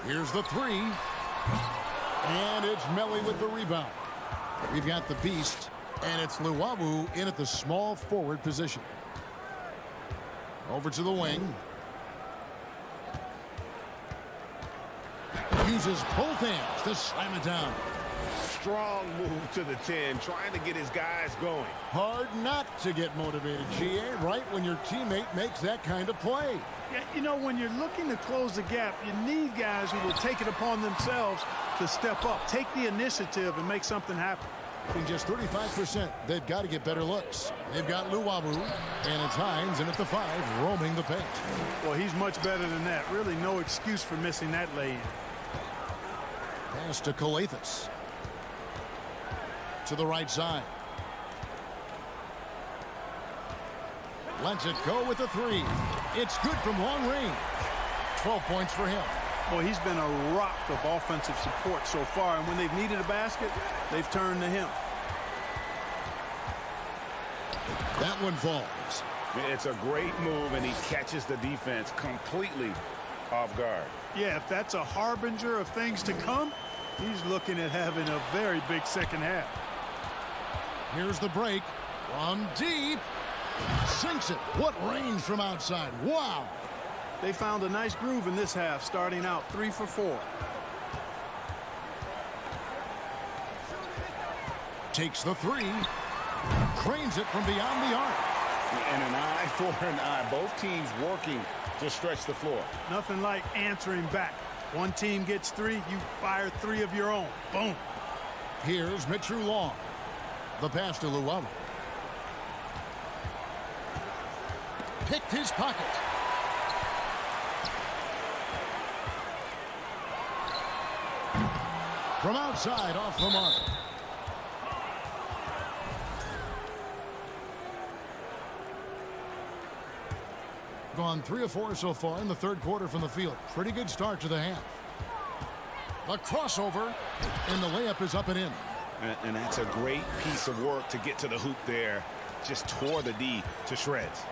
Here's the three. And it's Melly with the rebound. We've got the beast, and it's Luwawu in at the small forward position. Over to the wing. Uses both hands to slam it down. Strong move to the 10, trying to get his guys going. Hard not to get motivated, GA, right when your teammate makes that kind of play. Yeah, you know, when you're looking to close the gap, you need guys who will take it upon themselves to step up, take the initiative, and make something happen. In just 35%, they've got to get better looks. They've got Luwawu, and it's Hines in at the 5, roaming the paint. Well, he's much better than that. Really no excuse for missing that lay-in. Pass to Calathes. To the right side. Lets it go with the 3. It's good from long range. 12 points for him. Well, he's been a rock of offensive support so far, and when they've needed a basket, they've turned to him. That one falls. It's a great move, and he catches the defense completely off guard. Yeah, if that's a harbinger of things to come, he's looking at having a very big second half. Here's the break. From deep. Sinks it. What range from outside. Wow. They found a nice groove in this half, starting out 3 for 4. Takes the 3. Cranes it from beyond the arc. And an eye for an eye. Both teams working to stretch the floor. Nothing like answering back. One team gets 3, you fire 3 of your own. Boom. Here's Mitru Long. The pass to Luwawu. Picked his pocket. From outside, off the mark. Gone 3 of 4 so far in the third quarter from the field. Pretty good start to the half. A crossover, and the layup is up and in. And that's a great piece of work to get to the hoop there. Just tore the D to shreds.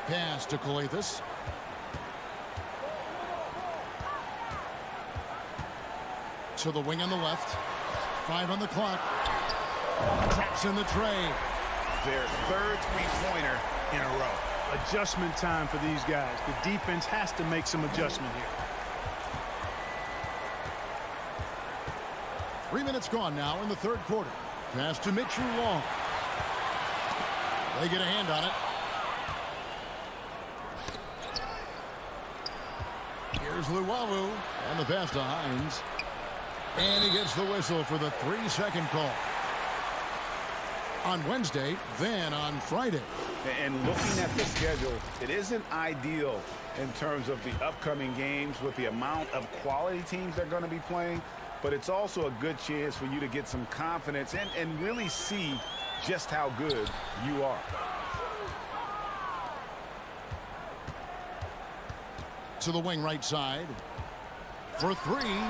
Pass to Calathes. To the wing on the left. 5 on the clock. Traps in the tray. Their third three-pointer in a row. Adjustment time for these guys. The defense has to make some adjustment here. 3 minutes gone now in the third quarter. Pass to Mitru Long. They get a hand on it. Here's Luwawu. And the pass to Hines. And he gets the whistle for the 3-second call. On Wednesday, then on Friday. And looking at the schedule, it isn't ideal in terms of the upcoming games with the amount of quality teams they're going to be playing, but it's also a good chance for you to get some confidence and really see just how good you are. to the wing right side. For three.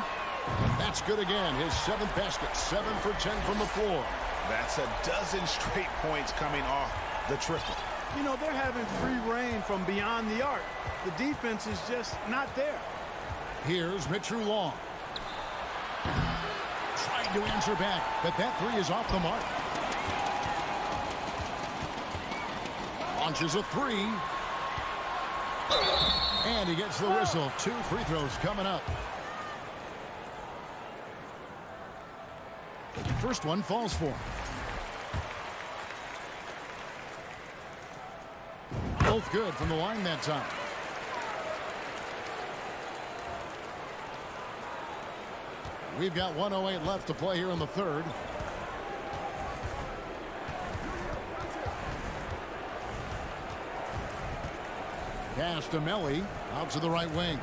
That's good again. His 7th basket. 7 for 10 from the floor. That's a dozen straight points coming off the triple. You know, they're having free reign from beyond the arc. The defense is just not there. Here's Mitchell Long. Trying to answer back, but that three is off the mark. Launches a three. And he gets the whistle. 2 free throws coming up. First one falls for him. Both good from the line that time. We've got 1:08 left to play here in the third. Pass to Melly, out to the right wing.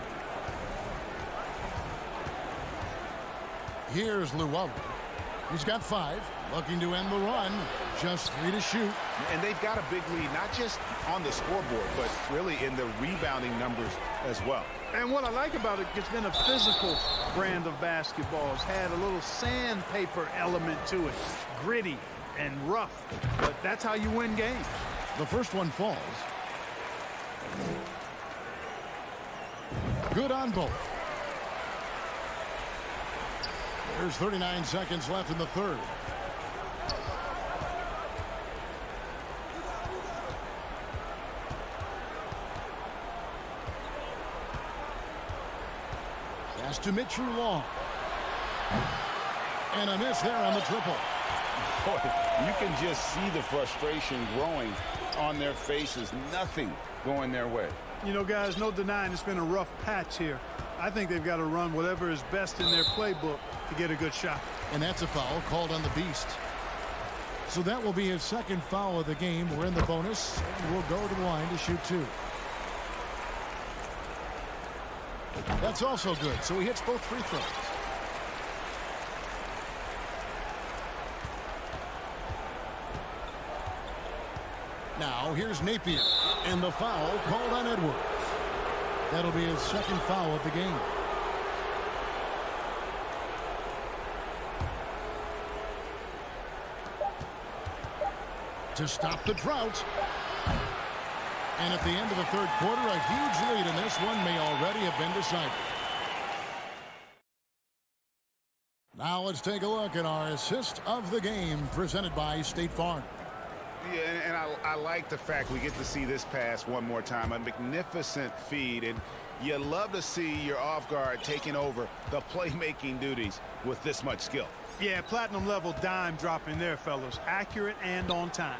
Here's Llewellyn. He's got 5, looking to end the run. Just 3 to shoot. And they've got a big lead, not just on the scoreboard, but really in the rebounding numbers as well. And what I like about it, it's been a physical brand of basketball. It's had a little sandpaper element to it. Gritty and rough. But that's how you win games. The first one falls. Good on both. There's 39 seconds left in the third. Pass to Mitchell Long. And a miss there on the triple. Boy, you can just see the frustration growing on their faces. Nothing going their way. You know, guys, no denying it's been a rough patch here. I think they've got to run whatever is best in their playbook to get a good shot. And that's a foul called on the Beast. So that will be his 2nd foul of the game. We're in the bonus, and we'll go to the line to shoot 2. That's also good, so he hits both free throws. Now here's Napier, and the foul called on Edwards. That'll be his 2nd foul of the game. To stop the drought. And at the end of the third quarter, a huge lead, and this one may already have been decided. Now let's take a look at our assist of the game presented by State Farm. Yeah, and I like the fact we get to see this pass one more time. A magnificent feed, and you love to see your off guard taking over the playmaking duties with this much skill. Yeah, platinum level dime dropping there, fellas. Accurate and on time.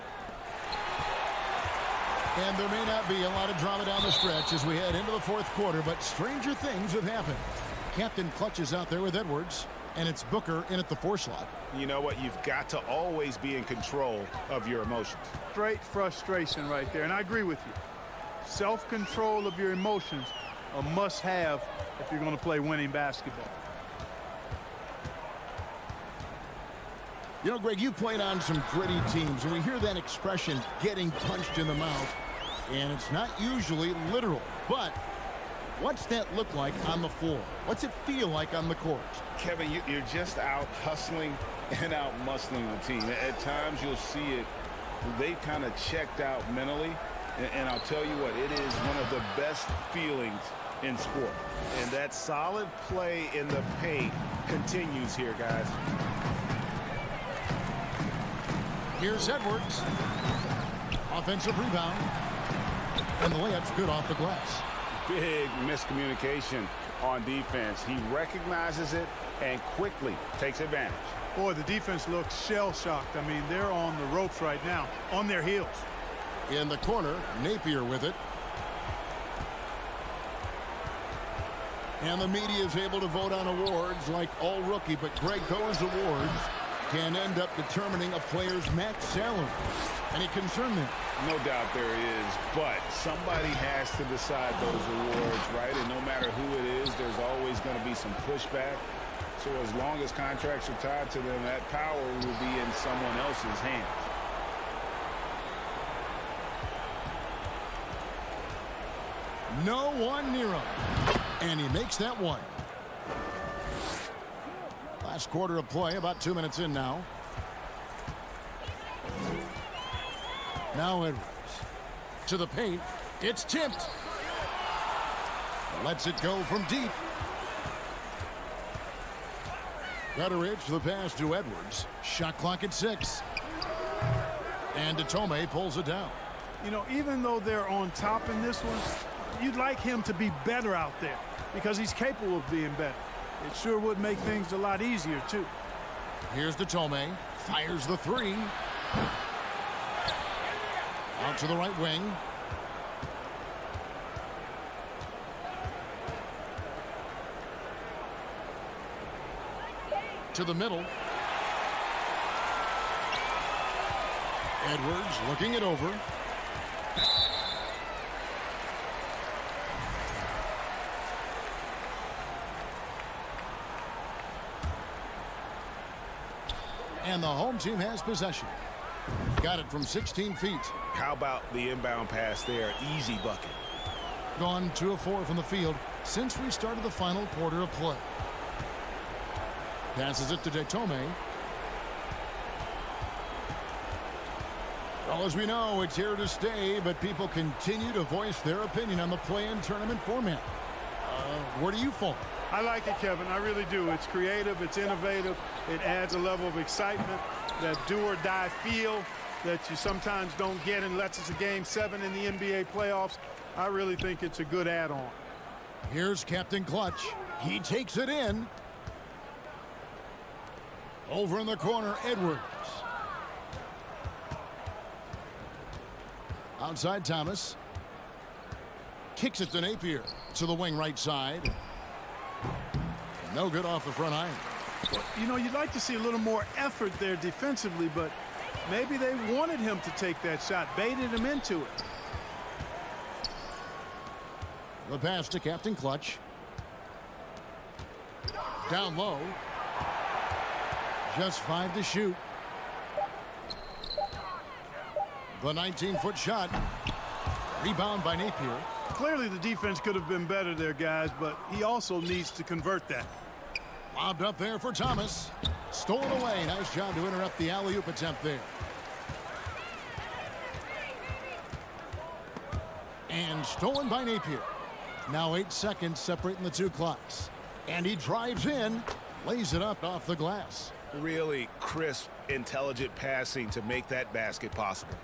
And there may not be a lot of drama down the stretch as we head into the fourth quarter, but stranger things have happened. Captain Clutch is out there with Edwards, and it's Booker in at the 4 slot. You know what? You've got to always be in control of your emotions. Straight frustration right there, and I agree with you. Self-control of your emotions, a must-have if you're going to play winning basketball. You know, Greg, you played on some gritty teams, and we hear that expression, getting punched in the mouth, and it's not usually literal. But what's that look like on the floor? What's it feel like on the court? Kevin, you're just out hustling and out muscling the team. At times you'll see it, they kind of checked out mentally, and I'll tell you what, it is one of the best feelings in sport. And that solid play in the paint continues here, guys. Here's Edwards. Offensive rebound. And the layup's good off the glass. Big miscommunication on defense. He recognizes it and quickly takes advantage. Boy, the defense looks shell-shocked. I mean, they're on the ropes right now, on their heels. In the corner, Napier with it. And the media is able to vote on awards like all rookie, but Greg, those awards can end up determining a player's max salary. Any concern there? No doubt there is, but somebody has to decide those awards, right? And no matter who it is, there's always going to be some pushback. So as long as contracts are tied to them, that power will be in someone else's hands. No one near him. And he makes that one. Last quarter of play, about 2 minutes in now. Now Edwards to the paint. It's tipped. Lets it go from deep. Betteridge for the pass to Edwards. Shot clock at 6. And Datome pulls it down. You know, even though they're on top in this one, you'd like him to be better out there because he's capable of being better. It sure would make things a lot easier, too. Here's Datome. Fires the 3. Out to the right wing. To the middle. Edwards looking it over. And the home team has possession. Got it from 16 feet. How about the inbound pass there? Easy bucket. Gone 2 of 4 from the field since we started the final quarter of play. Passes it to Datome. Well, as we know, it's here to stay, but people continue to voice their opinion on the play-in tournament format. Where do you fall? I like it, Kevin. I really do. It's creative. It's innovative. It adds a level of excitement, that do-or-die feel that you sometimes don't get unless it's a Game 7 in the NBA playoffs. I really think it's a good add-on. Here's Captain Clutch. He takes it in. Over in the corner, Edwards. Outside Thomas. Kicks it to Napier. To the wing right side. No good off the front iron. Well, you know, you'd like to see a little more effort there defensively, but maybe they wanted him to take that shot, baited him into it. The pass to Captain Clutch. Down low. Just 5 to shoot. The 19-foot shot. Rebound by Napier. Clearly the defense could have been better there, guys, but he also needs to convert that. Lobbed up there for Thomas. Stolen away. Nice job to interrupt the alley-oop attempt there. And stolen by Napier. Now 8 seconds separating the 2 clocks. And he drives in. Lays it up off the glass. Really crisp, intelligent passing to make that basket possible.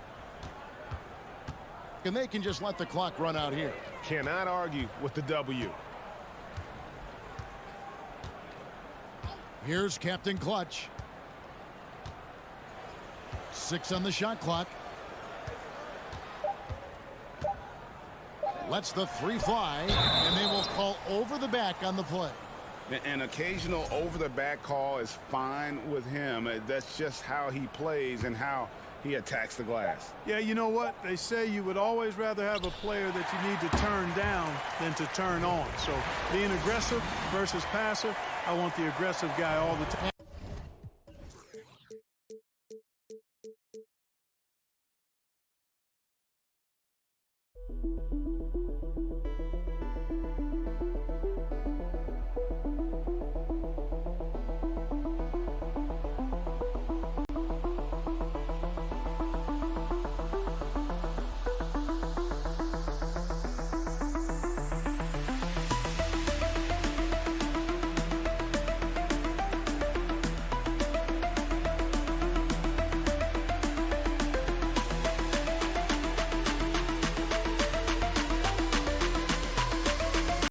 And they can just let the clock run out here. Cannot argue with the W. Here's Captain Clutch. 6 on the shot clock. Lets the 3 fly, and they will call over the back on the play. An occasional over-the-back call is fine with him. That's just how he plays and how he attacks the glass. Yeah, you know what? They say you would always rather have a player that you need to turn down than to turn on. So being aggressive versus passive, I want the aggressive guy all the time.